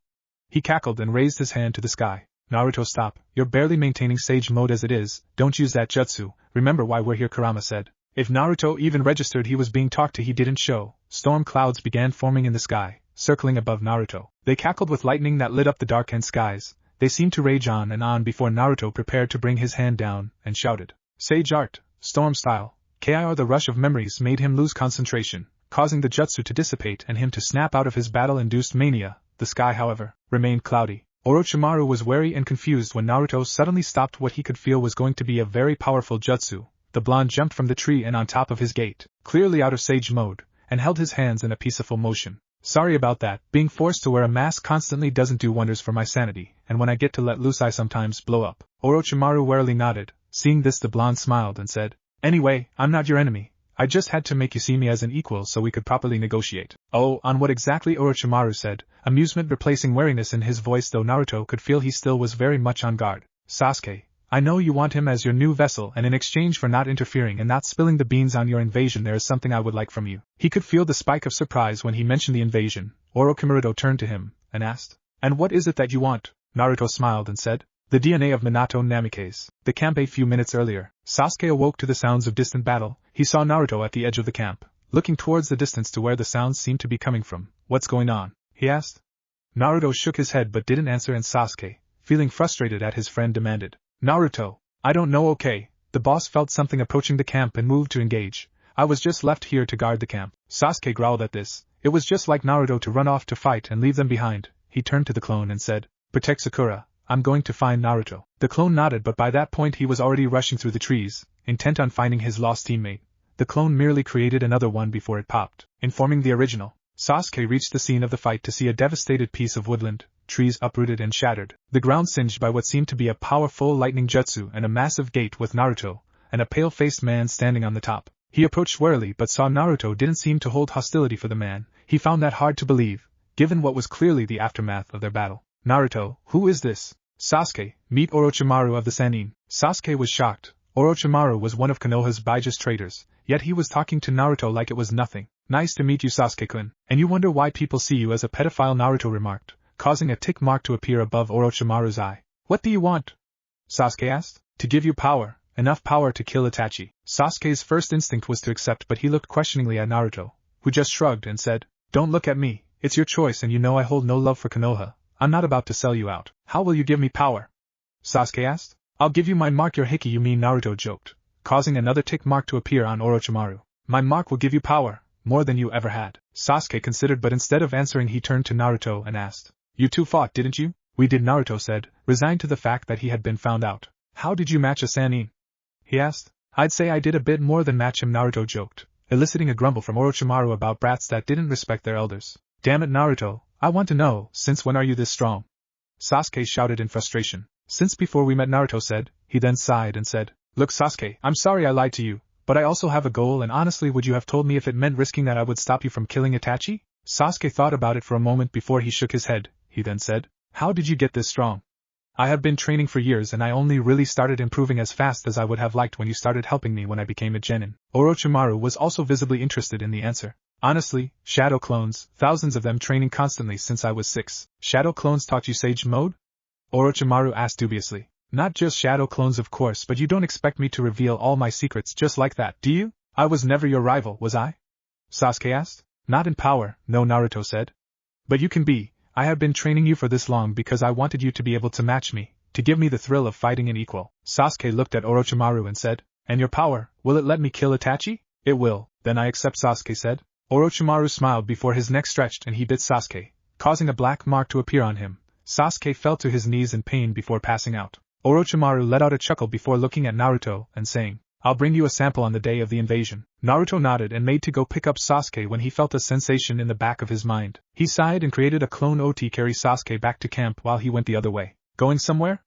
He cackled and raised his hand to the sky. Naruto, stop. You're barely maintaining Sage Mode as it is. Don't use that jutsu. Remember why we're here, Kurama said. If Naruto even registered he was being talked to, he didn't show. Storm clouds began forming in the sky, circling above Naruto. They cackled with lightning that lit up the darkened skies. They seemed to rage on and on before Naruto prepared to bring his hand down and shouted, Sage Art, Storm Style. KIR. The rush of memories made him lose concentration, causing the jutsu to dissipate and him to snap out of his battle-induced mania. The sky, however, remained cloudy. Orochimaru was wary and confused when Naruto suddenly stopped what he could feel was going to be a very powerful jutsu. The blonde jumped from the tree and on top of his gate, clearly out of Sage Mode, and held his hands in a peaceful motion. Sorry about that. Being forced to wear a mask constantly doesn't do wonders for my sanity, and when I get to let loose I sometimes blow up. Orochimaru warily nodded. Seeing this, the blonde smiled and said, Anyway, I'm not your enemy, I just had to make you see me as an equal so we could properly negotiate. Oh, on what exactly? Orochimaru said, amusement replacing wariness in his voice, though Naruto could feel he still was very much on guard. Sasuke, I know you want him as your new vessel, and in exchange for not interfering and not spilling the beans on your invasion there is something I would like from you. He could feel the spike of surprise when he mentioned the invasion. Orochimaru turned to him and asked, and what is it that you want? Naruto smiled and said, the DNA of Minato Namikaze. The camp. A few minutes earlier, Sasuke awoke to the sounds of distant battle. He saw Naruto at the edge of the camp, looking towards the distance to where the sounds seemed to be coming from. What's going on? He asked. Naruto shook his head but didn't answer, and Sasuke, feeling frustrated at his friend, demanded, Naruto, I don't know. Okay. The boss felt something approaching the camp and moved to engage. I was just left here to guard the camp. Sasuke growled at this. It was just like Naruto to run off to fight and leave them behind. He turned to the clone and said, protect Sakura. I'm going to find Naruto. The clone nodded, but by that point he was already rushing through the trees, intent on finding his lost teammate. The clone merely created another one before it popped, informing the original. Sasuke reached the scene of the fight to see a devastated piece of woodland, trees uprooted and shattered, the ground singed by what seemed to be a powerful lightning jutsu, and a massive gate with Naruto, and a pale-faced man standing on the top. He approached warily but saw Naruto didn't seem to hold hostility for the man. He found that hard to believe, given what was clearly the aftermath of their battle. Naruto, who is this? Sasuke, meet Orochimaru of the Sannin. Sasuke was shocked. Orochimaru was one of Konoha's biggest traitors, yet he was talking to Naruto like it was nothing. Nice to meet you, Sasuke-kun. And you wonder why people see you as a pedophile, Naruto remarked, causing a tick mark to appear above Orochimaru's eye. What do you want? Sasuke asked. To give you power, enough power to kill Itachi. Sasuke's first instinct was to accept, but he looked questioningly at Naruto, who just shrugged and said, don't look at me, it's your choice and you know I hold no love for Konoha. I'm not about to sell you out. How will you give me power? Sasuke asked. I'll give you my mark. Your hiki, you mean? Naruto joked, causing another tick mark to appear on Orochimaru. My mark will give you power, more than you ever had. Sasuke considered, but instead of answering he turned to Naruto and asked, you two fought, didn't you? We did, Naruto said, resigned to the fact that he had been found out. How did you match a Sannin? He asked. I'd say I did a bit more than match him, Naruto joked, eliciting a grumble from Orochimaru about brats that didn't respect their elders. Damn it, Naruto, I want to know, since when are you this strong? Sasuke shouted in frustration. Since before we met, Naruto said. He then sighed and said, look Sasuke, I'm sorry I lied to you, but I also have a goal, and honestly, would you have told me if it meant risking that I would stop you from killing Itachi? Sasuke thought about it for a moment before he shook his head. He then said, how did you get this strong? I have been training for years and I only really started improving as fast as I would have liked when you started helping me when I became a genin. Orochimaru was also visibly interested in the answer. Honestly, shadow clones, thousands of them training constantly since I was 6. Shadow clones taught you sage mode? Orochimaru asked dubiously. Not just shadow clones of course, but you don't expect me to reveal all my secrets just like that, do you? I was never your rival, was I? Sasuke asked. Not in power, no, Naruto said. But you can be. I have been training you for this long because I wanted you to be able to match me, to give me the thrill of fighting an equal. Sasuke looked at Orochimaru and said, and your power, will it let me kill Itachi? It will, then I accept, Sasuke said. Orochimaru smiled before his neck stretched and he bit Sasuke, causing a black mark to appear on him. Sasuke fell to his knees in pain before passing out. Orochimaru let out a chuckle before looking at Naruto and saying, I'll bring you a sample on the day of the invasion. Naruto nodded and made to go pick up Sasuke when he felt a sensation in the back of his mind. He sighed and created a clone OT carry Sasuke back to camp while he went the other way. Going somewhere?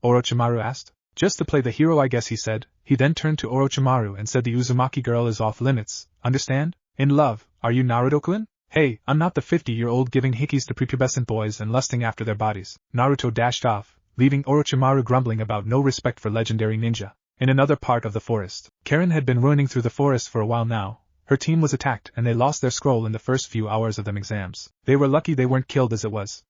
Orochimaru asked. Just to play the hero, I guess, he said. He then turned to Orochimaru and said, the Uzumaki girl is off limits, understand? In love, are you, Naruto-kun? Hey, I'm not the 50-year-old giving hickeys to prepubescent boys and lusting after their bodies. Naruto dashed off, leaving Orochimaru grumbling about no respect for legendary ninja. In another part of the forest, Karen had been running through the forest for a while now. Her team was attacked and they lost their scroll in the first few hours of them exams. They were lucky they weren't killed as it was.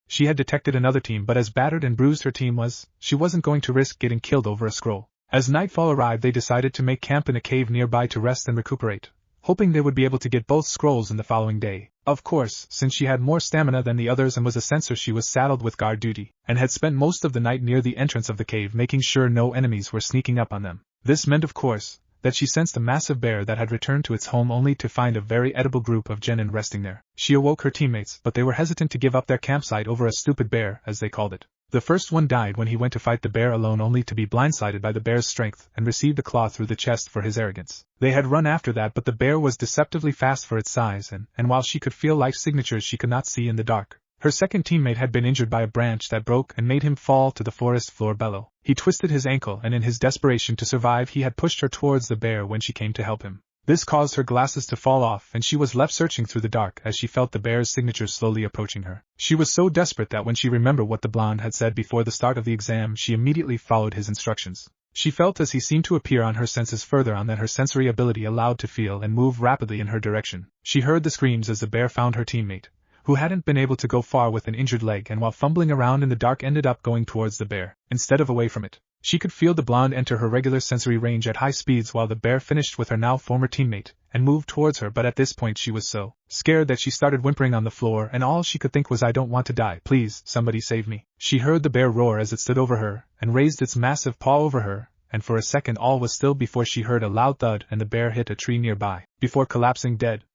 She had detected another team, but as battered and bruised her team was, she wasn't going to risk getting killed over a scroll. As nightfall arrived, they decided to make camp in a cave nearby to rest and recuperate, hoping they would be able to get both scrolls in the following day. Of course, since she had more stamina than the others and was a censor, she was saddled with guard duty, and had spent most of the night near the entrance of the cave making sure no enemies were sneaking up on them. This meant, of course, that she sensed a massive bear that had returned to its home only to find a very edible group of genin resting there. She awoke her teammates, but they were hesitant to give up their campsite over a stupid bear, as they called it. The first one died when he went to fight the bear alone, only to be blindsided by the bear's strength and received a claw through the chest for his arrogance. They had run after that, but the bear was deceptively fast for its size, and while she could feel life signatures she could not see in the dark. Her second teammate had been injured by a branch that broke and made him fall to the forest floor below. He twisted his ankle and in his desperation to survive he had pushed her towards the bear when she came to help him. This caused her glasses to fall off and she was left searching through the dark as she felt the bear's signature slowly approaching her. She was so desperate that when she remembered what the blonde had said before the start of the exam, she immediately followed his instructions. She felt as he seemed to appear on her senses further on than her sensory ability allowed to feel and move rapidly in her direction. She heard the screams as the bear found her teammate, who hadn't been able to go far with an injured leg and while fumbling around in the dark ended up going towards the bear, instead of away from it. She could feel the blonde enter her regular sensory range at high speeds while the bear finished with her now former teammate, and moved towards her, but at this point she was so scared that she started whimpering on the floor and all she could think was, "I don't want to die, please, somebody save me." She heard the bear roar as it stood over her, and raised its massive paw over her, and for a second all was still before she heard a loud thud and the bear hit a tree nearby, before collapsing dead.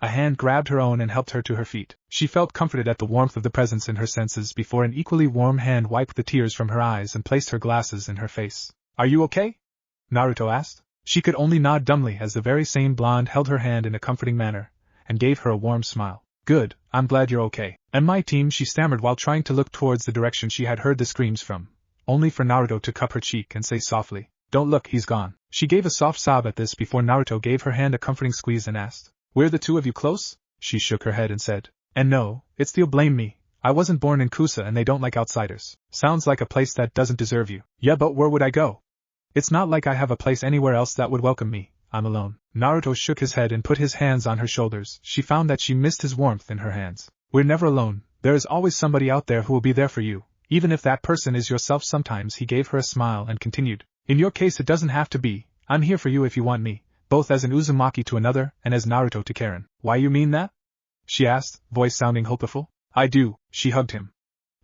A hand grabbed her own and helped her to her feet. She felt comforted at the warmth of the presence in her senses before an equally warm hand wiped the tears from her eyes and placed her glasses in her face. "Are you okay?" Naruto asked. She could only nod dumbly as the very same blonde held her hand in a comforting manner, and gave her a warm smile. "Good, I'm glad you're okay. And my team," she stammered while trying to look towards the direction she had heard the screams from, only for Naruto to cup her cheek and say softly, "Don't look, he's gone." She gave a soft sob at this before Naruto gave her hand a comforting squeeze and asked, "Were the two of you close?" She shook her head and said, "And no, it's they'll blame me. I wasn't born in Kusa and they don't like outsiders." "Sounds like a place that doesn't deserve you." "Yeah, but where would I go? It's not like I have a place anywhere else that would welcome me. I'm alone." Naruto shook his head and put his hands on her shoulders. She found that she missed his warmth in her hands. "We're never alone. There is always somebody out there who will be there for you, even if that person is yourself sometimes." He gave her a smile and continued, "In your case it doesn't have to be. I'm here for you if you want me, both as an Uzumaki to another and as Naruto to Karen." "Why you mean that?" she asked, voice sounding hopeful. "I do." She hugged him.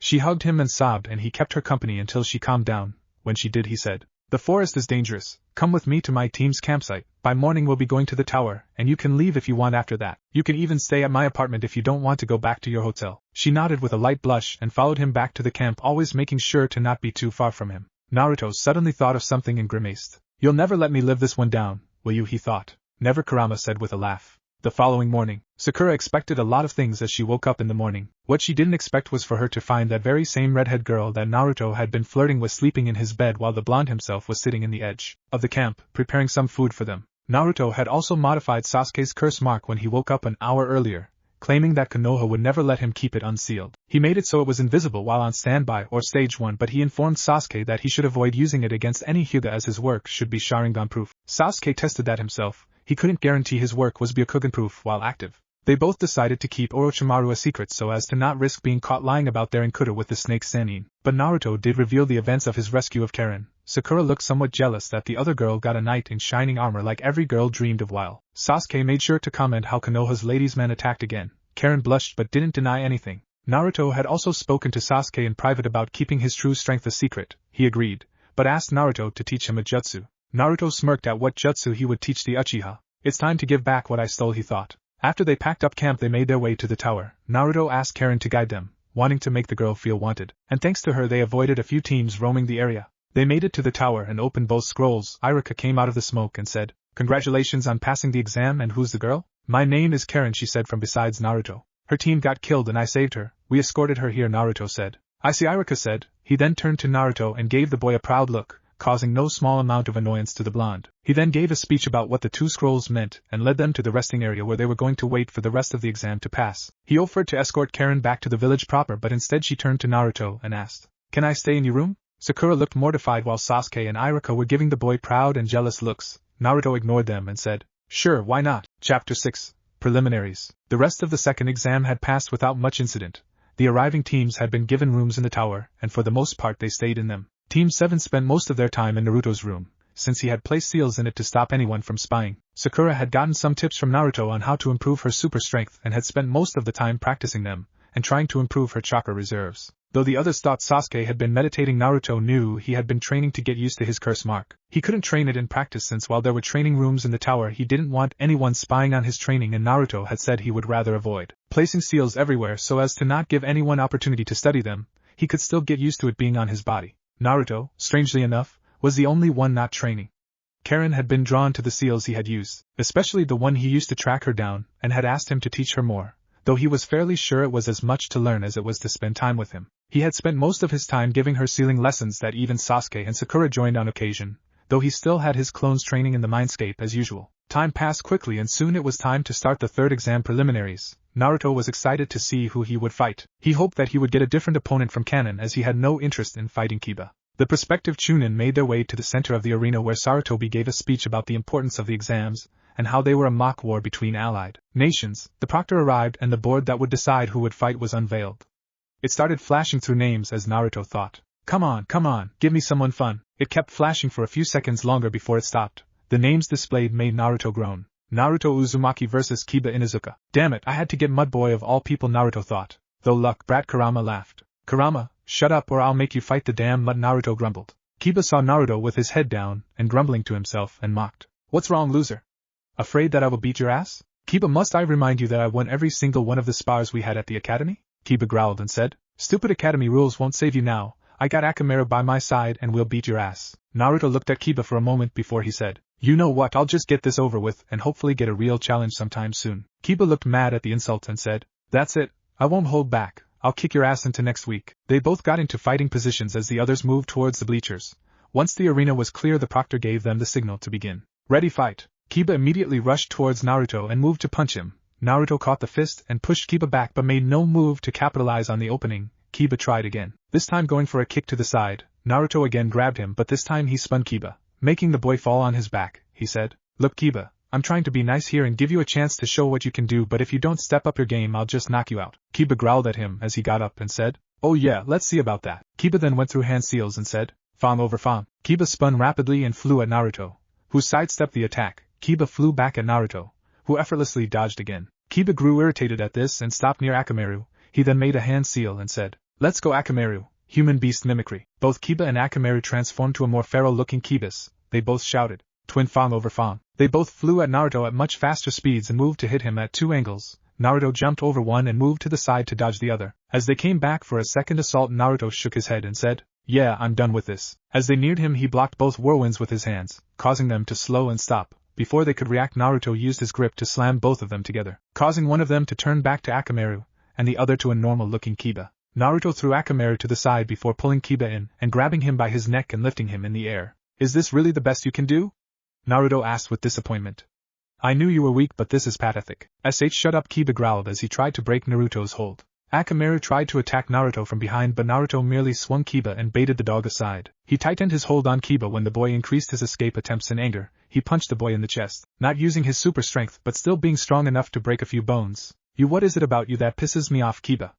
She hugged him and sobbed, and he kept her company until she calmed down. When she did, he said, "The forest is dangerous. Come with me to my team's campsite. By morning we'll be going to the tower, and you can leave if you want after that. You can even stay at my apartment if you don't want to go back to your hotel." She nodded with a light blush and followed him back to the camp, always making sure to not be too far from him. Naruto suddenly thought of something and grimaced. "You'll never let me live this one down, will you?" he thought. "Never," Kurama said with a laugh. The following morning, Sakura expected a lot of things as she woke up in the morning. What she didn't expect was for her to find that very same redhead girl that Naruto had been flirting with sleeping in his bed while the blonde himself was sitting in the edge of the camp, preparing some food for them. Naruto had also modified Sasuke's curse mark when he woke up an hour earlier, claiming that Konoha would never let him keep it unsealed. He made it so it was invisible while on standby or stage 1, but he informed Sasuke that he should avoid using it against any Hyuga as his work should be Sharingan-proof. Sasuke tested that himself. He couldn't guarantee his work was Byakugan-proof while active. They both decided to keep Orochimaru a secret so as to not risk being caught lying about their Inkuta with the snake Sannin. But Naruto did reveal the events of his rescue of Karen. Sakura looked somewhat jealous that the other girl got a knight in shining armor like every girl dreamed of, while Sasuke made sure to comment how Konoha's ladies' man attacked again. Karen blushed but didn't deny anything. Naruto had also spoken to Sasuke in private about keeping his true strength a secret. He agreed, but asked Naruto to teach him a jutsu. Naruto smirked at what jutsu he would teach the Uchiha. "It's time to give back what I stole," he thought. After they packed up camp, they made their way to the tower. Naruto asked Karen to guide them, wanting to make the girl feel wanted, and thanks to her they avoided a few teams roaming the area. They made it to the tower and opened both scrolls. Iruka came out of the smoke and said, "Congratulations on passing the exam, and who's the girl?" "My name is Karen," she said from besides Naruto. "Her team got killed and I saved her. We escorted her here," Naruto said. "I see," Iruka said. He then turned to Naruto and gave the boy a proud look, causing no small amount of annoyance to the blonde. He then gave a speech about what the two scrolls meant and led them to the resting area where they were going to wait for the rest of the exam to pass. He offered to escort Karen back to the village proper, but instead she turned to Naruto and asked, "Can I stay in your room?" Sakura looked mortified while Sasuke and Iruka were giving the boy proud and jealous looks. Naruto ignored them and said, "Sure, why not?" Chapter 6. Preliminaries. The rest of the second exam had passed without much incident. The arriving teams had been given rooms in the tower, and for the most part they stayed in them. Team 7 spent most of their time in Naruto's room, since he had placed seals in it to stop anyone from spying. Sakura had gotten some tips from Naruto on how to improve her super strength and had spent most of the time practicing them, and trying to improve her chakra reserves. Though the others thought Sasuke had been meditating, Naruto knew he had been training to get used to his curse mark. He couldn't train it in practice since while there were training rooms in the tower he didn't want anyone spying on his training, and Naruto had said he would rather avoid placing seals everywhere so as to not give anyone opportunity to study them. He could still get used to it being on his body. Naruto, strangely enough, was the only one not training. Karen had been drawn to the seals he had used, especially the one he used to track her down, and had asked him to teach her more, though he was fairly sure it was as much to learn as it was to spend time with him. He had spent most of his time giving her sealing lessons that even Sasuke and Sakura joined on occasion, though he still had his clones training in the mindscape as usual. Time passed quickly and soon it was time to start the third exam preliminaries. Naruto was excited to see who he would fight. He hoped that he would get a different opponent from Kanon as he had no interest in fighting Kiba. The prospective Chunin made their way to the center of the arena where Sarutobi gave a speech about the importance of the exams, and how they were a mock war between allied nations. The proctor arrived and the board that would decide who would fight was unveiled. It started flashing through names as Naruto thought, come on, give me someone fun. It kept flashing for a few seconds longer before it stopped. The names displayed made Naruto groan. Naruto Uzumaki vs. Kiba Inuzuka. Damn it, I had to get Mudboy of all people, Naruto thought. Though luck, brat Kurama laughed. Kurama, shut up or I'll make you fight the damn mud, Naruto grumbled. Kiba saw Naruto with his head down and grumbling to himself and mocked. What's wrong, loser? Afraid that I will beat your ass? Kiba, must I remind you that I won every single one of the spars we had at the academy? Kiba growled and said, stupid academy rules won't save you now. I got Akamaru by my side and we'll beat your ass. Naruto looked at Kiba for a moment before he said, you know what, I'll just get this over with and hopefully get a real challenge sometime soon. Kiba looked mad at the insult and said, that's it, I won't hold back, I'll kick your ass into next week. They both got into fighting positions as the others moved towards the bleachers. Once the arena was clear, the proctor gave them the signal to begin. Ready, fight. Kiba immediately rushed towards Naruto and moved to punch him. Naruto caught the fist and pushed Kiba back but made no move to capitalize on the opening. Kiba tried again, this time going for a kick to the side. Naruto again grabbed him but this time he spun Kiba, making the boy fall on his back. He said, look Kiba, I'm trying to be nice here and give you a chance to show what you can do, but if you don't step up your game I'll just knock you out. Kiba growled at him as he got up and said, oh yeah, let's see about that. Kiba then went through hand seals and said, Fang over Fang. Kiba spun rapidly and flew at Naruto, who sidestepped the attack. Kiba flew back at Naruto, who effortlessly dodged again. Kiba grew irritated at this and stopped near Akamaru. He then made a hand seal and said, let's go Akamaru, human beast mimicry. Both Kiba and Akamaru transformed to a more feral-looking Kibas. They both shouted, twin Fang over Fang. They both flew at Naruto at much faster speeds and moved to hit him at two angles. Naruto jumped over one and moved to the side to dodge the other. As they came back for a second assault, Naruto shook his head and said, yeah, I'm done with this. As they neared him he blocked both whirlwinds with his hands, causing them to slow and stop. Before they could react, Naruto used his grip to slam both of them together, causing one of them to turn back to Akamaru, and the other to a normal-looking Kiba. Naruto threw Akamaru to the side before pulling Kiba in and grabbing him by his neck and lifting him in the air. Is this really the best you can do? Naruto asked with disappointment. I knew you were weak but this is pathetic. Shut up, Kiba growled as he tried to break Naruto's hold. Akamaru tried to attack Naruto from behind but Naruto merely swung Kiba and baited the dog aside. He tightened his hold on Kiba when the boy increased his escape attempts in anger. He punched the boy in the chest, not using his super strength but still being strong enough to break a few bones. What is it about you that pisses me off, Kiba?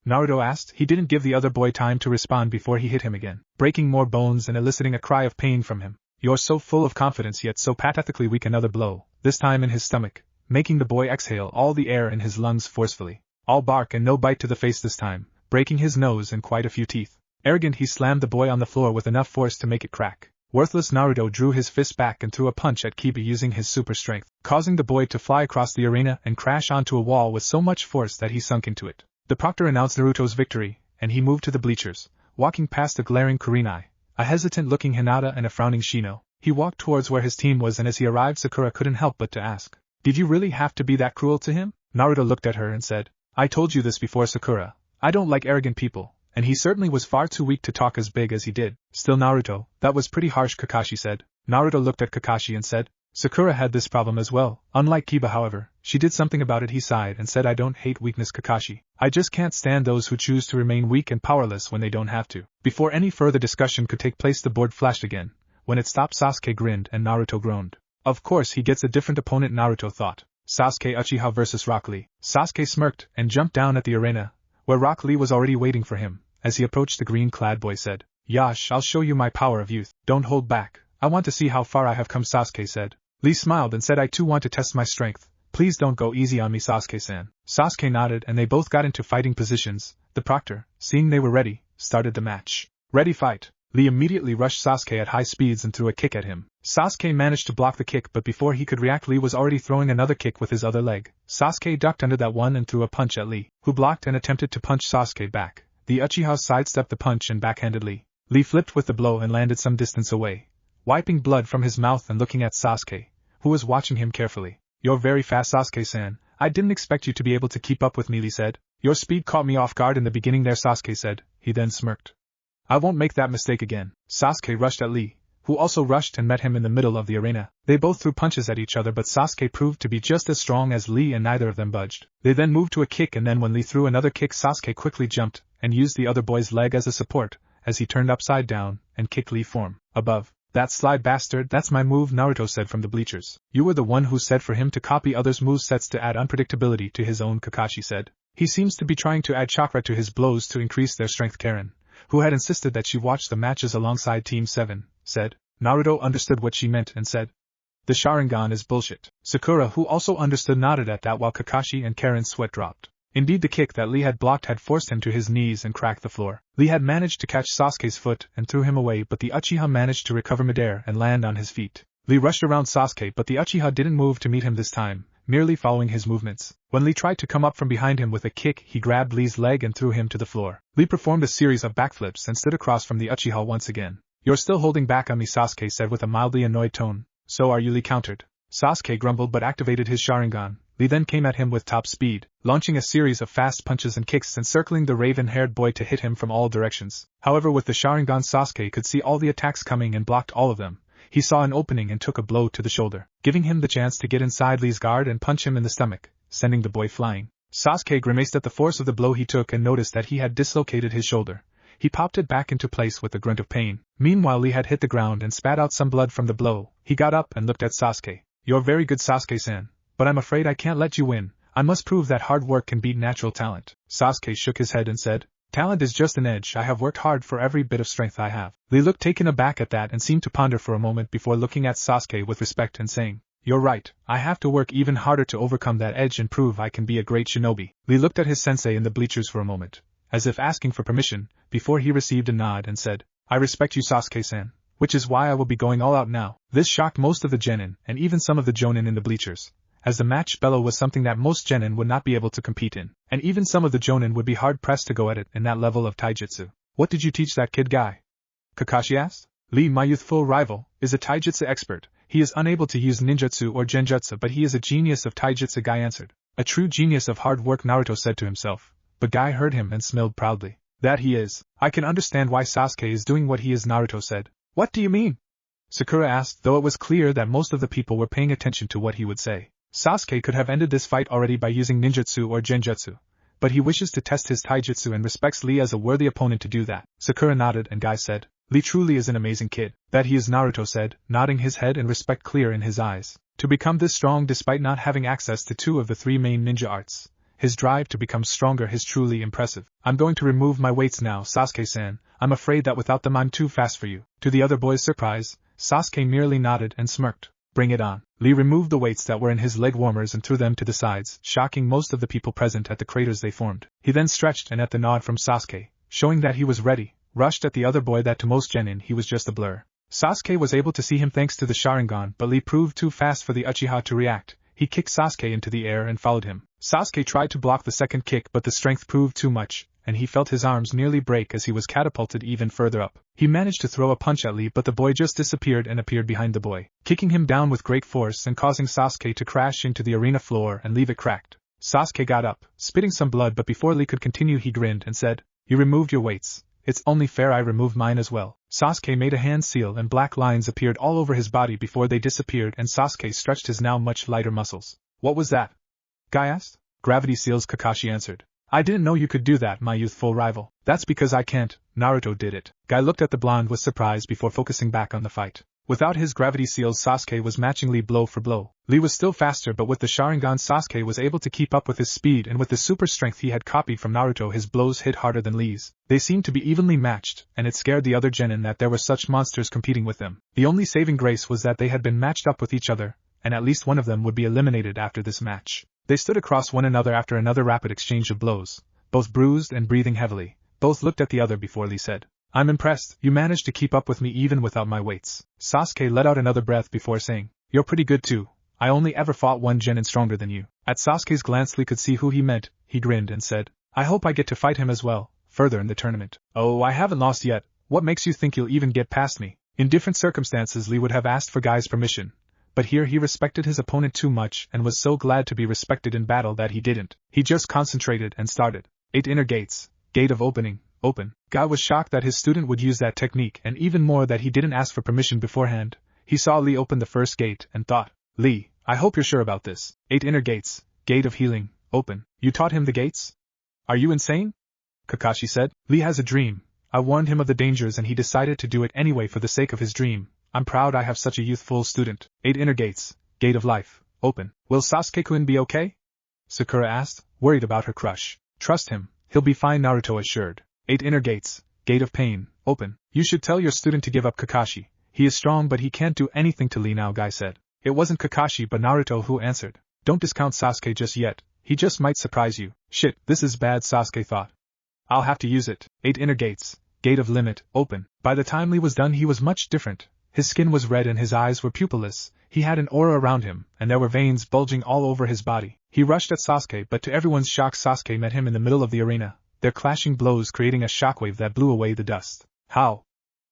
Naruto asked. He didn't give the other boy time to respond before he hit him again, breaking more bones and eliciting a cry of pain from him. You're so full of confidence yet so pathetically weak. Another blow, this time in his stomach, making the boy exhale all the air in his lungs forcefully. All bark and no bite to the face this time, breaking his nose and quite a few teeth. Arrogant, he slammed the boy on the floor with enough force to make it crack. Worthless, Naruto drew his fist back and threw a punch at Kiba using his super strength, causing the boy to fly across the arena and crash onto a wall with so much force that he sunk into it. The proctor announced Naruto's victory, and he moved to the bleachers, walking past a glaring Kurenai, a hesitant-looking Hinata and a frowning Shino. He walked towards where his team was and as he arrived Sakura couldn't help but to ask, did you really have to be that cruel to him? Naruto looked at her and said, I told you this before, Sakura. I don't like arrogant people, and he certainly was far too weak to talk as big as he did. Still, Naruto, that was pretty harsh, Kakashi said. Naruto looked at Kakashi and said, Sakura had this problem as well. Unlike Kiba, however, she did something about it. He sighed and said, I don't hate weakness, Kakashi. I just can't stand those who choose to remain weak and powerless when they don't have to. Before any further discussion could take place, the board flashed again. When it stopped, Sasuke grinned and Naruto groaned. Of course he gets a different opponent, Naruto thought. Sasuke Uchiha vs. Rock Lee. Sasuke smirked and jumped down at the arena, where Rock Lee was already waiting for him. As he approached, the green-clad boy said, Yash, I'll show you my power of youth. Don't hold back. I want to see how far I have come, Sasuke said. Lee smiled and said, I too want to test my strength. Please don't go easy on me, Sasuke-san. Sasuke nodded and they both got into fighting positions. The proctor, seeing they were ready, started the match. Ready, fight. Lee immediately rushed Sasuke at high speeds and threw a kick at him. Sasuke managed to block the kick, but before he could react, Lee was already throwing another kick with his other leg. Sasuke ducked under that one and threw a punch at Lee, who blocked and attempted to punch Sasuke back. The Uchiha sidestepped the punch and backhanded Lee. Lee flipped with the blow and landed some distance away, wiping blood from his mouth and looking at Sasuke, who was watching him carefully. You're very fast, Sasuke-san. I didn't expect you to be able to keep up with me, Lee said. Your speed caught me off guard in the beginning there, Sasuke said. He then smirked. I won't make that mistake again. Sasuke rushed at Lee, who also rushed and met him in the middle of the arena. They both threw punches at each other, but Sasuke proved to be just as strong as Lee and neither of them budged. They then moved to a kick, and then when Lee threw another kick, Sasuke quickly jumped and used the other boy's leg as a support as he turned upside down and kicked Lee form above. "That sly bastard, that's my move," Naruto said from the bleachers. "You were the one who said for him to copy others' movesets to add unpredictability to his own," Kakashi said. "He seems to be trying to add chakra to his blows to increase their strength." Karen, who had insisted that she watch the matches alongside Team 7, said. Naruto understood what she meant and said, "The Sharingan is bullshit." Sakura, who also understood, nodded at that while Kakashi and Karen's sweat dropped. Indeed, the kick that Lee had blocked had forced him to his knees and cracked the floor. Lee had managed to catch Sasuke's foot and threw him away, but the Uchiha managed to recover midair and land on his feet. Lee rushed around Sasuke, but the Uchiha didn't move to meet him this time, merely following his movements. When Lee tried to come up from behind him with a kick, he grabbed Lee's leg and threw him to the floor. Lee performed a series of backflips and stood across from the Uchiha once again. "You're still holding back on me," Sasuke said with a mildly annoyed tone. "So are you," Lee countered. Sasuke grumbled but activated his Sharingan. Lee then came at him with top speed, launching a series of fast punches and kicks encircling the raven-haired boy to hit him from all directions. However, with the Sharingan, Sasuke could see all the attacks coming and blocked all of them. He saw an opening and took a blow to the shoulder, giving him the chance to get inside Lee's guard and punch him in the stomach, sending the boy flying. Sasuke grimaced at the force of the blow he took and noticed that he had dislocated his shoulder. He popped it back into place with a grunt of pain. Meanwhile, Lee had hit the ground and spat out some blood from the blow. He got up and looked at Sasuke. "You're very good, Sasuke-san, but I'm afraid I can't let you win. I must prove that hard work can beat natural talent." Sasuke shook his head and said, "Talent is just an edge. I have worked hard for every bit of strength I have." Lee looked taken aback at that and seemed to ponder for a moment before looking at Sasuke with respect and saying, "You're right, I have to work even harder to overcome that edge and prove I can be a great shinobi." Lee looked at his sensei in the bleachers for a moment, as if asking for permission, before he received a nod and said, "I respect you, Sasuke-san, which is why I will be going all out now." This shocked most of the genin, and even some of the jonin in the bleachers, as the match bellow was something that most genin would not be able to compete in, and even some of the jonin would be hard-pressed to go at it in that level of taijutsu. "What did you teach that kid guy?" Kakashi asked. "Lee, my youthful rival, is a taijutsu expert. He is unable to use ninjutsu or genjutsu, but he is a genius of taijutsu," Guy answered. "A true genius of hard work," Naruto said to himself, but Guy heard him and smiled proudly. "That he is. I can understand why Sasuke is doing what he is," Naruto said. "What do you mean?" Sakura asked, though it was clear that most of the people were paying attention to what he would say. Sasuke could have ended this fight already by using ninjutsu or genjutsu, but he wishes to test his taijutsu and respects Lee as a worthy opponent to do that. Sakura nodded and Guy said, "Lee truly is an amazing kid." "That he is," Naruto said, nodding his head and respect clear in his eyes. To become this strong despite not having access to two of the three main ninja arts, his drive to become stronger is truly impressive. "I'm going to remove my weights now, Sasuke-san. I'm afraid that without them I'm too fast for you." To the other boy's surprise, Sasuke merely nodded and smirked. "Bring it on." Lee removed the weights that were in his leg warmers and threw them to the sides, shocking most of the people present at the craters they formed. He then stretched and at the nod from Sasuke, showing that he was ready, rushed at the other boy that to most genin he was just a blur. Sasuke was able to see him thanks to the Sharingan, but Lee proved too fast for the Uchiha to react. He kicked Sasuke into the air and followed him. Sasuke tried to block the second kick, but the strength proved too much, and he felt his arms nearly break as he was catapulted even further up. He managed to throw a punch at Lee, but the boy just disappeared and appeared behind the boy, kicking him down with great force and causing Sasuke to crash into the arena floor and leave it cracked. Sasuke got up, spitting some blood, but before Lee could continue he grinned and said, "You removed your weights. It's only fair I removed mine as well." Sasuke made a hand seal and black lines appeared all over his body before they disappeared and Sasuke stretched his now much lighter muscles. "What was that?" Guy asked. "Gravity seals," Kakashi answered. "I didn't know you could do that, my youthful rival." "That's because I can't. Naruto did it." Guy looked at the blonde with surprise before focusing back on the fight. Without his gravity seals, Sasuke was matching Lee blow for blow. Lee was still faster, but with the Sharingan Sasuke was able to keep up with his speed, and with the super strength he had copied from Naruto his blows hit harder than Lee's. They seemed to be evenly matched, and it scared the other genin that there were such monsters competing with them. The only saving grace was that they had been matched up with each other, and at least one of them would be eliminated after this match. They stood across one another after another rapid exchange of blows, both bruised and breathing heavily. Both looked at the other before Lee said, "I'm impressed, you managed to keep up with me even without my weights." Sasuke let out another breath before saying, "You're pretty good too. I only ever fought one genin stronger than you." At Sasuke's glance Lee could see who he meant. He grinned and said, "I hope I get to fight him as well, further in the tournament." "Oh, I haven't lost yet. What makes you think you'll even get past me?" In different circumstances Lee would have asked for Guy's permission, but here he respected his opponent too much and was so glad to be respected in battle that he didn't. He just concentrated and started. 8 inner gates, gate of opening, open. Guy was shocked that his student would use that technique and even more that he didn't ask for permission beforehand. He saw Lee open the first gate and thought, Lee, I hope you're sure about this. 8 inner gates, gate of healing, open. You taught him the gates? Are you insane? Kakashi said. Lee has a dream. I warned him of the dangers and he decided to do it anyway for the sake of his dream. I'm proud I have such a youthful student. 8 inner gates, gate of life, open. Will Sasuke-kun be okay? Sakura asked, worried about her crush. Trust him, he'll be fine, Naruto assured. 8 inner gates, gate of pain, open. You should tell your student to give up Kakashi. He is strong but he can't do anything to Lee now, Guy said. It wasn't Kakashi but Naruto who answered. Don't discount Sasuke just yet, he just might surprise you. Shit, this is bad, Sasuke thought. I'll have to use it. 8 inner gates, gate of limit, open. By the time Lee was done he was much different. His skin was red and his eyes were pupilless, he had an aura around him, and there were veins bulging all over his body. He rushed at Sasuke but to everyone's shock Sasuke met him in the middle of the arena, their clashing blows creating a shockwave that blew away the dust. How?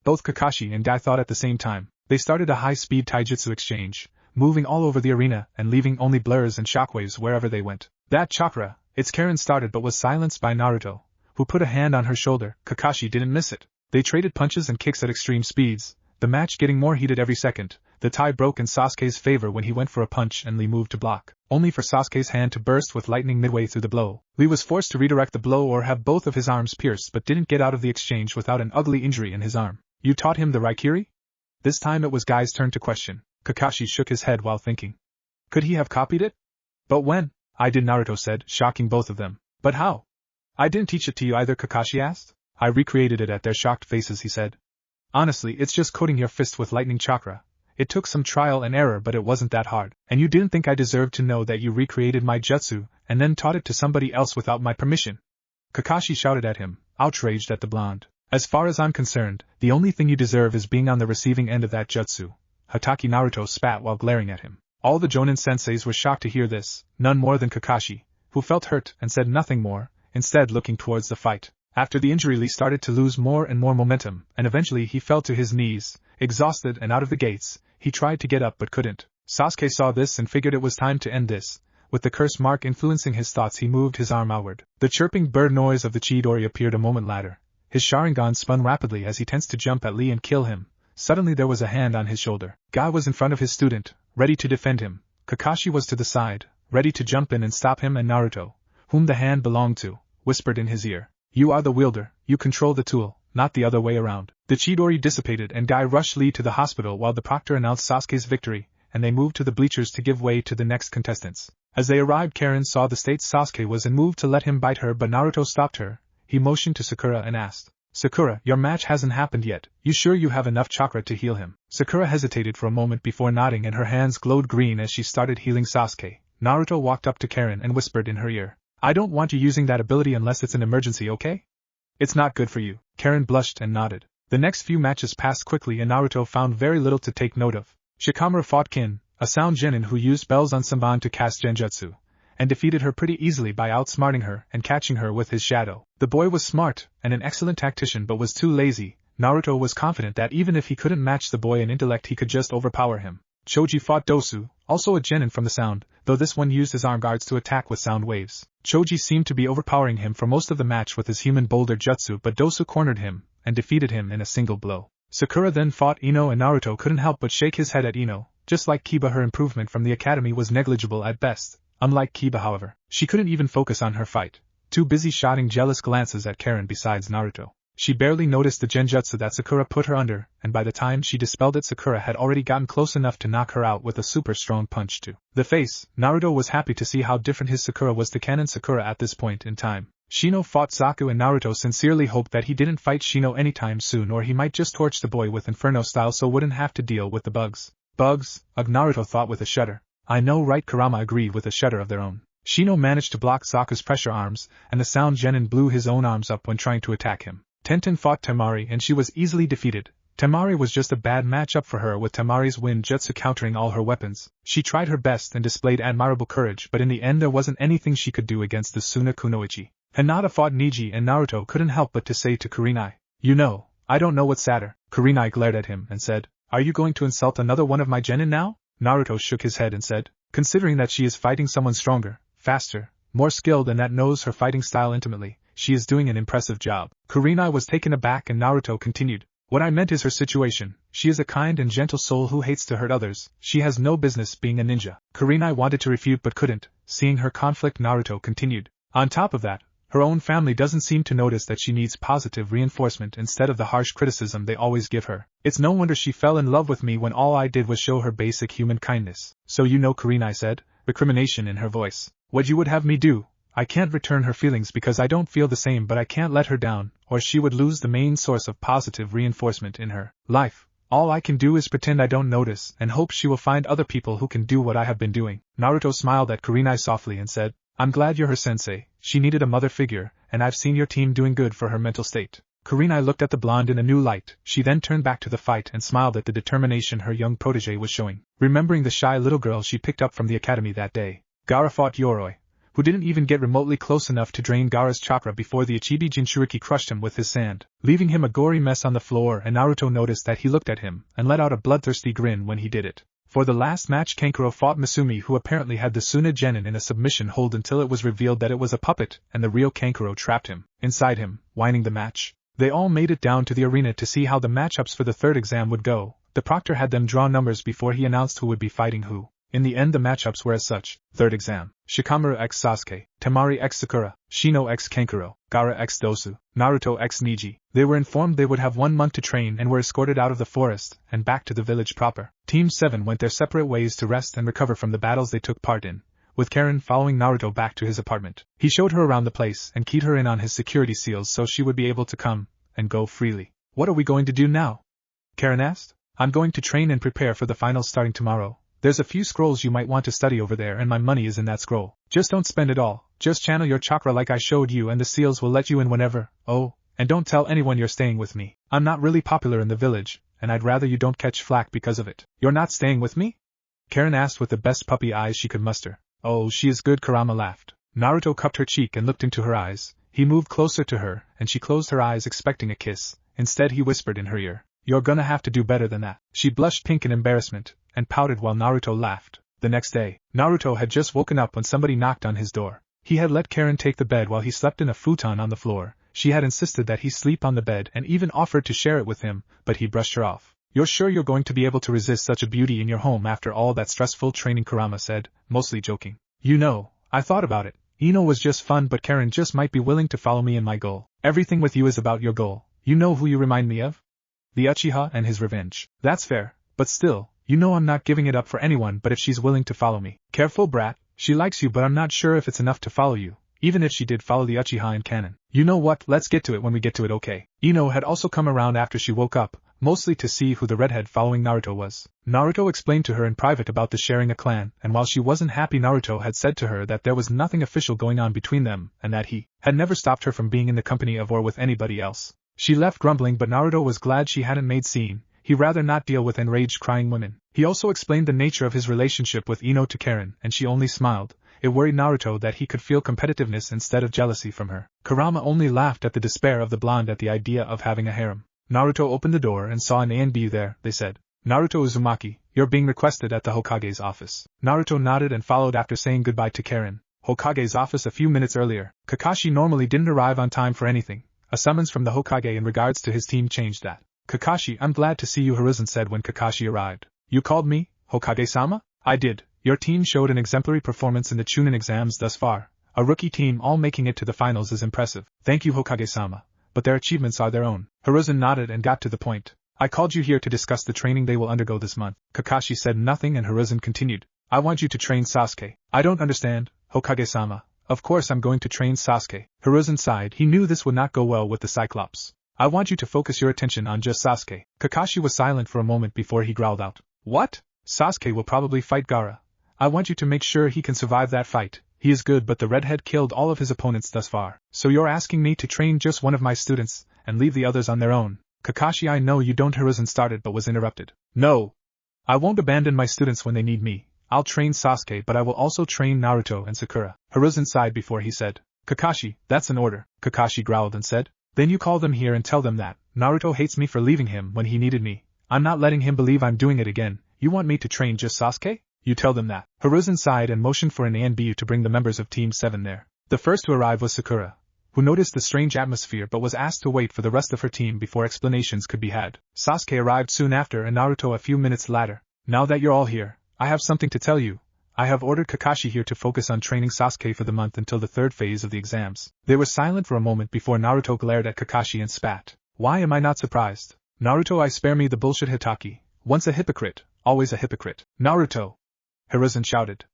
Both Kakashi and Guy thought at the same time. They started a high-speed taijutsu exchange, moving all over the arena and leaving only blurs and shockwaves wherever they went. That chakra, its Karen started but was silenced by Naruto, who put a hand on her shoulder. Kakashi didn't miss it. They traded punches and kicks at extreme speeds, the match getting more heated every second. The tie broke in Sasuke's favor when he went for a punch and Lee moved to block, only for Sasuke's hand to burst with lightning midway through the blow. Lee was forced to redirect the blow or have both of his arms pierced but didn't get out of the exchange without an ugly injury in his arm. You taught him the Raikiri? This time it was Guy's turn to question. Kakashi shook his head while thinking. Could he have copied it? But when? I did, Naruto said, shocking both of them. But how? I didn't teach it to you either, Kakashi asked. I recreated it at their shocked faces, he said. Honestly, it's just coating your fist with lightning chakra. It took some trial and error but it wasn't that hard. And you didn't think I deserved to know that you recreated my jutsu and then taught it to somebody else without my permission? Kakashi shouted at him, outraged at the blonde. As far as I'm concerned, the only thing you deserve is being on the receiving end of that jutsu. Hatake, Naruto spat while glaring at him. All the Jonin senseis were shocked to hear this, none more than Kakashi, who felt hurt and said nothing more, instead looking towards the fight. After the injury Lee started to lose more and more momentum, and eventually he fell to his knees, exhausted and out of the gates. He tried to get up but couldn't. Sasuke saw this and figured it was time to end this. With the curse mark influencing his thoughts he moved his arm outward. The chirping bird noise of the Chidori appeared a moment later. His Sharingan spun rapidly as he tensed to jump at Lee and kill him. Suddenly there was a hand on his shoulder. Guy was in front of his student, ready to defend him. Kakashi was to the side, ready to jump in and stop him, and Naruto, whom the hand belonged to, whispered in his ear. You are the wielder, you control the tool, not the other way around. The Chidori dissipated and Guy rushed Lee to the hospital while the proctor announced Sasuke's victory, and they moved to the bleachers to give way to the next contestants. As they arrived, Karen saw the state Sasuke was and moved to let him bite her, but Naruto stopped her. He motioned to Sakura and asked, Sakura, your match hasn't happened yet, you sure you have enough chakra to heal him? Sakura hesitated for a moment before nodding and her hands glowed green as she started healing Sasuke. Naruto walked up to Karen and whispered in her ear, I don't want you using that ability unless it's an emergency, okay? It's not good for you. Karen blushed and nodded. The next few matches passed quickly and Naruto found very little to take note of. Shikamaru fought Kin, a sound genin who used bells on Sanban to cast genjutsu, and defeated her pretty easily by outsmarting her and catching her with his shadow. The boy was smart and an excellent tactician but was too lazy. Naruto was confident that even if he couldn't match the boy in intellect he could just overpower him. Choji fought Dosu, also a genin from the sound, though this one used his arm guards to attack with sound waves. Choji seemed to be overpowering him for most of the match with his human boulder jutsu, but Dosu cornered him and defeated him in a single blow. Sakura then fought Ino and Naruto couldn't help but shake his head at Ino. Just like Kiba, her improvement from the academy was negligible at best. Unlike Kiba, however, she couldn't even focus on her fight, too busy shotting jealous glances at Karen. Besides Naruto, she barely noticed the genjutsu that Sakura put her under, and by the time she dispelled it Sakura had already gotten close enough to knock her out with a super strong punch to the face. Naruto was happy to see how different his Sakura was to canon Sakura at this point in time. Shino fought Zaku and Naruto sincerely hoped that he didn't fight Shino anytime soon or he might just torch the boy with Inferno style so wouldn't have to deal with the bugs. Bugs? Ugh, Naruto thought with a shudder. I know, right? Kurama agreed with a shudder of their own. Shino managed to block Zaku's pressure arms, and the sound genin blew his own arms up when trying to attack him. Tenten fought Temari and she was easily defeated. Temari was just a bad matchup for her with Temari's wind jutsu countering all her weapons. She tried her best and displayed admirable courage, but in the end there wasn't anything she could do against the Suna Kunoichi. Hinata fought Niji and Naruto couldn't help but to say to Kurenai, You know, I don't know what's sadder. Kurenai glared at him and said, Are you going to insult another one of my genin now? Naruto shook his head and said, Considering that she is fighting someone stronger, faster, more skilled and that knows her fighting style intimately, she is doing an impressive job. Kurenai was taken aback and Naruto continued. What I meant is her situation. She is a kind and gentle soul who hates to hurt others. She has no business being a ninja. Kurenai wanted to refute but couldn't. Seeing her conflict, Naruto continued. On top of that, her own family doesn't seem to notice that she needs positive reinforcement instead of the harsh criticism they always give her. It's no wonder she fell in love with me when all I did was show her basic human kindness. So you know, Kurenai said, recrimination in her voice. What you would have me do? I can't return her feelings because I don't feel the same, but I can't let her down, or she would lose the main source of positive reinforcement in her life. All I can do is pretend I don't notice and hope she will find other people who can do what I have been doing. Naruto smiled at Kurenai softly and said, I'm glad you're her sensei. She needed a mother figure, and I've seen your team doing good for her mental state. Kurenai looked at the blonde in a new light. She then turned back to the fight and smiled at the determination her young protege was showing. Remembering the shy little girl she picked up from the academy that day, Gaara fought Yoroi, who didn't even get remotely close enough to drain Gaara's chakra before the Ichibi Jinchuriki crushed him with his sand, leaving him a gory mess on the floor, and Naruto noticed that he looked at him and let out a bloodthirsty grin when he did it. For the last match, Kankuro fought Misumi, who apparently had the Suna Genin in a submission hold until it was revealed that it was a puppet and the real Kankuro trapped him inside him, whining the match. They all made it down to the arena to see how the matchups for the third exam would go. The proctor had them draw numbers before he announced who would be fighting who. In the end, the matchups were as such. Third exam: Shikamaru x Sasuke, Temari x Sakura, Shino x Kankuro, Gaara x Dosu, Naruto x Neji. They were informed they would have 1 month to train and were escorted out of the forest and back to the village proper. Team 7 went their separate ways to rest and recover from the battles they took part in, with Karen following Naruto back to his apartment. He showed her around the place and keyed her in on his security seals so she would be able to come and go freely. What are we going to do now? Karen asked. I'm going to train and prepare for the finals starting tomorrow. There's a few scrolls you might want to study over there and my money is in that scroll. Just don't spend it all. Just channel your chakra like I showed you and the seals will let you in whenever. Oh, and don't tell anyone you're staying with me. I'm not really popular in the village, and I'd rather you don't catch flack because of it. You're not staying with me? Karen asked with the best puppy eyes she could muster. Oh, she is good, Kurama laughed. Naruto cupped her cheek and looked into her eyes. He moved closer to her, and she closed her eyes expecting a kiss. Instead he whispered in her ear, You're gonna have to do better than that. She blushed pink in embarrassment, and pouted while Naruto laughed. The next day, Naruto had just woken up when somebody knocked on his door. He had let Karen take the bed while he slept in a futon on the floor. She had insisted that he sleep on the bed and even offered to share it with him, but he brushed her off. You're sure you're going to be able to resist such a beauty in your home after all that stressful training, Kurama said, mostly joking. You know, I thought about it. Ino was just fun, but Karen just might be willing to follow me in my goal. Everything with you is about your goal. You know who you remind me of? The Uchiha and his revenge. That's fair, but still, you know I'm not giving it up for anyone but if she's willing to follow me. Careful, brat. She likes you, but I'm not sure if it's enough to follow you, even if she did follow the Uchiha in canon. You know what, let's get to it when we get to it, okay? Ino had also come around after she woke up, mostly to see who the redhead following Naruto was. Naruto explained to her in private about the sharing a clan, and while she wasn't happy, Naruto had said to her that there was nothing official going on between them, and that he had never stopped her from being in the company of or with anybody else. She left grumbling, but Naruto was glad she hadn't made scene. He'd rather not deal with enraged crying women. He also explained the nature of his relationship with Ino to Karen, and she only smiled. It worried Naruto that he could feel competitiveness instead of jealousy from her. Kurama only laughed at the despair of the blonde at the idea of having a harem. Naruto opened the door and saw an A&B there. They said, Naruto Uzumaki, you're being requested at the Hokage's office. Naruto nodded and followed after saying goodbye to Karen. Hokage's office a few minutes earlier. Kakashi normally didn't arrive on time for anything. A summons from the Hokage in regards to his team changed that. Kakashi, I'm glad to see you, Hiruzen said when Kakashi arrived. You called me, Hokage-sama? I did. Your team showed an exemplary performance in the Chunin exams thus far. A rookie team all making it to the finals is impressive. Thank you, Hokage-sama. But their achievements are their own. Hiruzen nodded and got to the point. I called you here to discuss the training they will undergo this month. Kakashi said nothing and Hiruzen continued. I want you to train Sasuke. I don't understand, Hokage-sama. Of course I'm going to train Sasuke. Hiruzen sighed. He knew this would not go well with the Cyclops. I want you to focus your attention on just Sasuke. Kakashi was silent for a moment before he growled out. What? Sasuke will probably fight Gaara. I want you to make sure he can survive that fight. He is good, but the redhead killed all of his opponents thus far. So you're asking me to train just one of my students, and leave the others on their own. Kakashi, I know you don't. Hiruzen started but was interrupted. No. I won't abandon my students when they need me. I'll train Sasuke, but I will also train Naruto and Sakura. Hiruzen sighed before he said, Kakashi, that's an order. Kakashi growled and said, then you call them here and tell them that Naruto hates me for leaving him when he needed me. I'm not letting him believe I'm doing it again. You want me to train just Sasuke? You tell them that. Hiruzen sighed and motioned for an A&BU to bring the members of Team 7 there. The first to arrive was Sakura. who noticed the strange atmosphere but was asked to wait for the rest of her team before explanations could be had. Sasuke arrived soon after and Naruto a few minutes later. Now that you're all here, I have something to tell you. I have ordered Kakashi here to focus on training Sasuke for the month until the third phase of the exams. They were silent for a moment before Naruto glared at Kakashi and spat. Why am I not surprised? Naruto, I spare me the bullshit Hitaki. Once a hypocrite, always a hypocrite. Naruto! Hiruzen shouted.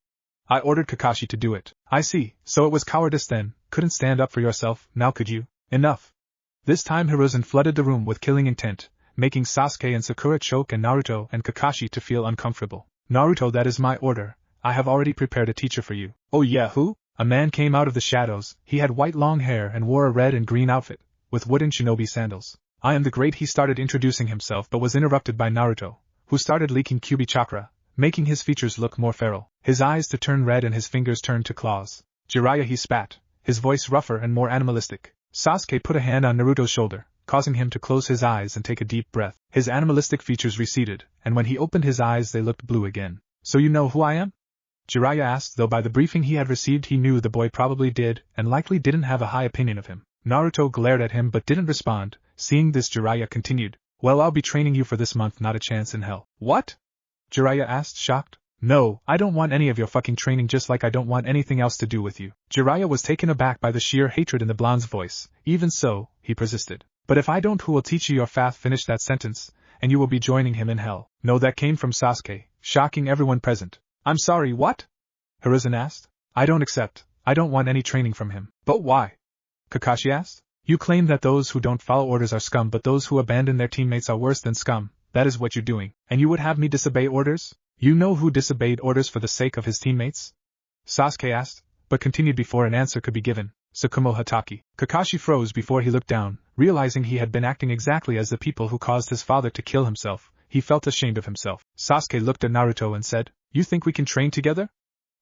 I ordered Kakashi to do it. I see, so it was cowardice then, couldn't stand up for yourself, now could you? Enough. This time Hiruzen flooded the room with killing intent, making Sasuke and Sakura choke and Naruto and Kakashi to feel uncomfortable. Naruto, that is my order. I have already prepared a teacher for you. Oh yeah, who? A man came out of the shadows. He had white long hair and wore a red and green outfit, with wooden shinobi sandals. I am the great. He started introducing himself but was interrupted by Naruto, who started leaking Kyuubi chakra, making his features look more feral, his eyes to turn red and his fingers turned to claws. Jiraiya, he spat, his voice rougher and more animalistic. Sasuke put a hand on Naruto's shoulder, causing him to close his eyes and take a deep breath. His animalistic features receded, and when he opened his eyes they looked blue again. So you know who I am? Jiraiya asked, though by the briefing he had received he knew the boy probably did, and likely didn't have a high opinion of him. Naruto glared at him but didn't respond. Seeing this, Jiraiya continued. Well, I'll be training you for this month, not a chance in hell. What? Jiraiya asked, shocked. No, I don't want any of your fucking training, just like I don't want anything else to do with you. Jiraiya was taken aback by the sheer hatred in the blonde's voice. Even so, he persisted. But if I don't, who will teach you your fath? Finish that sentence, and you will be joining him in hell. No, that came from Sasuke, shocking everyone present. I'm sorry, what? Hiruzen asked. I don't accept. I don't want any training from him. But why? Kakashi asked. You claim that those who don't follow orders are scum, but those who abandon their teammates are worse than scum. That is what you're doing. And you would have me disobey orders? You know who disobeyed orders for the sake of his teammates? Sasuke asked, but continued before an answer could be given. Tsukumo Hatake. Kakashi froze before he looked down, realizing he had been acting exactly as the people who caused his father to kill himself. He felt ashamed of himself. Sasuke looked at Naruto and said, You think we can train together?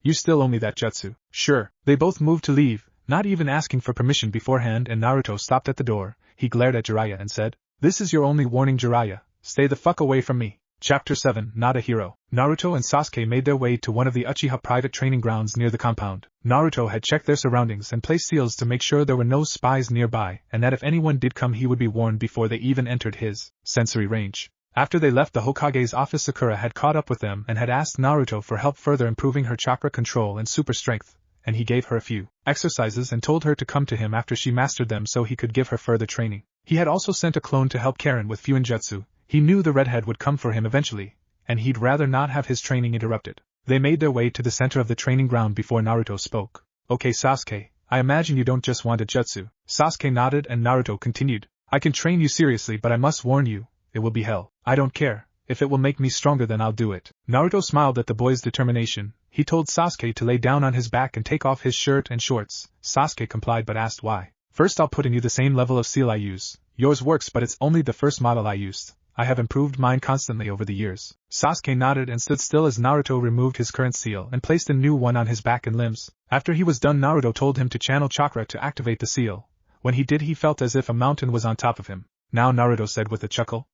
You still owe me that jutsu. Sure. They both moved to leave, not even asking for permission beforehand, and Naruto stopped at the door. He glared at Jiraiya and said, This is your only warning, Jiraiya. Stay the fuck away from me. Chapter 7, Not a Hero. Naruto and Sasuke made their way to one of the Uchiha private training grounds near the compound. Naruto had checked their surroundings and placed seals to make sure there were no spies nearby, and that if anyone did come he would be warned before they even entered his sensory range. After they left the Hokage's office, Sakura had caught up with them and had asked Naruto for help further improving her chakra control and super strength, and he gave her a few exercises and told her to come to him after she mastered them so he could give her further training. He had also sent a clone to help Karen with Fuinjutsu. He knew the redhead would come for him eventually, and he'd rather not have his training interrupted. They made their way to the center of the training ground before Naruto spoke. Okay, Sasuke, I imagine you don't just want a jutsu. Sasuke nodded and Naruto continued. I can train you seriously, but I must warn you, it will be hell. I don't care. If it will make me stronger, then I'll do it. Naruto smiled at the boy's determination. He told Sasuke to lay down on his back and take off his shirt and shorts. Sasuke complied but asked why. First, I'll put in you the same level of seal I use. Yours works, but it's only the first model I used. I have improved mine constantly over the years. Sasuke nodded and stood still as Naruto removed his current seal and placed a new one on his back and limbs. After he was done, Naruto told him to channel chakra to activate the seal. When he did, he felt as if a mountain was on top of him. Now, Naruto said with a chuckle,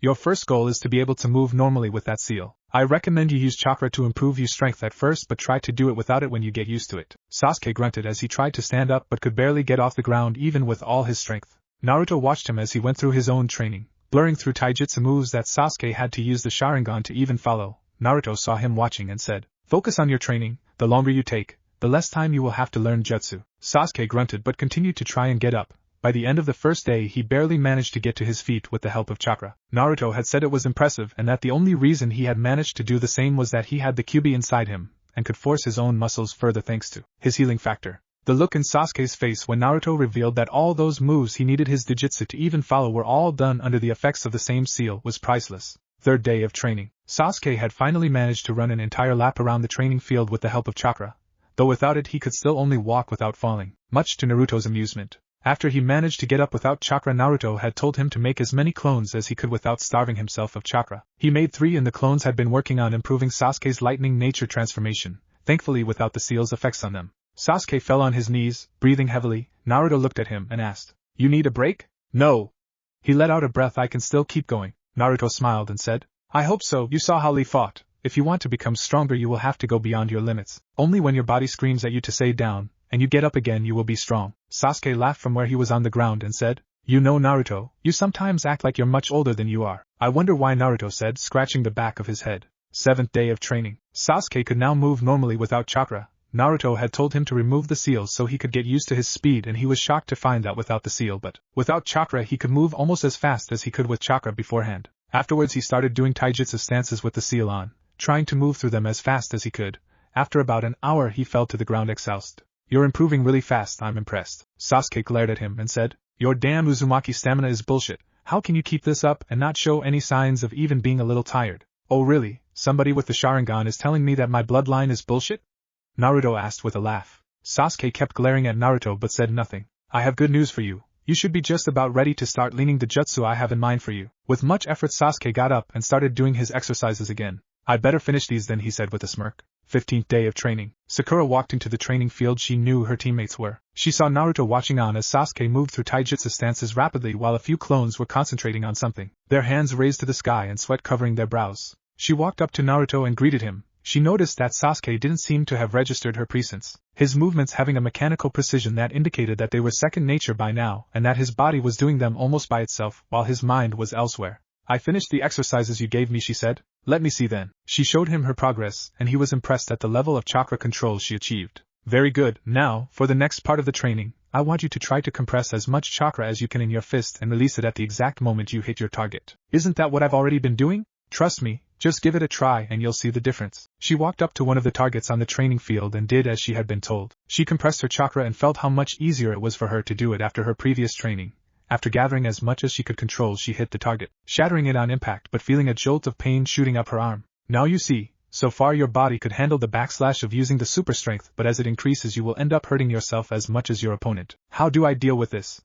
your first goal is to be able to move normally with that seal. I recommend you use chakra to improve your strength at first, but try to do it without it when you get used to it. Sasuke grunted as he tried to stand up but could barely get off the ground even with all his strength. Naruto watched him as he went through his own training, blurring through taijutsu moves that Sasuke had to use the Sharingan to even follow. Naruto saw him watching and said, Focus on your training. The longer you take, the less time you will have to learn jutsu. Sasuke grunted but continued to try and get up. By the end of the first day he barely managed to get to his feet with the help of chakra. Naruto had said it was impressive and that the only reason he had managed to do the same was that he had the Kyuubi inside him, and could force his own muscles further thanks to his healing factor. The look in Sasuke's face when Naruto revealed that all those moves he needed his Jujutsu to even follow were all done under the effects of the same seal was priceless. Third day of training. Sasuke had finally managed to run an entire lap around the training field with the help of chakra, though without it he could still only walk without falling, much to Naruto's amusement. After he managed to get up without chakra, Naruto had told him to make as many clones as he could without starving himself of chakra. He made 3 and the clones had been working on improving Sasuke's lightning nature transformation, thankfully without the seal's effects on them. Sasuke fell on his knees, breathing heavily. Naruto looked at him and asked, You need a break? No. He let out a breath. I can still keep going. Naruto smiled and said, I hope so. You saw how Lee fought. If you want to become stronger you will have to go beyond your limits. Only when your body screams at you to stay down, and you get up again you will be strong. Sasuke laughed from where he was on the ground and said, You know Naruto, you sometimes act like you're much older than you are. I wonder why, Naruto said, scratching the back of his head. 7th day of training. Sasuke could now move normally without chakra. Naruto had told him to remove the seals so he could get used to his speed, and he was shocked to find that without the seal but without chakra he could move almost as fast as he could with chakra beforehand. Afterwards he started doing taijutsu stances with the seal on, trying to move through them as fast as he could. After about an hour he fell to the ground exhausted. You're improving really fast, I'm impressed. Sasuke glared at him and said, Your damn Uzumaki stamina is bullshit. How can you keep this up and not show any signs of even being a little tired? Oh really, somebody with the Sharingan is telling me that my bloodline is bullshit? Naruto asked with a laugh. Sasuke kept glaring at Naruto but said nothing. I have good news for you. You should be just about ready to start learning the jutsu I have in mind for you. With much effort Sasuke got up and started doing his exercises again. I'd better finish these then, he said with a smirk. 15th day of training. Sakura walked into the training field. She knew her teammates were. She saw Naruto watching on as Sasuke moved through taijutsu stances rapidly while a few clones were concentrating on something, their hands raised to the sky and sweat covering their brows. She walked up to Naruto and greeted him. She noticed that Sasuke didn't seem to have registered her presence, his movements having a mechanical precision that indicated that they were second nature by now and that his body was doing them almost by itself while his mind was elsewhere. I finished the exercises you gave me, she said. Let me see then. She showed him her progress and he was impressed at the level of chakra control she achieved. Very good. Now, for the next part of the training, I want you to try to compress as much chakra as you can in your fist and release it at the exact moment you hit your target. Isn't that what I've already been doing? Trust me. Just give it a try and you'll see the difference. She walked up to one of the targets on the training field and did as she had been told. She compressed her chakra and felt how much easier it was for her to do it after her previous training. After gathering as much as she could control, she hit the target, shattering it on impact but feeling a jolt of pain shooting up her arm. Now you see, so far your body could handle the backslash of using the super strength, but as it increases you will end up hurting yourself as much as your opponent. How do I deal with this?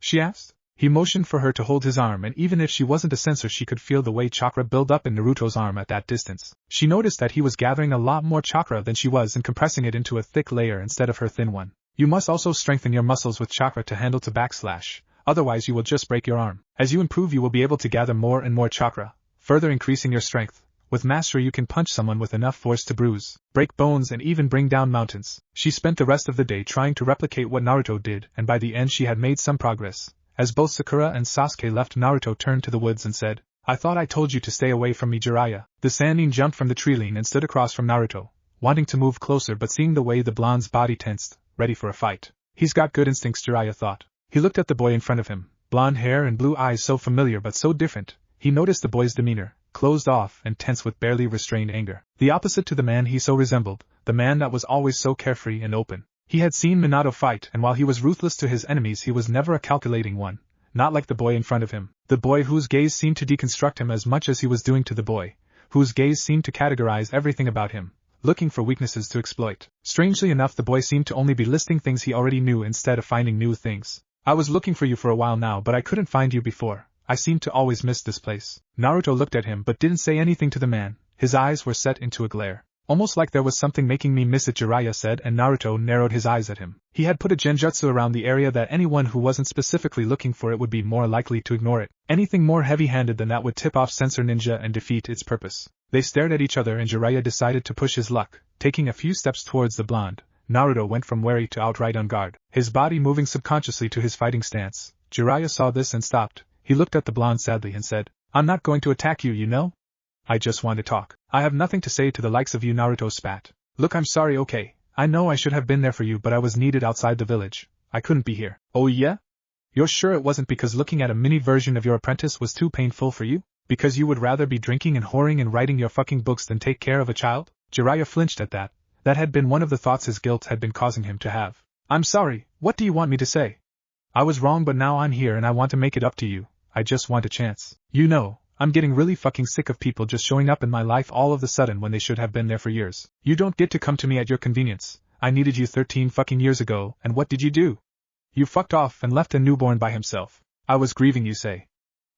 She asked. He motioned for her to hold his arm, and even if she wasn't a sensor she could feel the way chakra build up in Naruto's arm at that distance. She noticed that he was gathering a lot more chakra than she was and compressing it into a thick layer instead of her thin one. You must also strengthen your muscles with chakra to handle to backslash, otherwise you will just break your arm. As you improve you will be able to gather more and more chakra, further increasing your strength. With mastery you can punch someone with enough force to bruise, break bones and even bring down mountains. She spent the rest of the day trying to replicate what Naruto did, and by the end she had made some progress. As both Sakura and Sasuke left, Naruto turned to the woods and said, I thought I told you to stay away from me, Jiraiya. The Sannin jumped from the tree line and stood across from Naruto, wanting to move closer but seeing the way the blonde's body tensed, ready for a fight. He's got good instincts, Jiraiya thought. He looked at the boy in front of him, blonde hair and blue eyes so familiar but so different. He noticed the boy's demeanor, closed off and tense with barely restrained anger. The opposite to the man he so resembled, the man that was always so carefree and open. He had seen Minato fight, and while he was ruthless to his enemies he was never a calculating one, not like the boy in front of him, the boy whose gaze seemed to deconstruct him as much as he was doing to the boy, whose gaze seemed to categorize everything about him, looking for weaknesses to exploit. Strangely enough the boy seemed to only be listing things he already knew instead of finding new things. I was looking for you for a while now but I couldn't find you before. I seem to always miss this place. Naruto looked at him but didn't say anything to the man. His eyes were set into a glare. Almost like there was something making me miss it, Jiraiya said, and Naruto narrowed his eyes at him. He had put a genjutsu around the area that anyone who wasn't specifically looking for it would be more likely to ignore it. Anything more heavy-handed than that would tip off Sensor Ninja and defeat its purpose. They stared at each other and Jiraiya decided to push his luck, taking a few steps towards the blonde. Naruto went from wary to outright on guard, his body moving subconsciously to his fighting stance. Jiraiya saw this and stopped. He looked at the blonde sadly and said, I'm not going to attack you, you know? I just want to talk. I have nothing to say to the likes of you, Naruto spat. Look, I'm sorry, okay. I know I should have been there for you but I was needed outside the village. I couldn't be here. Oh yeah? You're sure it wasn't because looking at a mini version of your apprentice was too painful for you? Because you would rather be drinking and whoring and writing your fucking books than take care of a child? Jiraiya flinched at that. That had been one of the thoughts his guilt had been causing him to have. I'm sorry, what do you want me to say? I was wrong but now I'm here and I want to make it up to you. I just want a chance. You know, I'm getting really fucking sick of people just showing up in my life all of a sudden when they should have been there for years. You don't get to come to me at your convenience. I needed you 13 fucking years ago, and what did you do? You fucked off and left a newborn by himself. I was grieving, you say.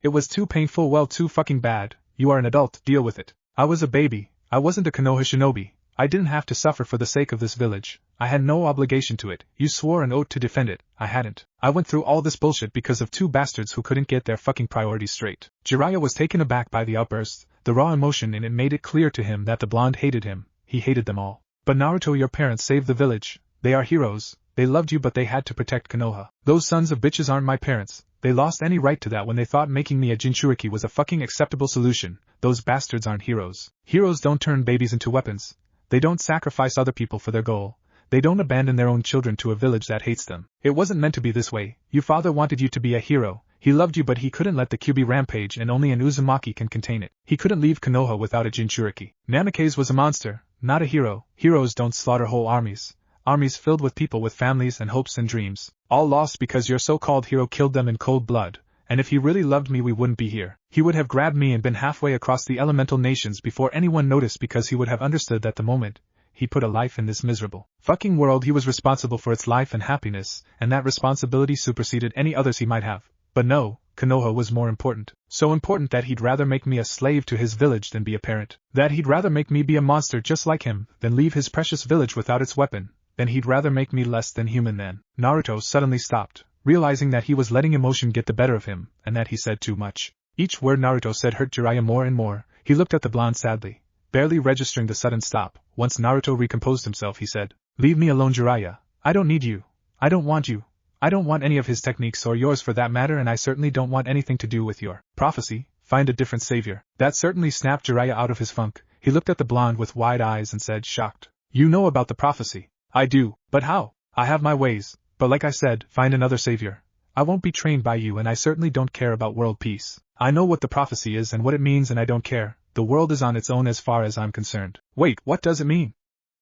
It was too painful, well, too fucking bad. You are an adult, deal with it. I was a baby. I wasn't a Konoha shinobi. I didn't have to suffer for the sake of this village. I had no obligation to it. You swore an oath to defend it. I hadn't. I went through all this bullshit because of two bastards who couldn't get their fucking priorities straight. Jiraiya was taken aback by the outburst. The raw emotion in it made it clear to him that the blonde hated him. He hated them all. But Naruto, your parents saved the village. They are heroes. They loved you but they had to protect Konoha. Those sons of bitches aren't my parents. They lost any right to that when they thought making me a Jinchuriki was a fucking acceptable solution. Those bastards aren't heroes. Heroes don't turn babies into weapons. They don't sacrifice other people for their goal. They don't abandon their own children to a village that hates them. It wasn't meant to be this way. Your father wanted you to be a hero. He loved you but he couldn't let the Kyuubi rampage and only an Uzumaki can contain it. He couldn't leave Konoha without a Jinchuriki. Namikaze was a monster, not a hero. Heroes don't slaughter whole armies. Armies filled with people with families and hopes and dreams. All lost because your so-called hero killed them in cold blood. And if he really loved me we wouldn't be here. He would have grabbed me and been halfway across the elemental nations before anyone noticed because he would have understood that the moment he put a life in this miserable fucking world he was responsible for its life and happiness, and that responsibility superseded any others he might have. But no, Konoha was more important. So important that he'd rather make me a slave to his village than be a parent. That he'd rather make me be a monster just like him than leave his precious village without its weapon. Then he'd rather make me less than human than. Naruto suddenly stopped, realizing that he was letting emotion get the better of him, and that he said too much. Each word Naruto said hurt Jiraiya more and more. He looked at the blonde sadly, barely registering the sudden stop. Once Naruto recomposed himself he said, "Leave me alone Jiraiya. I don't need you. I don't want you. I don't want any of his techniques or yours for that matter, and I certainly don't want anything to do with your prophecy. Find a different savior." That certainly snapped Jiraiya out of his funk. He looked at the blonde with wide eyes and said, shocked, "You know about the prophecy?" "I do, but how? I have my ways, but like I said, find another savior. I won't be trained by you and I certainly don't care about world peace. I know what the prophecy is and what it means and I don't care. The world is on its own as far as I'm concerned." "Wait, what does it mean?"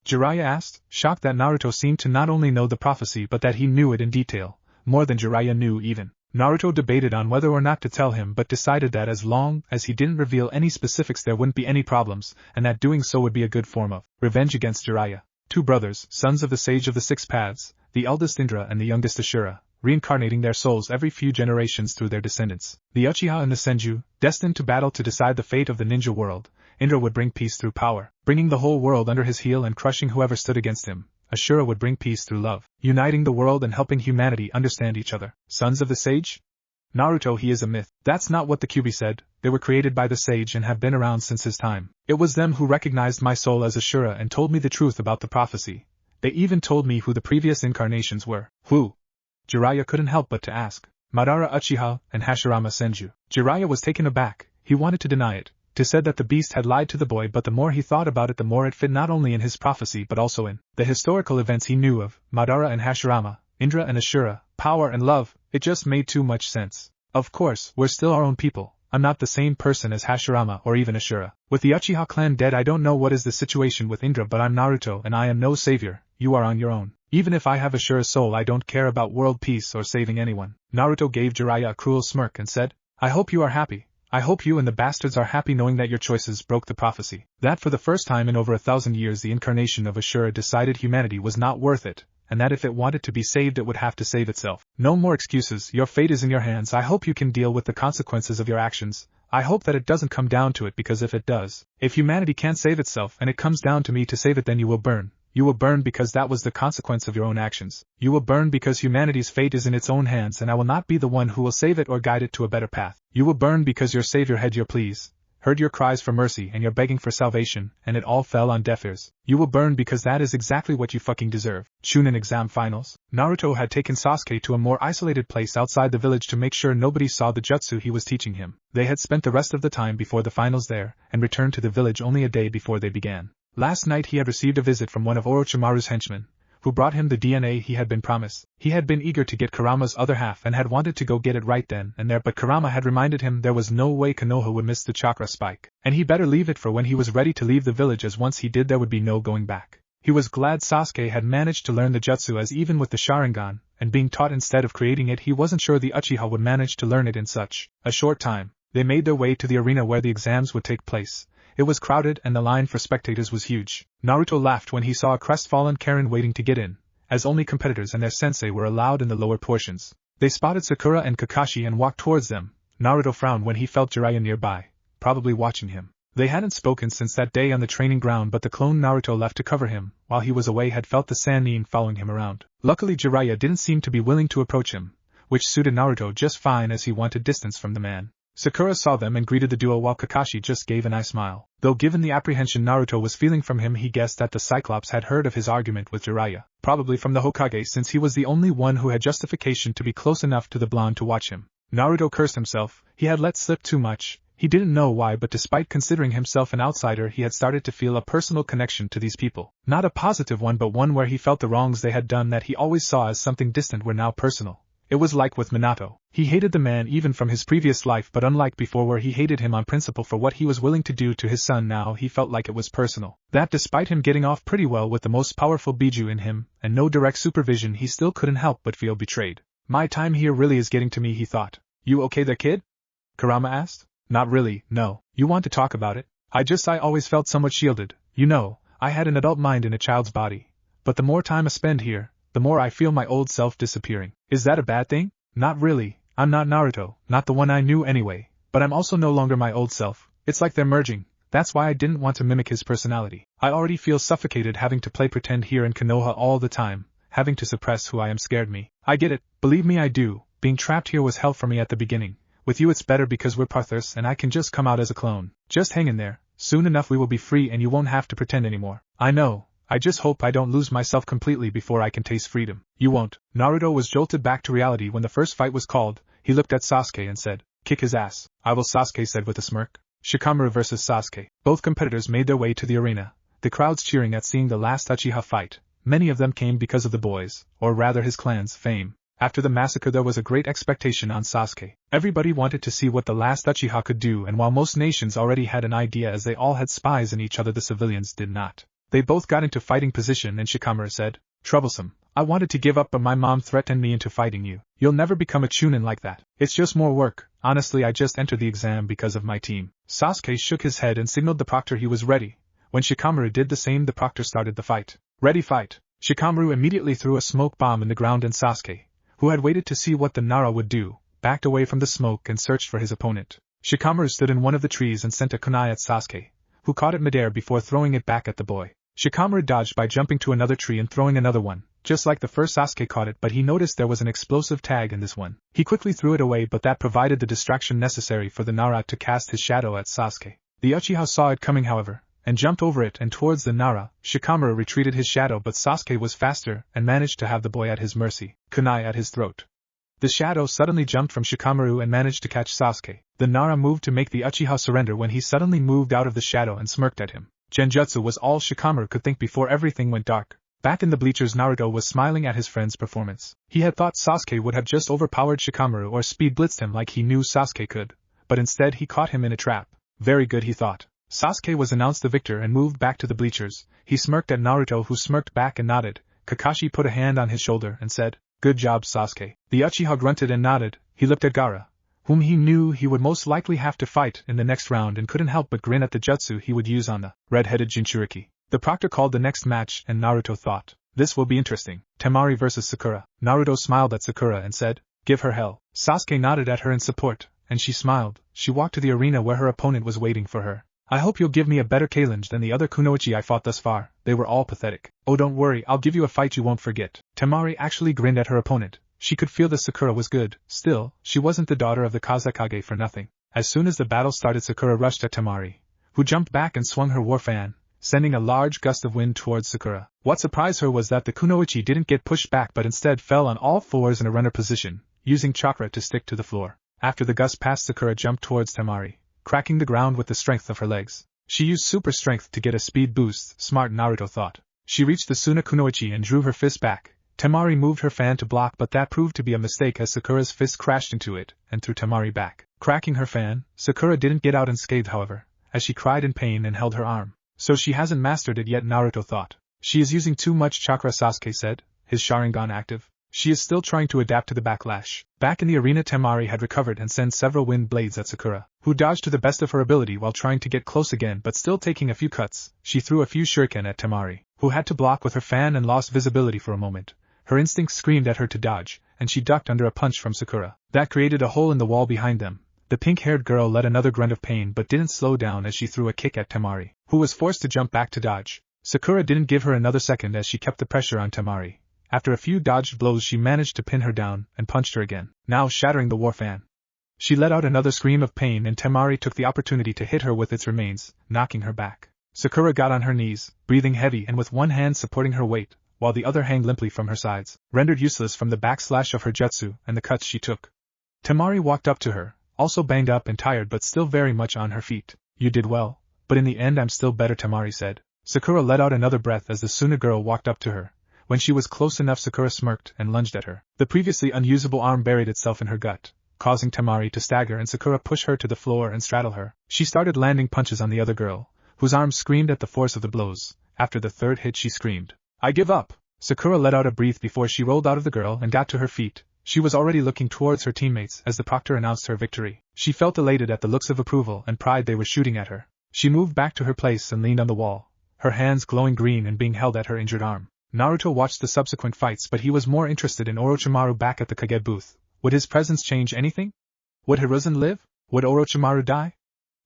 Jiraiya asked, shocked that Naruto seemed to not only know the prophecy but that he knew it in detail, more than Jiraiya knew even. Naruto debated on whether or not to tell him but decided that as long as he didn't reveal any specifics there wouldn't be any problems, and that doing so would be a good form of revenge against Jiraiya. Two brothers, sons of the Sage of the Six Paths, the eldest Indra and the youngest Ashura, reincarnating their souls every few generations through their descendants. The Uchiha and the Senju, destined to battle to decide the fate of the ninja world. Indra would bring peace through power, bringing the whole world under his heel and crushing whoever stood against him. Ashura would bring peace through love, uniting the world and helping humanity understand each other. Sons of the Sage? Naruto, he is a myth. That's not what the Kyuubi said. They were created by the sage and have been around since his time. It was them who recognized my soul as Ashura and told me the truth about the prophecy. They even told me who the previous incarnations were. Who? Jiraiya couldn't help but to ask. Madara Uchiha and Hashirama Senju. Jiraiya was taken aback. He wanted to deny it, to said that the beast had lied to the boy, but the more he thought about it the more it fit not only in his prophecy but also in the historical events he knew of. Madara and Hashirama, Indra and Ashura, power and love, it just made too much sense. Of course, we're still our own people. I'm not the same person as Hashirama or even Ashura. With the Uchiha clan dead, I don't know what is the situation with Indra, but I'm Naruto and I am no savior. You are on your own. Even if I have Ashura's soul, I don't care about world peace or saving anyone. Naruto gave Jiraiya a cruel smirk and said, "I hope you are happy. I hope you and the bastards are happy knowing that your choices broke the prophecy. That for the first time in over 1,000 years the incarnation of Ashura decided humanity was not worth it, and that if it wanted to be saved it would have to save itself. No more excuses, your fate is in your hands. I hope you can deal with the consequences of your actions. I hope that it doesn't come down to it, because if it does, if humanity can't save itself and it comes down to me to save it, then you will burn. You will burn because that was the consequence of your own actions. You will burn because humanity's fate is in its own hands and I will not be the one who will save it or guide it to a better path. You will burn because your savior heard your pleas, heard your cries for mercy and your begging for salvation, and it all fell on deaf ears. You will burn because that is exactly what you fucking deserve." Chunin exam finals. Naruto had taken Sasuke to a more isolated place outside the village to make sure nobody saw the jutsu he was teaching him. They had spent the rest of the time before the finals there, and returned to the village only a day before they began. Last night he had received a visit from one of Orochimaru's henchmen, who brought him the DNA he had been promised. He had been eager to get Kurama's other half and had wanted to go get it right then and there, but Kurama had reminded him there was no way Konoha would miss the chakra spike, and he better leave it for when he was ready to leave the village, as once he did there would be no going back. He was glad Sasuke had managed to learn the jutsu, as even with the Sharingan, and being taught instead of creating it, he wasn't sure the Uchiha would manage to learn it in such a short time. They made their way to the arena where the exams would take place. It was crowded and the line for spectators was huge. Naruto laughed when he saw a crestfallen Karen waiting to get in, as only competitors and their sensei were allowed in the lower portions. They spotted Sakura and Kakashi and walked towards them. Naruto frowned when he felt Jiraiya nearby, probably watching him. They hadn't spoken since that day on the training ground, but the clone Naruto left to cover him while he was away had felt the Sannin following him around. Luckily Jiraiya didn't seem to be willing to approach him, which suited Naruto just fine, as he wanted distance from the man. Sakura saw them and greeted the duo while Kakashi just gave an eye smile. Though given the apprehension Naruto was feeling from him, he guessed that the Cyclops had heard of his argument with Jiraiya. Probably from the Hokage, since he was the only one who had justification to be close enough to the blonde to watch him. Naruto cursed himself. He had let slip too much. He didn't know why, but despite considering himself an outsider, he had started to feel a personal connection to these people. Not a positive one, but one where he felt the wrongs they had done that he always saw as something distant were now personal. It was like with Minato. He hated the man even from his previous life, but unlike before where he hated him on principle for what he was willing to do to his son, now he felt like it was personal. That despite him getting off pretty well with the most powerful Biju in him, and no direct supervision, he still couldn't help but feel betrayed. My time here really is getting to me, he thought. You okay there, kid? Kurama asked. Not really, no. You want to talk about it? I always felt somewhat shielded. You know, I had an adult mind in a child's body. But the more time I spend here, the more I feel my old self disappearing. Is that a bad thing? Not really. I'm not Naruto, not the one I knew anyway, but I'm also no longer my old self. It's like they're merging. That's why I didn't want to mimic his personality. I already feel suffocated having to play pretend here in Konoha all the time, having to suppress who I am scared me. I get it, believe me I do. Being trapped here was hell for me at the beginning. With you it's better because we're partners and I can just come out as a clone. Just hang in there. Soon enough we will be free and you won't have to pretend anymore. I know. I just hope I don't lose myself completely before I can taste freedom. You won't. Naruto was jolted back to reality when the first fight was called. He looked at Sasuke and said, "Kick his ass." "I will," Sasuke said with a smirk. Shikamaru versus Sasuke. Both competitors made their way to the arena, the crowds cheering at seeing the last Uchiha fight. Many of them came because of the boys', or rather his clan's, fame. After the massacre there was a great expectation on Sasuke. Everybody wanted to see what the last Uchiha could do, and while most nations already had an idea as they all had spies in each other, the civilians did not. They both got into fighting position and Shikamaru said, "Troublesome. I wanted to give up but my mom threatened me into fighting you. You'll never become a Chunin like that. It's just more work. Honestly, I just entered the exam because of my team." Sasuke shook his head and signaled the proctor he was ready. When Shikamaru did the same, the proctor started the fight. "Ready, fight." Shikamaru immediately threw a smoke bomb in the ground and Sasuke, who had waited to see what the Nara would do, backed away from the smoke and searched for his opponent. Shikamaru stood in one of the trees and sent a kunai at Sasuke, who caught it midair before throwing it back at the boy. Shikamaru dodged by jumping to another tree and throwing another one. Just like the first, Sasuke caught it, but he noticed there was an explosive tag in this one. He quickly threw it away, but that provided the distraction necessary for the Nara to cast his shadow at Sasuke. The Uchiha saw it coming, however, and jumped over it and towards the Nara. Shikamaru retreated his shadow, but Sasuke was faster and managed to have the boy at his mercy, kunai at his throat. The shadow suddenly jumped from Shikamaru and managed to catch Sasuke. The Nara moved to make the Uchiha surrender when he suddenly moved out of the shadow and smirked at him. Genjutsu was all Shikamaru could think before everything went dark. Back in the bleachers, Naruto was smiling at his friend's performance. He had thought Sasuke would have just overpowered Shikamaru or speed blitzed him like he knew Sasuke could, but instead he caught him in a trap. Very good, he thought. Sasuke was announced the victor and moved back to the bleachers. He smirked at Naruto, who smirked back and nodded. Kakashi put a hand on his shoulder and said, "Good job, Sasuke." The Uchiha grunted and nodded. He looked at Gaara, whom he knew he would most likely have to fight in the next round, and couldn't help but grin at the jutsu he would use on the red-headed Jinchuriki. The proctor called the next match and Naruto thought, "This will be interesting. Temari versus Sakura." Naruto smiled at Sakura and said, "Give her hell." Sasuke nodded at her in support, and she smiled. She walked to the arena where her opponent was waiting for her. "I hope you'll give me a better challenge than the other kunoichi I fought thus far. They were all pathetic." "Oh, don't worry, I'll give you a fight you won't forget." Temari actually grinned at her opponent. She could feel that Sakura was good. Still, she wasn't the daughter of the Kazekage for nothing. As soon as the battle started, Sakura rushed at Temari, who jumped back and swung her war fan, sending a large gust of wind towards Sakura. What surprised her was that the kunoichi didn't get pushed back but instead fell on all fours in a runner position, using chakra to stick to the floor. After the gust passed, Sakura jumped towards Temari, cracking the ground with the strength of her legs. She used super strength to get a speed boost, smart, Naruto thought. She reached the Suna kunoichi and drew her fist back. Temari moved her fan to block, but that proved to be a mistake as Sakura's fist crashed into it and threw Temari back. Cracking her fan, Sakura didn't get out unscathed, however, as she cried in pain and held her arm. So she hasn't mastered it yet, Naruto thought. She is using too much chakra, Sasuke said, his Sharingan active. She is still trying to adapt to the backlash. Back in the arena, Temari had recovered and sent several wind blades at Sakura, who dodged to the best of her ability while trying to get close again but still taking a few cuts. She threw a few shuriken at Temari, who had to block with her fan and lost visibility for a moment. Her instincts screamed at her to dodge, and she ducked under a punch from Sakura. That created a hole in the wall behind them. The pink-haired girl let another grunt of pain but didn't slow down as she threw a kick at Temari, who was forced to jump back to dodge. Sakura didn't give her another second as she kept the pressure on Temari. After a few dodged blows, she managed to pin her down and punched her again, now shattering the war fan. She let out another scream of pain and Temari took the opportunity to hit her with its remains, knocking her back. Sakura got on her knees, breathing heavy and with one hand supporting her weight, while the other hung limply from her sides, rendered useless from the backslash of her jutsu and the cuts she took. Temari walked up to her, also banged up and tired but still very much on her feet. You did well, but in the end I'm still better, Temari said. Sakura let out another breath as the Suna girl walked up to her. When she was close enough, Sakura smirked and lunged at her. The previously unusable arm buried itself in her gut, causing Temari to stagger, and Sakura push her to the floor and straddle her. She started landing punches on the other girl, whose arms screamed at the force of the blows. After the third hit she screamed, "I give up!" Sakura let out a breath before she rolled out of the girl and got to her feet. She was already looking towards her teammates as the proctor announced her victory. She felt elated at the looks of approval and pride they were shooting at her. She moved back to her place and leaned on the wall, her hands glowing green and being held at her injured arm. Naruto watched the subsequent fights, but he was more interested in Orochimaru back at the Kage booth. Would his presence change anything? Would Hiruzen live? Would Orochimaru die?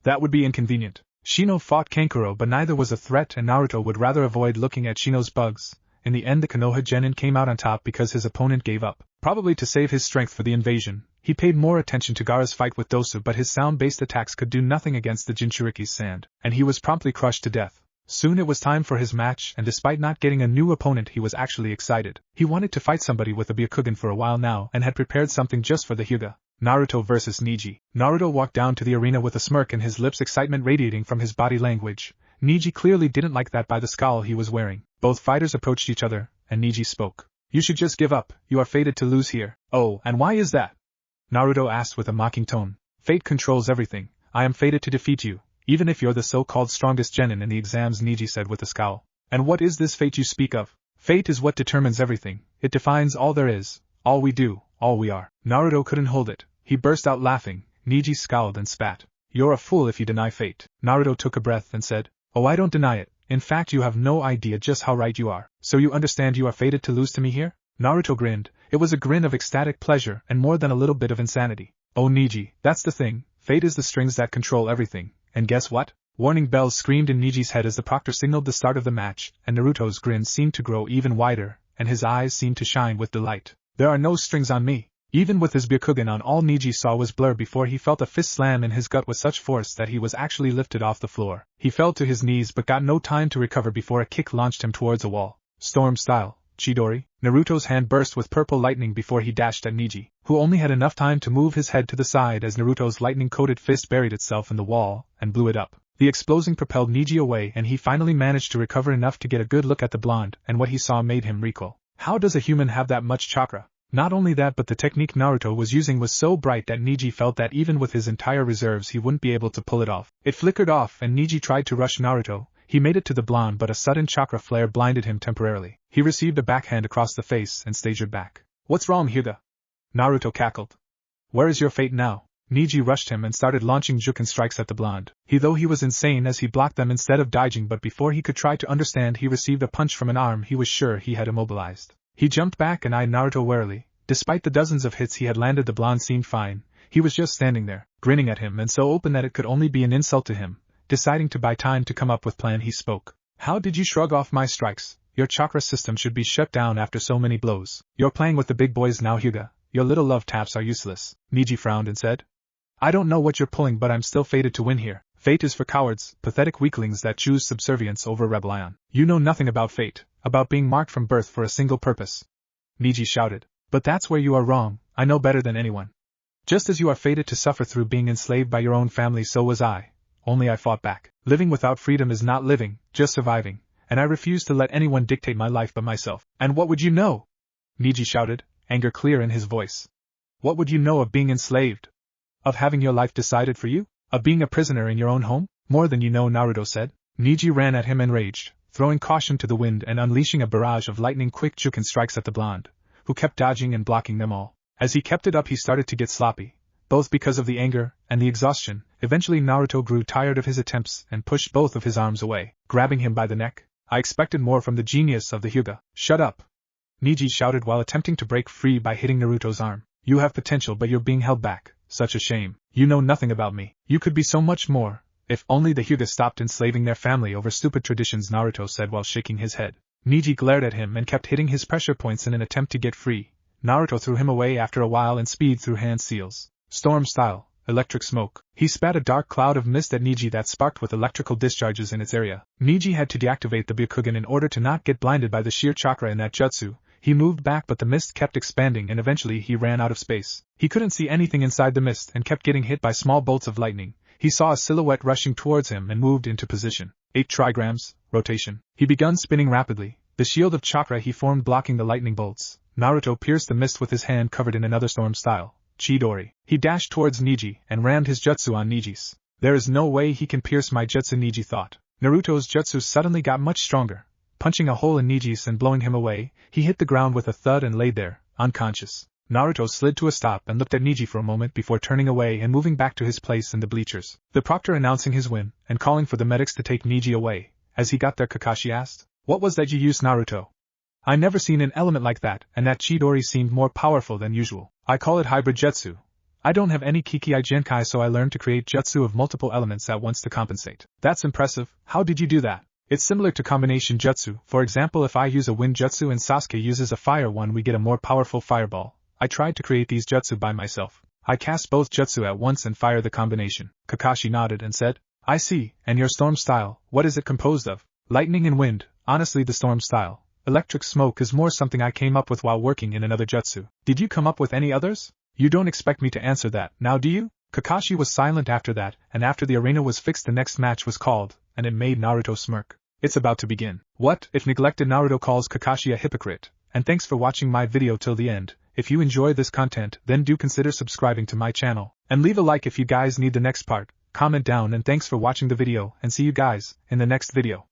That would be inconvenient. Shino fought Kankuro, but neither was a threat, and Naruto would rather avoid looking at Shino's bugs. In the end, the Konoha genin came out on top because his opponent gave up. Probably to save his strength for the invasion, he paid more attention to Gaara's fight with Dosu, but his sound-based attacks could do nothing against the Jinchuriki's sand, and he was promptly crushed to death. Soon it was time for his match, and despite not getting a new opponent, he was actually excited. He wanted to fight somebody with a Byakugan for a while now and had prepared something just for the Hyuga. Naruto vs. Neji. Naruto walked down to the arena with a smirk and his lips, excitement radiating from his body language. Neji clearly didn't like that by the scowl he was wearing. Both fighters approached each other, and Neji spoke. You should just give up, you are fated to lose here. Oh, and why is that? Naruto asked with a mocking tone. Fate controls everything. I am fated to defeat you, even if you're the so-called strongest genin in the exams, Neji said with a scowl. And what is this fate you speak of? Fate is what determines everything. It defines all there is, all we do, all we are. Naruto couldn't hold it. He burst out laughing. Neji scowled and spat. You're a fool if you deny fate. Naruto took a breath and said, Oh, I don't deny it. In fact, you have no idea just how right you are. So you understand you are fated to lose to me here? Naruto grinned. It was a grin of ecstatic pleasure and more than a little bit of insanity. Oh Neji, that's the thing. Fate is the strings that control everything. And guess what? Warning bells screamed in Neji's head as the proctor signaled the start of the match, and Naruto's grin seemed to grow even wider, and his eyes seemed to shine with delight. There are no strings on me. Even with his Byakugan on, all Neji saw was blur before he felt a fist slam in his gut with such force that he was actually lifted off the floor. He fell to his knees but got no time to recover before a kick launched him towards a wall. Storm style, Chidori. Naruto's hand burst with purple lightning before he dashed at Neji, who only had enough time to move his head to the side as Naruto's lightning-coated fist buried itself in the wall and blew it up. The explosion propelled Neji away and he finally managed to recover enough to get a good look at the blonde, and what he saw made him recoil. How does a human have that much chakra? Not only that, but the technique Naruto was using was so bright that Neji felt that even with his entire reserves he wouldn't be able to pull it off. It flickered off and Neji tried to rush Naruto. He made it to the blonde, but a sudden chakra flare blinded him temporarily. He received a backhand across the face and staggered back. What's wrong, Hyuga? Naruto cackled. Where is your fate now? Neji rushed him and started launching Juken strikes at the blonde. Though he was insane as he blocked them instead of dodging, but before he could try to understand he received a punch from an arm he was sure he had immobilized. He jumped back and eyed Naruto warily. Despite the dozens of hits he had landed, the blonde seemed fine. He was just standing there, grinning at him and so open that it could only be an insult to him. Deciding to buy time to come up with plan, he spoke. How did you shrug off my strikes? Your chakra system should be shut down after so many blows. You're playing with the big boys now, Hyuga. Your little love taps are useless. Neji frowned and said. I don't know what you're pulling, but I'm still fated to win here. Fate is for cowards, pathetic weaklings that choose subservience over rebellion. You know nothing about fate, about being marked from birth for a single purpose. Neji shouted. But that's where you are wrong. I know better than anyone. Just as you are fated to suffer through being enslaved by your own family, so was I. Only I fought back. Living without freedom is not living, just surviving, and I refuse to let anyone dictate my life but myself. And what would you know? Neji shouted, anger clear in his voice. What would you know of being enslaved? Of having your life decided for you? Of being a prisoner in your own home? More than you know, Naruto said. Neji ran at him enraged, throwing caution to the wind and unleashing a barrage of lightning-quick Juken strikes at the blonde, who kept dodging and blocking them all. As he kept it up, he started to get sloppy, both because of the anger and the exhaustion. Eventually Naruto grew tired of his attempts and pushed both of his arms away, grabbing him by the neck. I expected more from the genius of the Hyuga. Shut up! Neji shouted while attempting to break free by hitting Naruto's arm. You have potential, but you're being held back. Such a shame. You know nothing about me. You could be so much more. If only the Hyuga stopped enslaving their family over stupid traditions, Naruto said while shaking his head. Neji glared at him and kept hitting his pressure points in an attempt to get free. Naruto threw him away after a while and speed through hand seals. Storm style, electric smoke. He spat a dark cloud of mist at Niji that sparked with electrical discharges in its area. Niji had to deactivate the Byakugan in order to not get blinded by the sheer chakra in that jutsu. He moved back, but the mist kept expanding and eventually he ran out of space. He couldn't see anything inside the mist and kept getting hit by small bolts of lightning. He saw a silhouette rushing towards him and moved into position. 8 trigrams, rotation. He began spinning rapidly, the shield of chakra he formed blocking the lightning bolts. Naruto pierced the mist with his hand covered in another storm style, Chidori. He dashed towards Niji and rammed his jutsu on Niji's. There is no way he can pierce my jutsu, Niji thought. Naruto's jutsu suddenly got much stronger. Punching a hole in Niji's and blowing him away, he hit the ground with a thud and laid there, unconscious. Naruto slid to a stop and looked at Niji for a moment before turning away and moving back to his place in the bleachers. The proctor announcing his win and calling for the medics to take Niji away. As he got there, Kakashi asked, "What was that you used, Naruto? I never seen an element like that, and that Chidori seemed more powerful than usual. I call it hybrid jutsu. I don't have any Kikei Genkai, so I learned to create jutsu of multiple elements at once to compensate." "That's impressive. How did you do that?" "It's similar to combination jutsu. For example, if I use a wind jutsu and Sasuke uses a fire one, we get a more powerful fireball. I tried to create these jutsu by myself. I cast both jutsu at once and fire the combination." Kakashi nodded and said, "I see, and your storm style, what is it composed of?" "Lightning and wind, honestly the storm style. Electric smoke is more something I came up with while working in another jutsu." "Did you come up with any others?" "You don't expect me to answer that, now do you?" Kakashi was silent after that, and after the arena was fixed the next match was called, and it made Naruto smirk. It's about to begin. What if Neglected Naruto calls Kakashi a hypocrite? And thanks for watching my video till the end. If you enjoy this content, then do consider subscribing to my channel, and leave a like if you guys need the next part. Comment down, and thanks for watching the video, and see you guys in the next video.